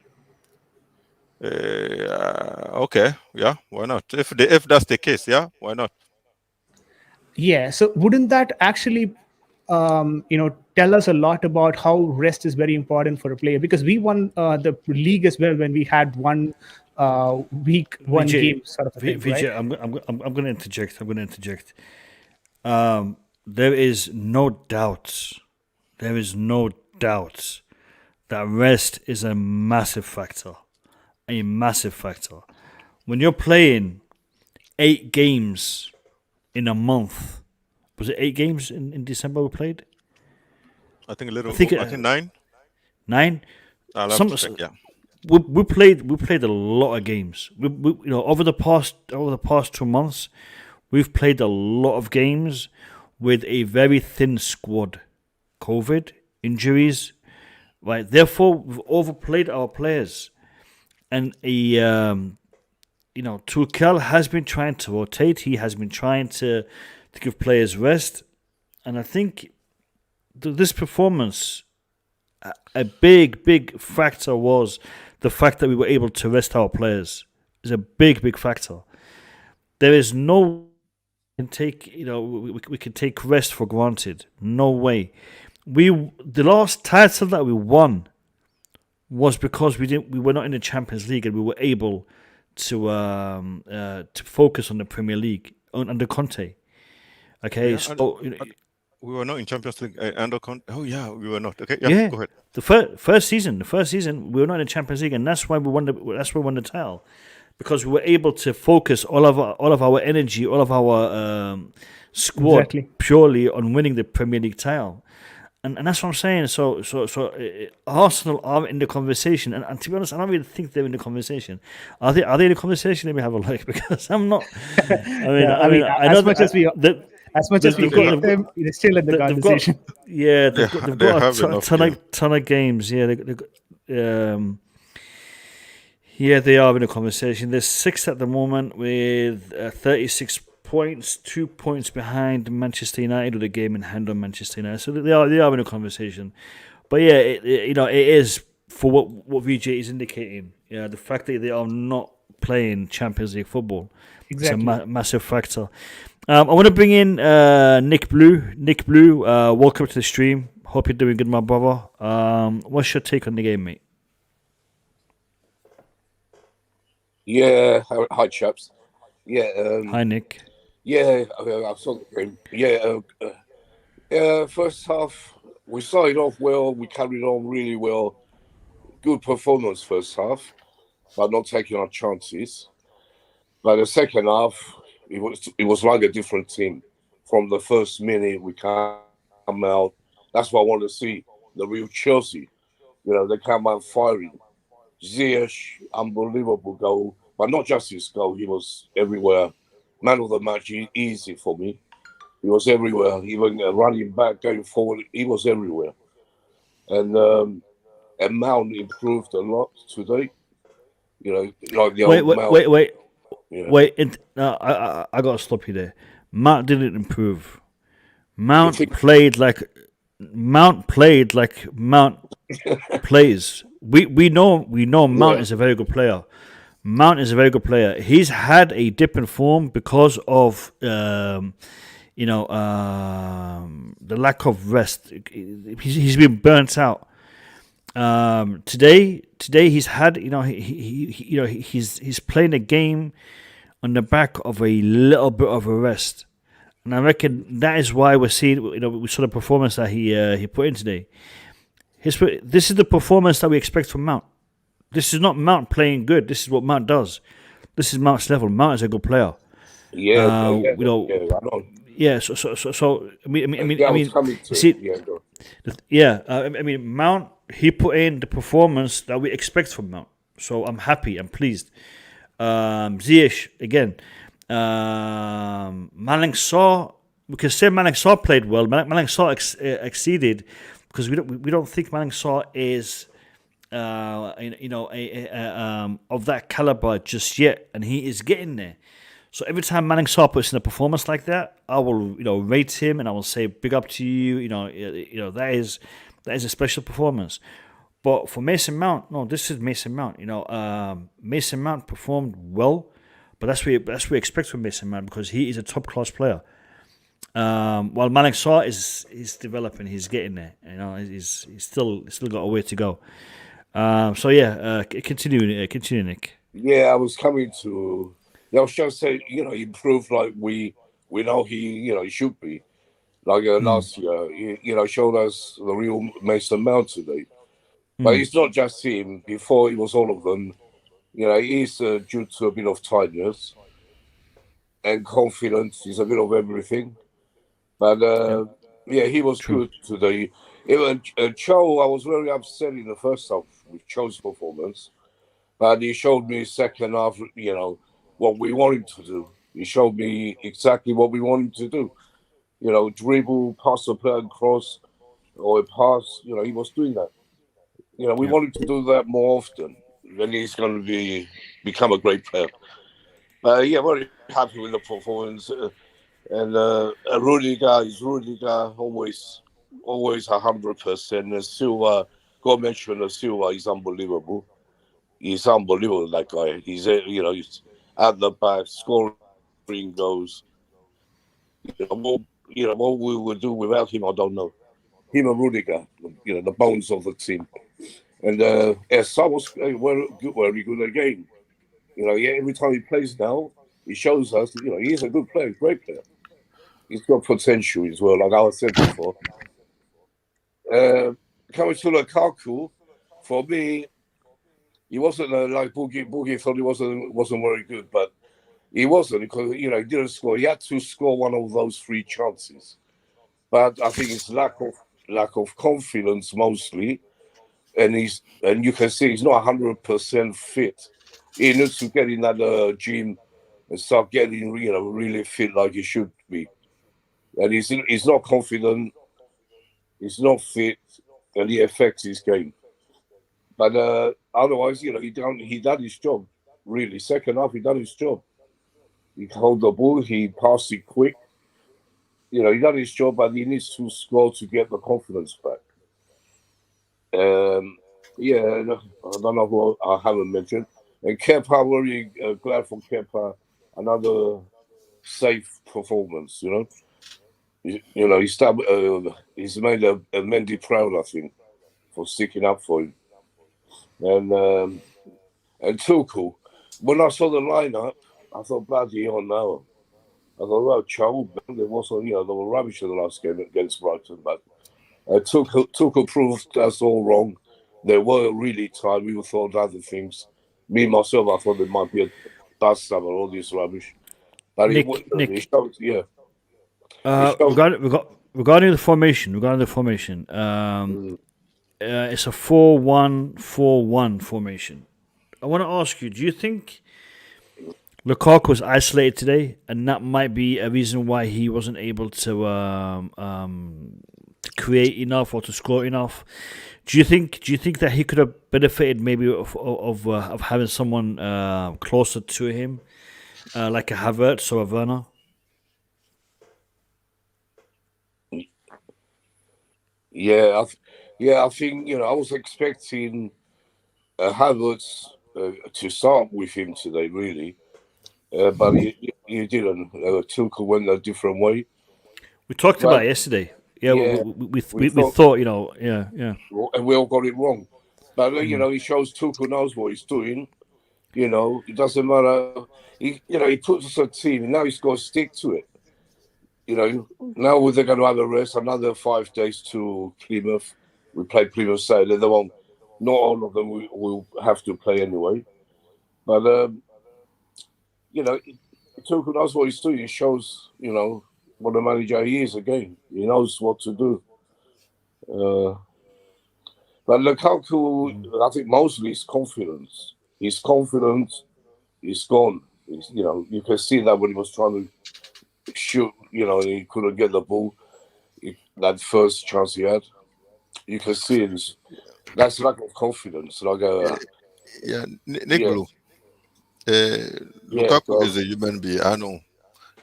Okay, yeah, why not? If that's the case, yeah, why not? Yeah, so wouldn't that actually, tell us a lot about how rest is very important for a player? Because we won the league as well when we had 1 week, 1 game sort of thing, right? I'm going to interject. There is no doubt. That rest is a massive factor. When you're playing 8 games in a month, was it 8 games in December we played? I think 9. 9. We played a lot of games. We over the past 2 months, we've played a lot of games with a very thin squad. COVID, injuries. Right, therefore we've overplayed our players, and Tuchel has been trying to rotate. He has been trying to give players rest, and I think this performance, a big factor was the fact that we were able to rest our players. Is a big factor. There is no we can take rest for granted. No way. The last title that we won was because we were not in the Champions League and we were able to focus on the Premier League under Conte. Okay, we were not in Champions League under Conte. Oh yeah, we were not. Okay, yeah. Go ahead. The first season we were not in the Champions League, and that's why we won the title, because we were able to focus all of our energy, all of our squad purely on winning the Premier League title. And that's what I'm saying. So Arsenal are in the conversation, and to be honest, I don't really think they're in the conversation. Are they in the conversation? Let me have a look, because I'm not. As much as we hate them, they're still in the conversation. They've got a ton of games. Yeah, they are in the conversation. There's 6 at the moment with 36 points, 2 points behind Manchester United with a game in hand on Manchester United. So they are in a conversation. But yeah, it is for what VJ is indicating. Yeah, the fact that they are not playing Champions League football. Exactly. It's a massive factor. I want to bring in Nick Blue. Nick Blue, welcome to the stream. Hope you're doing good, my brother. What's your take on the game, mate? Yeah, hi chaps. Yeah. Hi Nick. Yeah, I saw the game. Yeah, first half we started off well. We carried on really well. Good performance first half, but not taking our chances. But the second half, it was like a different team. From the first minute we come out. That's what I want to see. The real Chelsea. They come out firing. Ziyech, unbelievable goal. But not just his goal, he was everywhere. Man of the match, easy for me. He was everywhere, even running back, going forward, he was everywhere. And Mount improved a lot today. You know, like the old Mount. Wait. I got to stop you there. Mount didn't improve. Mount played like Mount plays. We know Mount is a very good player. Mount is a very good player. He's had a dip in form because of the lack of rest. He's been burnt out. Today he's had he's playing a game on the back of a little bit of a rest, and I reckon that is why we're seeing we saw the performance that he put in today. This is the performance that we expect from Mount. This is not Mount playing good. This is what Mount does. This is Mount's level. Mount is a good player. Yeah. So I mean, Mount, he put in the performance that we expect from Mount. So I'm happy. I'm pleased. Ziyech again. Malang Sarr. We can say Malang Sarr played well. Malang Sarr exceeded because we don't think Malang Sarr is of that caliber just yet, and he is getting there. So every time Malang Sarr puts in a performance like that, I will rate him and I will say big up to you. That is a special performance. But for Mason Mount, no, this is Mason Mount. Mason Mount performed well, but that's what we expect from Mason Mount because he is a top class player. While Malang Sarr is developing, he's getting there. He's still got a way to go. Continue, Nick. Yeah, I was coming to. I was just saying, he improved like we know he should be. Like last year, he showed us the real Mason Mount today. But it's not just him. Before it was all of them. He's due to a bit of tiredness and confidence. He's a bit of everything. But he was good today. Even Cho, I was very upset in the first half with Cho's performance. But he showed me second half, what we want him to do. He showed me exactly what we want him to do. Dribble, pass the player and cross, or a pass. He was doing that. We want him to do that more often. Then he's going to become a great player. Very happy with the performance. And Rudiger is always 100%. And Silva, got mentioned Silva is unbelievable. He's unbelievable, that guy. He's he's at the back, scoring goals. What we would do without him, I don't know. Him and Rudiger, the bones of the team. And Essa was very good again. Every time he plays now, he shows us, he's a good player, great player. He's got potential as well, like I said before. Coming to Lukaku, for me, he wasn't like Boogie thought he wasn't very good, but he wasn't because he didn't score. He had to score one of those 3 chances, but I think it's lack of confidence mostly, and you can see he's not 100% fit. He needs to get in that gym and start getting really fit like he should be. And he's not confident, he's not fit, and he affects his game. But otherwise, he done his job, really. Second half, he done his job. He held the ball, he passed it quick. He done his job, but he needs to score to get the confidence back. I don't know who I haven't mentioned. And Kepa, very glad for Kepa, another safe performance, He's made a Mendy proud, I think, for sticking up for him. And Tuchel, when I saw the lineup, I thought, bloody hell now. I thought, well, Charles, they were rubbish in the last game against Brighton, but Tuchel proved us all wrong. They were really tired. We thought other things. Me, myself, I thought there might be a dust summer, all this rubbish. But Nick. Regarding the formation, it's a 4-1-4-1 formation. I want to ask you: do you think Lukaku was isolated today, and that might be a reason why he wasn't able to create enough or to score enough? Do you think that he could have benefited maybe of having someone closer to him, like a Havertz or a Werner? Yeah, I think I was expecting Havertz to start with him today, really, but he didn't. Tuchel went a different way. We talked about it yesterday. Yeah, we thought, yeah. And we all got it wrong. But, he shows Tuchel knows what he's doing. It doesn't matter. He puts us a team, and now he's got to stick to it. Now they're going to have a rest, another 5 days to Plymouth. We play Plymouth Saturday. Not all of them will have to play anyway. But, Tuchel knows what he's doing. He shows, what a manager he is again. He knows what to do. But Lukaku, I think mostly his confidence. His confidence is gone. You can see that when he was trying to shoot, he couldn't get the ball. That first chance he had, you can see that's lack of confidence. Nick Blue. Lukaku is a human being. I know.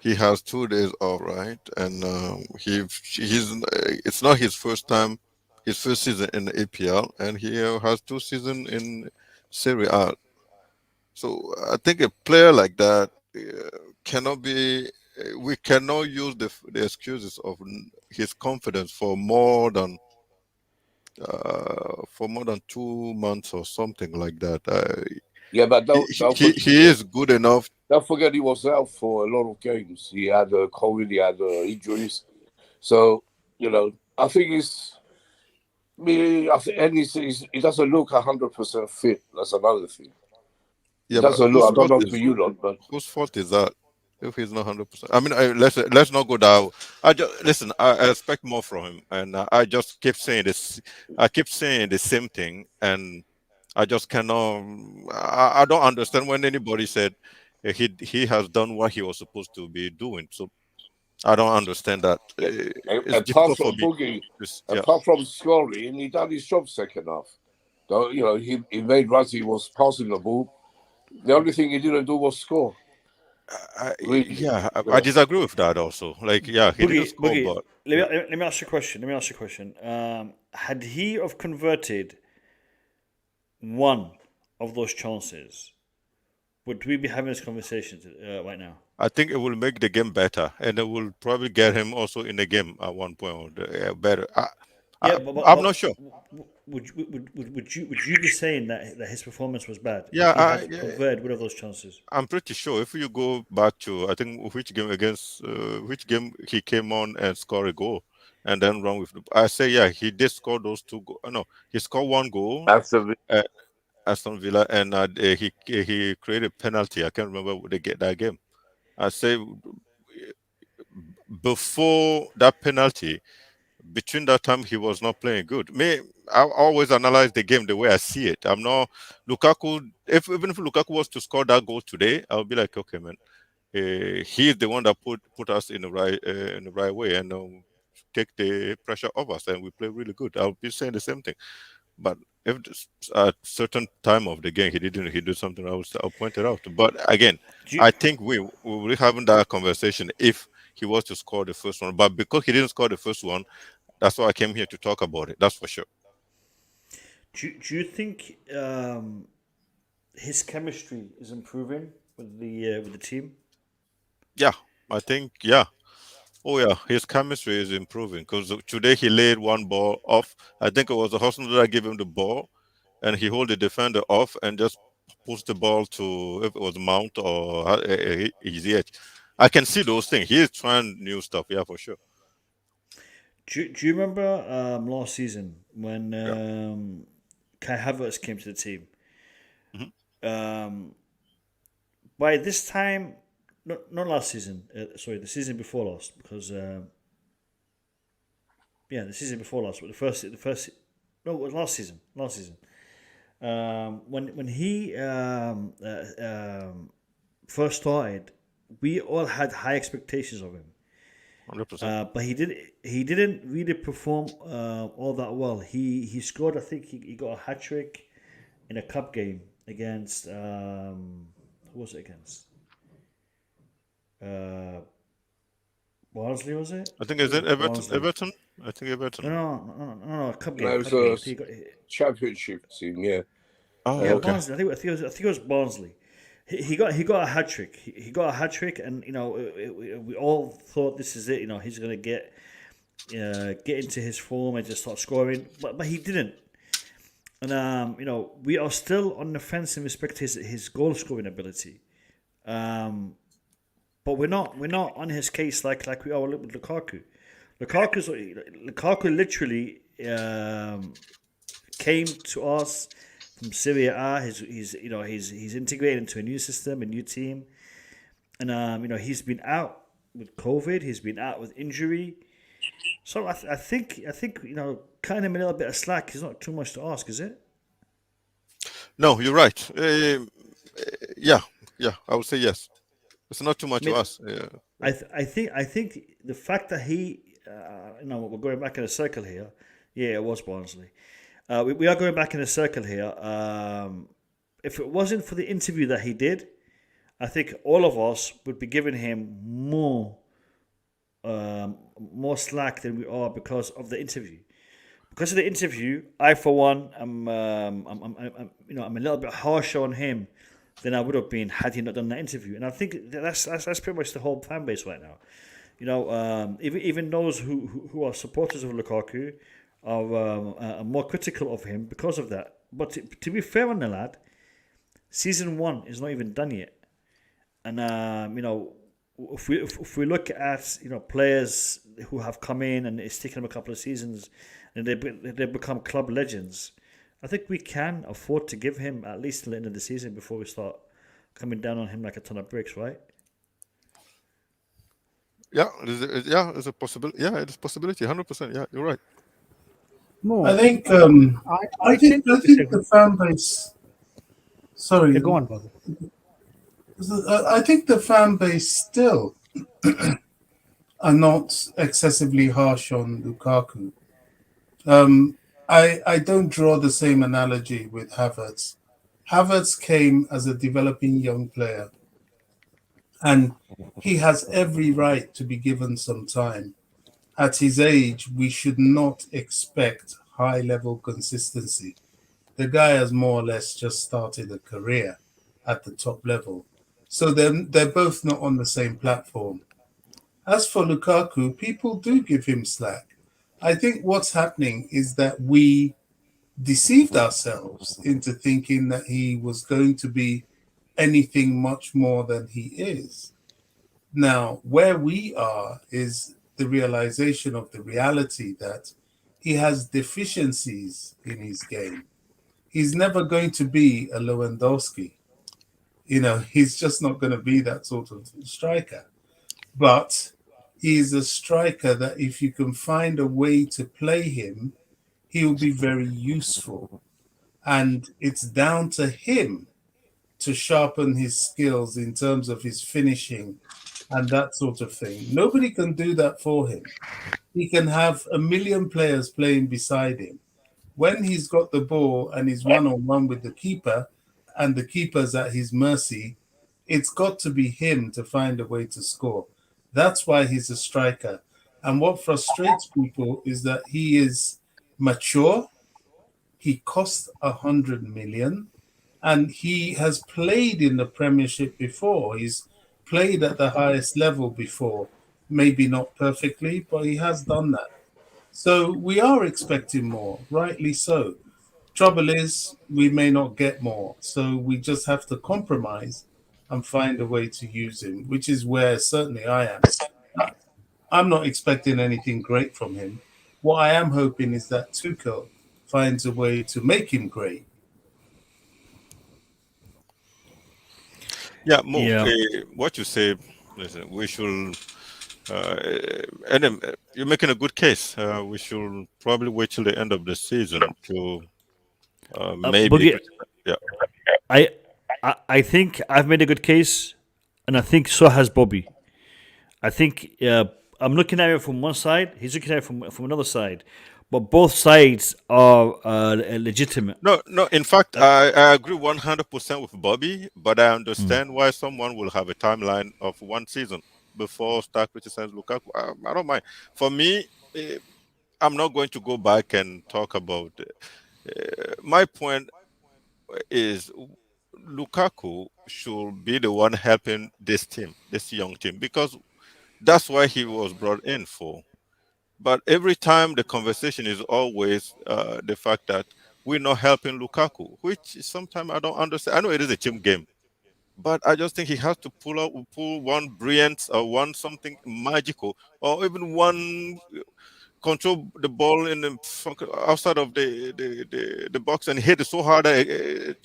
He has 2 days off, right? And it's not his first season in the APL, and he has 2 seasons in Serie A. So I think a player like that cannot be. We cannot use the excuses of his confidence for more than 2 months or something like that. But he is good enough. Don't forget he was out for a lot of games. He had COVID, he had injuries. So, I think he doesn't look 100% fit. That's another thing. Yeah, doesn't look. I don't know for you lot, but whose fault is that? If he's not 100%, I mean, let's not go down. I expect more from him, and I just keep saying this. I keep saying the same thing, and I just cannot. I don't understand when anybody said he has done what he was supposed to be doing. So I don't understand that. It's difficult for me. Apart from scoring, he done his job second half. So, he made runs. He was passing the ball. The only thing he didn't do was score. I disagree with that also. He didn't score, but let me ask you a question. Had he have converted one of those chances, would we be having this conversation right now? I think it will make the game better, and it will probably get him also in the game at one point better. I'm not sure. Would you be saying that his performance was bad? Yeah, if he had converted one of those chances. I'm pretty sure. If you go back to, I think which game he came on and scored a goal, and then run with. I say he did score those 2 goals. No, he scored 1 goal. Aston Villa, and he created a penalty. I can't remember that game. I say before that penalty. Between that time, he was not playing good. I always analyze the game the way I see it. I'm not Lukaku. Even if Lukaku was to score that goal today, I'll be like, okay, man, he's the one that put us in the right way and take the pressure off us, and we play really good. I'll be saying the same thing. But if at certain time of the game he did something, I'll point it out. But again, I think we will be having that conversation if he was to score the first one. But because he didn't score the first one, that's why I came here to talk about it. That's for sure. Do you think his chemistry is improving with the team? Yeah, I think Oh yeah, his chemistry is improving because today he laid 1 ball off. I think it was the Hudson that gave him the ball, and he hold the defender off and just pushed the ball to, if it was Mount or Ziyech. I can see those things. He is trying new stuff, for sure. Do you remember last season when Kai Havertz came to the team? Mm-hmm. By this time, not last season. Sorry, the season before last, because the season before last. But the first. No, it was last season. When he first started, we all had high expectations of him. 100%. But he didn't really perform all that well. He scored, I think he got a hat trick in a cup game against who was it against? Barnsley, was it? I think is it Everton. Barnsley. Everton. I think Everton. No, cup game. No, it cup was game. a championship team. Yeah. Oh, Yeah, okay. Barnsley. I think it was Barnsley. He got a hat trick. He got a hat trick, and we all thought this is it. He's gonna get into his form and just start scoring, but he didn't. And we are still on the fence in respect to his goal scoring ability. But we're not on his case like we are with Lukaku. Lukaku literally came to us from Serie A. He's integrated into a new system, a new team, and he's been out with COVID. He's been out with injury. So I think kind of a little bit of slack is not too much to ask, is it? No, you're right. Yeah, I would say yes. It's not too much to ask. Yeah. I think the fact that he, we're going back in a circle here. Yeah, it was Barnsley. We are going back in a circle here. If it wasn't for the interview that he did, I think all of us would be giving him more slack than we are because of the interview. Because of the interview, I for one, I'm a little bit harsher on him than I would have been had he not done that interview. And I think that's pretty much the whole fan base right now. Even those who are supporters of Lukaku are more critical of him because of that. But to be fair on the lad, season 1 is not even done yet. And if we look at players who have come in and it's taken them a couple of seasons and they become club legends, I think we can afford to give him at least till the end of the season before we start coming down on him like a ton of bricks, right? Yeah, there's a possibility. Yeah, it's a possibility. 100%. Yeah, you're right. No, I think I think the fan base. Sorry, go on, brother. I think the fan base still are not excessively harsh on Lukaku. I don't draw the same analogy with Havertz. Havertz came as a developing young player, and he has every right to be given some time. At his age, we should not expect high-level consistency. The guy has more or less just started a career at the top level. So they're both not on the same platform. As for Lukaku, people do give him slack. I think what's happening is that we deceived ourselves into thinking that he was going to be anything much more than he is. Now, where we are is the realization of the reality that he has deficiencies in his game. He's never going to be a Lewandowski. He's just not going to be that sort of striker. But he's a striker that if you can find a way to play him, he'll be very useful. And it's down to him to sharpen his skills in terms of his finishing and that sort of thing. Nobody can do that for him. He can have a million players playing beside him. When he's got the ball and he's one-on-one with the keeper and the keeper's at his mercy, it's got to be him to find a way to score. That's why he's a striker. And what frustrates people is that he is mature. He cost 100 million and he has played in the Premiership before. He's played at the highest level before. Maybe not perfectly, but he has done that. So we are expecting more, rightly so. Trouble is, we may not get more. So we just have to compromise and find a way to use him, which is where certainly I am. I'm not expecting anything great from him. What I am hoping is that Tuchel finds a way to make him great. Yeah, what you say, listen, we should, and you're making a good case. We should probably wait till the end of the season to Maybe. Yeah. I think I've made a good case, and I think so has Bobby. I think I'm looking at it from one side. He's looking at it from another side, but both sides are legitimate. No. In fact, I agree 100% with Bobby, but I understand why someone will have a timeline of one season before start criticizing Lukaku. I don't mind. For me, I'm not going to go back and talk about. My point is Lukaku should be the one helping this team, this young team, because that's why he was brought in for. But every time the conversation is always the fact that we're not helping Lukaku, which sometimes I don't understand. I know it is a team game, but I just think he has to pull one brilliant or one something magical, or even one control the ball in the outside of the box and hit it so hard that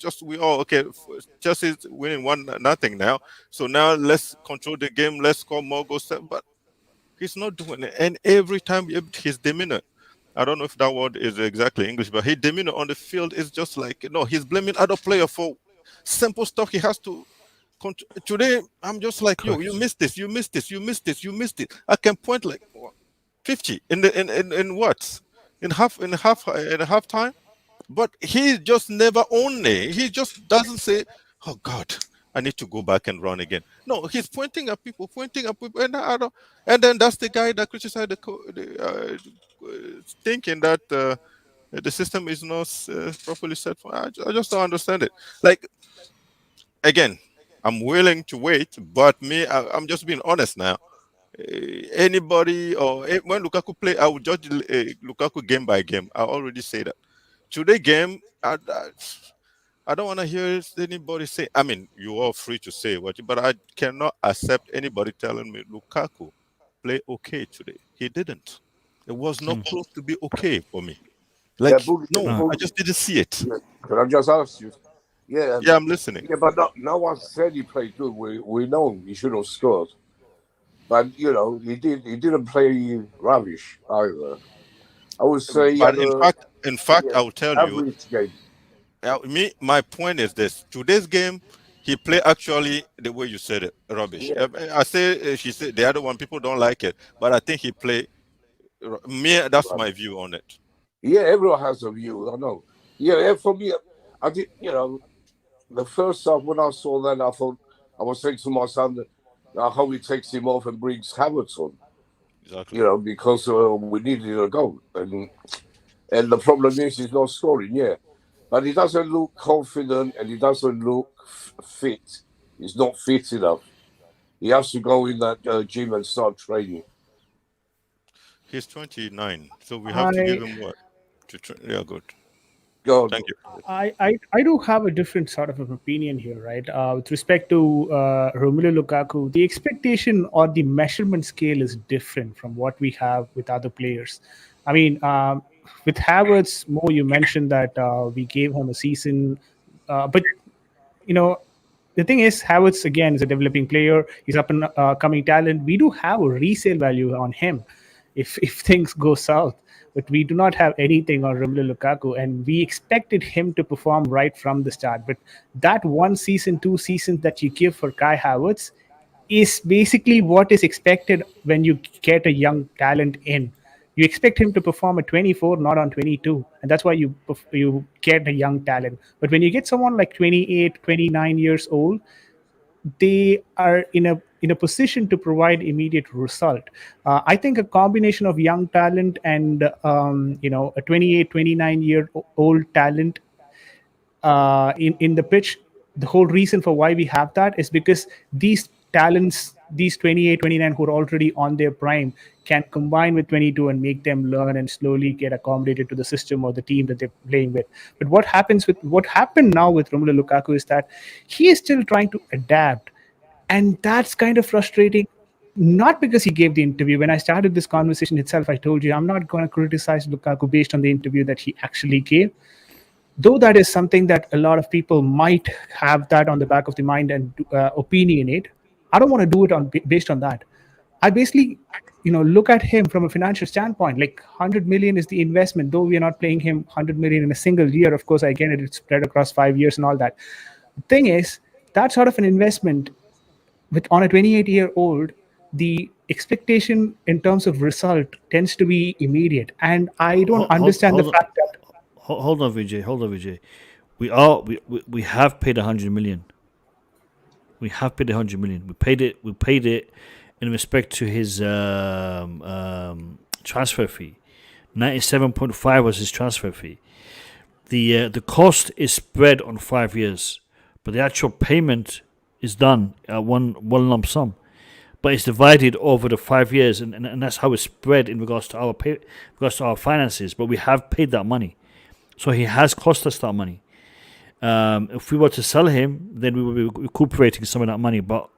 Chelsea's winning 1-0 now. So now let's control the game, let's score more goals. But he's not doing it, and every time his demeanor, I don't know if that word is exactly English, but his demeanor on the field is just like he's blaming other player for simple stuff he has to. Today I'm just like you missed this, you missed this, you missed this, you missed it. I can point like 50 in what in half time, but he just never only he just doesn't say, "Oh God, I need to go back and run again." No, he's pointing at people, and then that's the guy that criticized thinking that the system is not properly set for. I just don't understand it. Like again, I'm willing to wait, but I'm just being honest now. Anybody or when Lukaku play, I will judge Lukaku game by game. I already say that. Today game, I don't want to hear anybody say. I mean, you are free to say what, but I cannot accept anybody telling me Lukaku play okay today. He didn't. It was not close to be okay for me. Like I just didn't see it. Can I just ask you? Yeah, I'm listening. Yeah, but no one said he played good. We know he should have scored. But he didn't play rubbish either. I would say. But in fact, I will tell you. Game. My point is this: today's game, he played actually the way you said it, rubbish. Yeah. I say she said the other one. People don't like it, but I think he played. That's my view on it. Yeah, everyone has a view. I know. Yeah, for me, I did. The first half when I saw that, I was saying to my son that. How he takes him off and brings Havertz on, exactly. Because we needed a goal, and the problem is he's not scoring. Yeah, but he doesn't look confident and he doesn't look fit. He's not fit enough. He has to go in that gym and start training. He's 29, so we have to give him what? Yeah, good. Go on. Thank you. I do have a different sort of an opinion here, right? With respect to Romelu Lukaku, the expectation or the measurement scale is different from what we have with other players. I mean, with Havertz, you mentioned that we gave him a season, but the thing is, Havertz again is a developing player. He's up and coming talent. We do have a resale value on him if things go south. But we do not have anything on Romelu Lukaku, and we expected him to perform right from the start. But that 1 season, 2 seasons that you give for Kai Havertz is basically what is expected when you get a young talent in. You expect him to perform at 24, not on 22, and that's why you get a young talent. But when you get someone like 28, 29 years old, they are in a position to provide immediate result. I think a combination of young talent and a 28, 29-year-old talent in the pitch, the whole reason for why we have that is because these talents, these 28, 29 who are already on their prime, can combine with 22 and make them learn and slowly get accommodated to the system or the team that they're playing with. But what happened now with Romelu Lukaku is that he is still trying to adapt. And that's kind of frustrating, not because he gave the interview. When I started this conversation itself, I told you I'm not going to criticize Lukaku based on the interview that he actually gave. Though that is something that a lot of people might have that on the back of the mind and opinionate. I don't want to do it based on that. I basically, look at him from a financial standpoint. Like 100 million is the investment, though we are not playing him 100 million in a single year. Of course, I get it. It's spread across 5 years and all that. The thing is, that sort of an investment on a 28-year-old, the expectation in terms of result tends to be immediate. And I don't understand the fact that... Hold on, Vijay. We have paid 100 million. We have paid 100 million. We paid it in respect to his transfer fee. 97.5 was his transfer fee. The cost is spread on 5 years, but the actual payment is done at one lump sum. But it's divided over the 5 years, and that's how it's spread in regards to our finances. But we have paid that money, so he has cost us that money. If we were to sell him, then we would be recuperating some of that money. But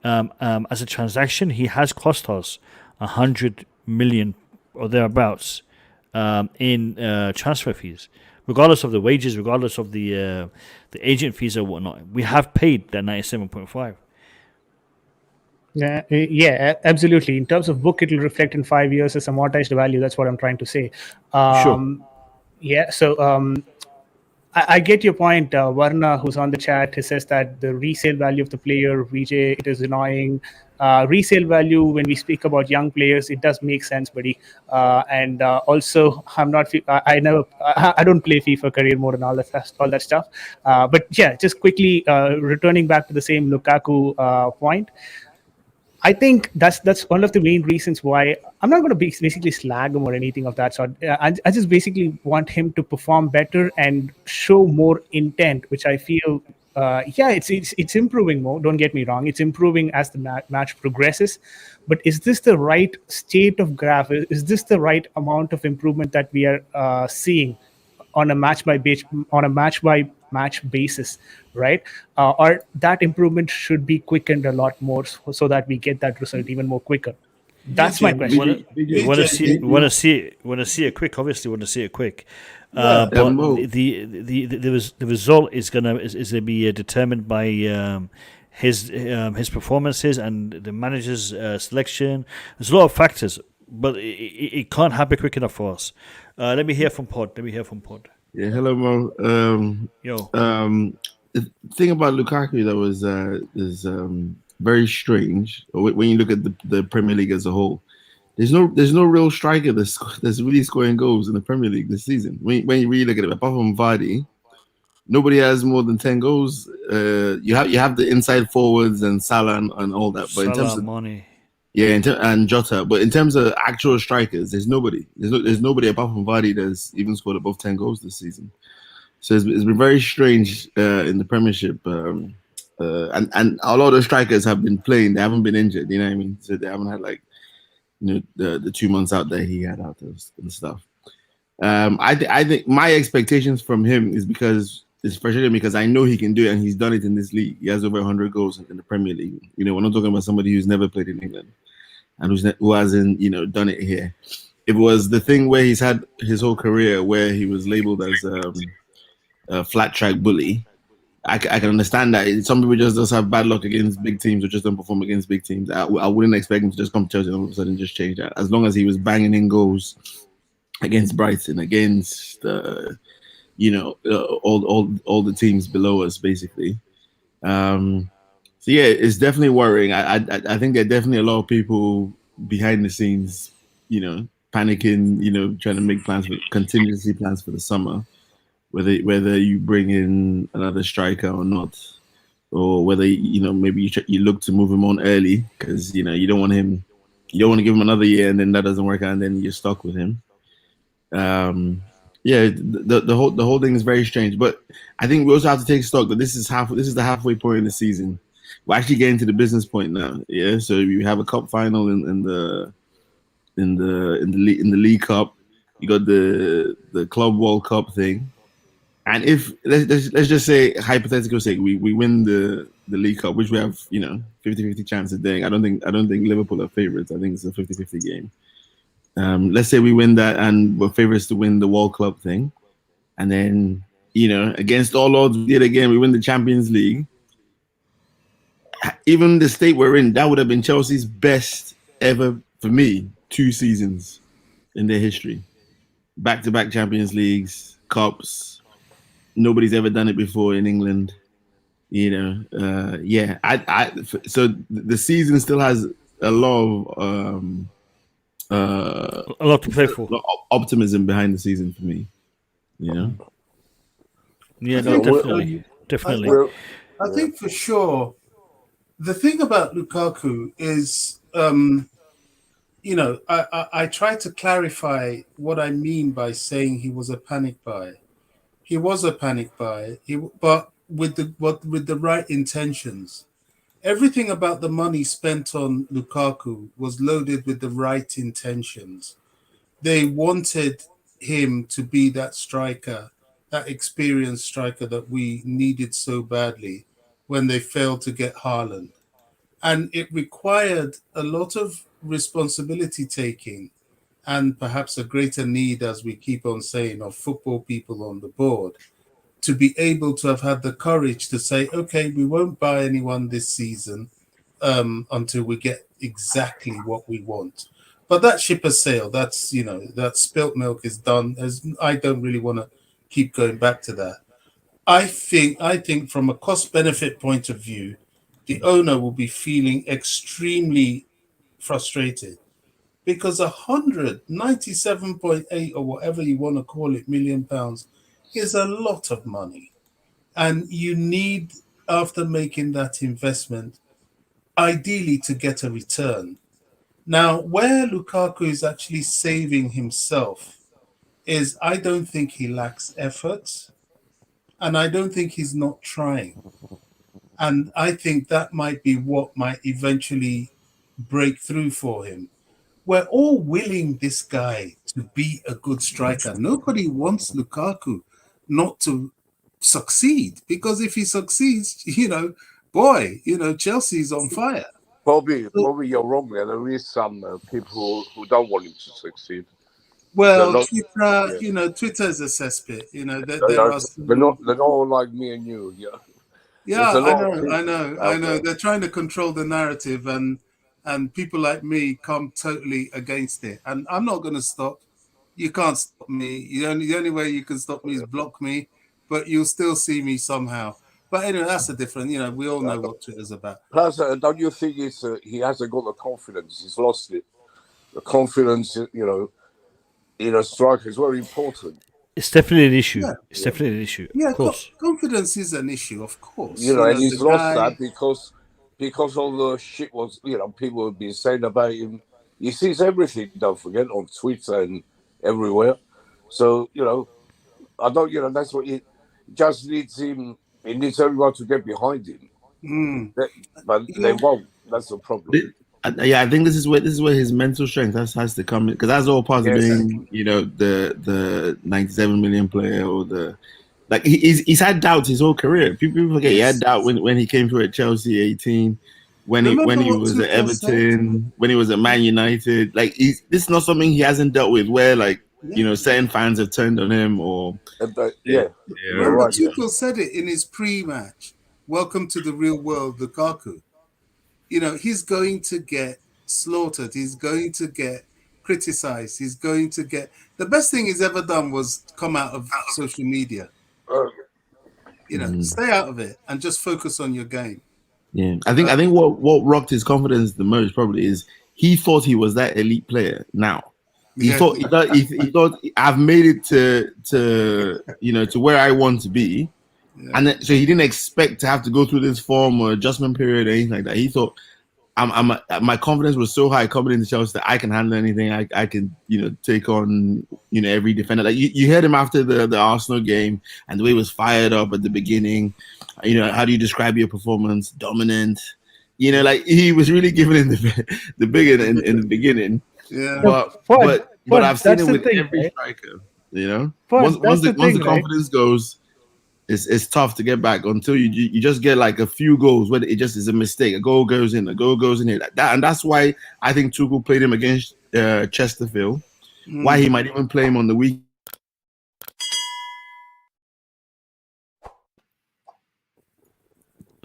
as a transaction, he has cost us 100 million or thereabouts in transfer fees, regardless of the wages, regardless of the agent fees or whatnot. We have paid that 97.5. Yeah, absolutely. In terms of book, it will reflect in 5 years as amortized value. That's what I'm trying to say. Sure. Yeah, so I get your point. Werner, who's on the chat, he says that the resale value of the player, Vijay, it is annoying. Resale value, when we speak about young players, it does make sense, buddy. And also, I don't play FIFA career mode and all that stuff. But yeah, just quickly returning back to the same Lukaku point. I think that's one of the main reasons why I'm not going to basically slag him or anything of that sort. I just basically want him to perform better and show more intent, which I feel, it's improving more. Don't get me wrong, it's improving as the match progresses. But is this the right state of graph? Is this the right amount of improvement that we are seeing on a match by match basis, right? Or that improvement should be quickened a lot more so that we get that result even more quicker. That's my question. Want to see it quick? Obviously, want to see it quick. But the result is gonna be determined by his performances and the manager's selection. There's a lot of factors, but it can't happen quick enough for us. Let me hear from Pod. Yeah, hello, Mo. Yo. The thing about Lukaku that is very strange when you look at the Premier League as a whole. There's no real striker that's really scoring goals in the Premier League this season. When you really look at it, apart from Vardy, nobody has more than 10 goals. You have the inside forwards and Salah and all that, but in terms of money. Yeah, and Jota. But in terms of actual strikers, there's nobody. There's nobody apart from Vardy that's even scored above 10 goals this season. So it's been very strange in the Premiership. And a lot of strikers have been playing. They haven't been injured. You know what I mean? So they haven't had the 2 months out that he had out and stuff. I think my expectations from him is because it's frustrating because I know he can do it and he's done it in this league. He has over 100 goals in the Premier League. You know, we're not talking about somebody who's never played in England and who hasn't, done it here. It was the thing where he's had his whole career where he was labeled as a flat track bully. I can understand that. Some people just have bad luck against big teams or just don't perform against big teams. I wouldn't expect him to just come to Chelsea and all of a sudden just change that. As long as he was banging in goals against Brighton, against all the teams below us, basically. So yeah, it's definitely worrying. I think there are definitely a lot of people behind the scenes, panicking, trying to make contingency plans for the summer, whether you bring in another striker or not, or whether maybe you look to move him on early because you don't want to give him another year and then that doesn't work out and then you're stuck with him. Yeah, the whole thing is very strange, but I think we also have to take stock that this is the halfway point in the season. We're actually getting to the business point now. Yeah, so you have a cup final in the League Cup. You got the Club World Cup thing, and if let's just say hypothetical sake, we win the League Cup, which we have 50-50 chance of doing. I don't think Liverpool are favourites. I think it's a 50-50 game. Let's say we win that and we're favorites to win the World Club thing. And then, against all odds, we did again, we win the Champions League. Even the state we're in, that would have been Chelsea's best ever, for me, 2 seasons in their history. Back-to-back Champions Leagues, Cups. Nobody's ever done it before in England. You know, so the season still has a lot of a lot to play for. Optimism behind the season for me. You know. Yeah, no, definitely. I think for sure, the thing about Lukaku is, I try to clarify what I mean by saying he was a panic buy. He was a panic buy, but with the right intentions. Everything about the money spent on Lukaku was loaded with the right intentions. They wanted him to be that striker, that experienced striker that we needed so badly when they failed to get Haaland. And it required a lot of responsibility taking and perhaps a greater need, as we keep on saying, of football people on the board to be able to have had the courage to say, okay, we won't buy anyone this season until we get exactly what we want. But that ship has sailed. That's, that spilt milk is done. I don't really want to keep going back to that. I think from a cost-benefit point of view, the owner will be feeling extremely frustrated because 197.8 or whatever you want to call it, £1 million is a lot of money. And you need, after making that investment, ideally to get a return. Now, where Lukaku is actually saving himself is I don't think he lacks effort, and I don't think he's not trying. And I think that might be what might eventually break through for him. We're all willing this guy to be a good striker. Nobody wants Lukaku not to succeed, because if he succeeds, Chelsea's on fire. Bobby, you're wrong there. There is some people who don't want him to succeed. Well, Twitter is a cesspit. They're not all like me and you. Yeah, I know. They're trying to control the narrative, and people like me come totally against it. And I'm not going to stop. You can't stop me. The only way you can stop me is block me, but you'll still see me somehow. But anyway, that's a different. We all know what Twitter's about. Plus, don't you think he hasn't got the confidence? He's lost it. The confidence, in a striker is very important. It's definitely an issue. Yeah. It's definitely an issue. Yeah, of course. Confidence is an issue, of course. And he's lost that because all the shit was, people have been saying about him. He sees everything, don't forget, on Twitter and everywhere. So, I don't, that's what he just needs him. He needs everyone to get behind him. But they won't. That's the problem. I think this is where his mental strength has to come in, because that's all part of being, the 97 million player, or he's had doubts his whole career. People forget he had doubt when he came through at Chelsea 18, when he was at Everton, when he was at Man United. This is not something he hasn't dealt with, where certain fans have turned on him or Tuchel said it in his pre-match. Welcome to the real world, Lukaku. He's going to get slaughtered. He's going to get criticized. He's going to get... The best thing he's ever done was come out of social media. Stay out of it and just focus on your game. Yeah, I think what rocked his confidence the most probably is he thought he was that elite player. Now he thought I've made it to where I want to be. Yeah. And so he didn't expect to have to go through this form or adjustment period or anything like that. He thought, my confidence was so high coming into Chelsea that I can handle anything. I can, take on, every defender. Like you heard him after the Arsenal game, and the way he was fired up at the beginning. How do you describe your performance? Dominant. He was really giving him the big in the beginning. Yeah. But I've seen it with every striker. Once the confidence goes, it's tough to get back until you just get like a few goals where it just is a mistake. A goal goes in here like that, and that's why I think Tuchel played him against Chesterfield. Why he might even play him on the week.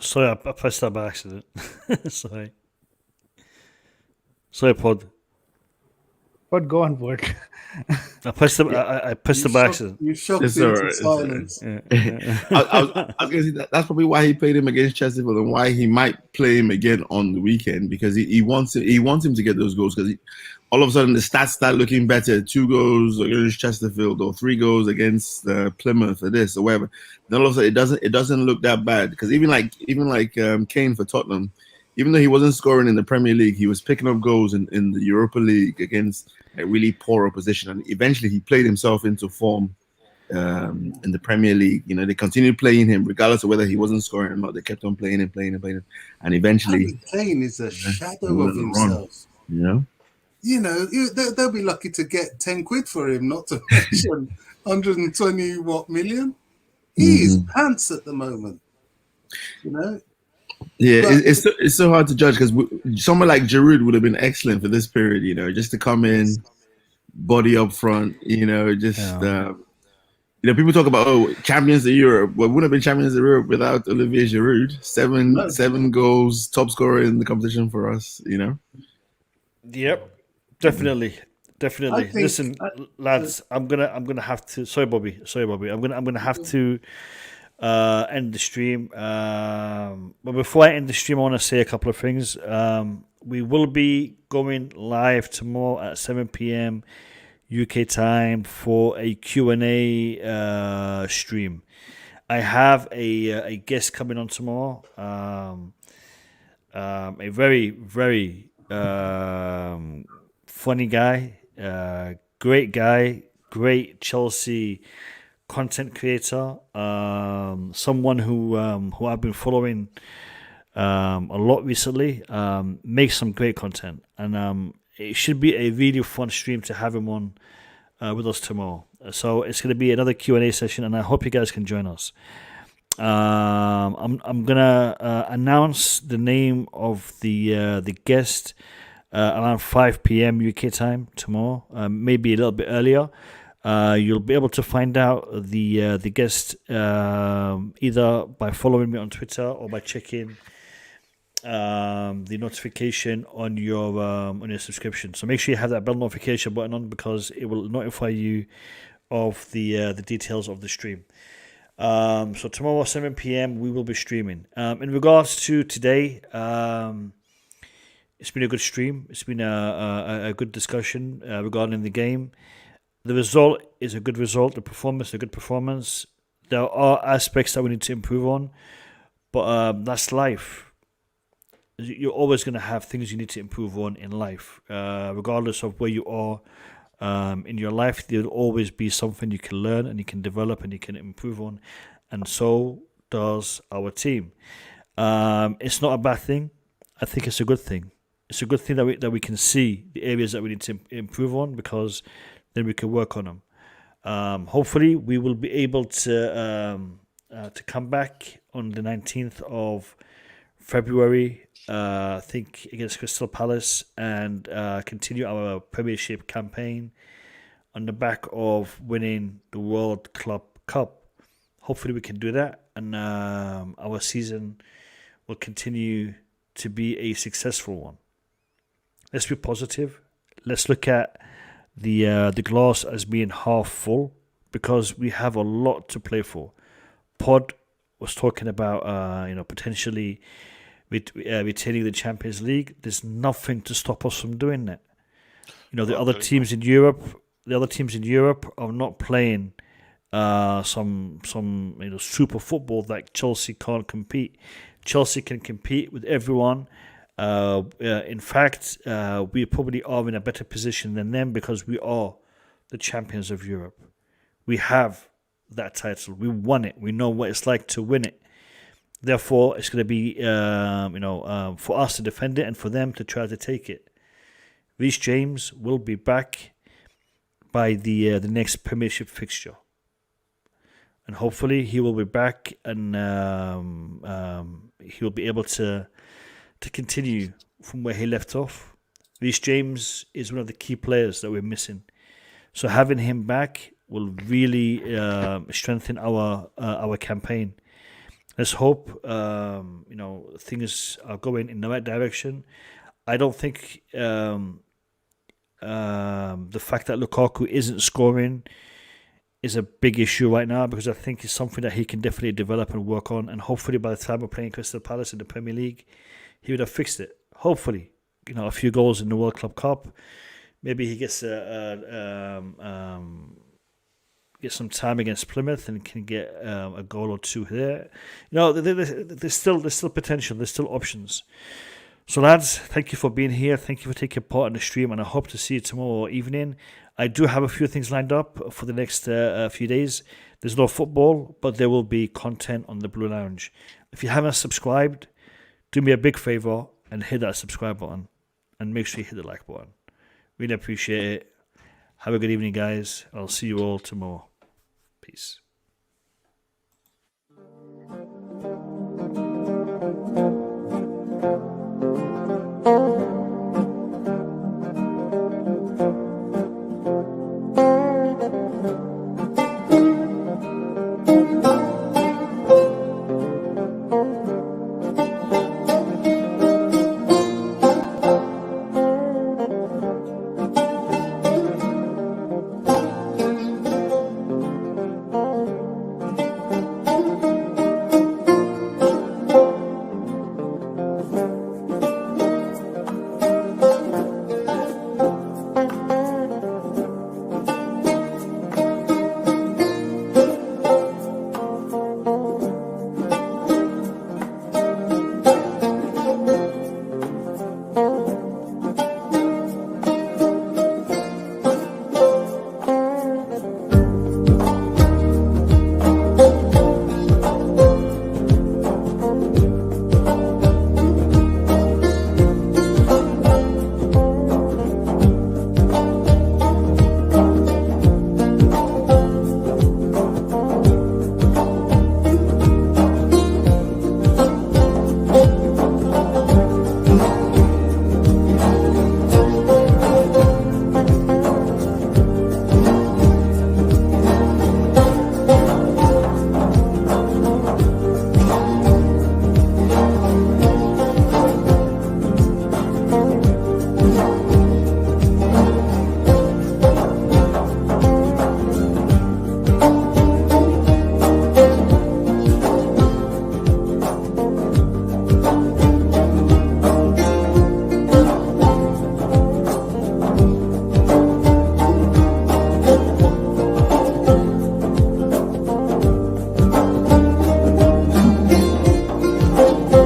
Sorry, I pressed that by accident. Sorry. Sorry, Pod. But go on, Bud. I pressed the by accident. You shocked It's into alright, it's alright. silence. I was going to say that's probably why he played him against Chesterfield and why he might play him again on the weekend, because he wants him to get those goals, because all of a sudden the stats start looking better. 2 goals against Chesterfield or 3 goals against Plymouth or this or whatever. Then all of a sudden it doesn't look that bad, because even like Kane for Tottenham, even though he wasn't scoring in the Premier League, he was picking up goals in the Europa League against a really poor opposition, and eventually he played himself into form in the Premier League. You know, they continued playing him regardless of whether he wasn't scoring or not. They kept on playing him, and eventually Kane is a shadow of himself. You know, they'll be lucky to get 10 quid for him, not to mention 120 million. He is pants at the moment. You know. Yeah, it's so hard to judge, because someone like Giroud would have been excellent for this period, you know, just to come in, body up front, you know, people talk about champions of Europe. Well, wouldn't have been champions of Europe without Olivier Giroud. Seven goals, top scorer in the competition for us, you know. Yep, definitely. Listen, lads, I'm gonna have to. Sorry, Bobby. I'm gonna have to end the stream. But before I end the stream, I want to say a couple of things. We will be going live tomorrow at 7 p.m. UK time for a Q&A stream. I have a guest coming on tomorrow. A very, very funny guy, great guy, great Chelsea content creator, someone who I've been following a lot recently, makes some great content, and it should be a really fun stream to have him on with us tomorrow. So it's going to be another Q&A session, and I hope you guys can join us. I'm gonna announce the name of the guest around 5 p.m. UK time tomorrow, maybe a little bit earlier. You'll be able to find out the guest either by following me on Twitter or by checking the notification on your subscription. So make sure you have that bell notification button on, because it will notify you of the details of the stream. So tomorrow 7 p.m. we will be streaming. In regards to today, it's been a good stream. It's been a good discussion regarding the game. The result is a good result. The performance, a good performance. There are aspects that we need to improve on, but that's life. You're always going to have things you need to improve on in life. Regardless of where you are in your life, there'll always be something you can learn and you can develop and you can improve on. And so does our team. It's not a bad thing. I think it's a good thing. It's a good thing that we can see the areas that we need to improve on, because then we can work on them. Hopefully, we will be able to come back on the 19th of February, I think, against Crystal Palace, and continue our Premiership campaign on the back of winning the World Club Cup. Hopefully, we can do that, and our season will continue to be a successful one. Let's be positive. Let's look at the glass as being half full, because we have a lot to play for. Pod was talking about potentially retaining the Champions League. There's nothing to stop us from doing that. The other teams in Europe are not playing some super football that Chelsea can't compete. Chelsea can compete with everyone. In fact, we probably are in a better position than them, because we are the champions of Europe. We have that title. We won it. We know what it's like to win it. Therefore, it's going to be for us to defend it and for them to try to take it. Reece James will be back by the next Premiership fixture, and hopefully he will be back, and he will be able to continue from where he left off. Reece James is one of the key players that we're missing, so having him back will really strengthen our campaign. Let's hope things are going in the right direction. I don't think the fact that Lukaku isn't scoring is a big issue right now, because I think it's something that he can definitely develop and work on. And hopefully by the time we're playing Crystal Palace in the Premier League, he would have fixed it. Hopefully, a few goals in the World Club Cup. Maybe he gets get some time against Plymouth and can get a goal or two there. There's still potential. There's still options. So lads, thank you for being here. Thank you for taking part in the stream, and I hope to see you tomorrow evening. I do have a few things lined up for the next few days. There's no football, but there will be content on the Blue Lounge. If you haven't subscribed, do me a big favor and hit that subscribe button, and make sure you hit the like button. Really appreciate it. Have a good evening, guys. I'll see you all tomorrow. Peace.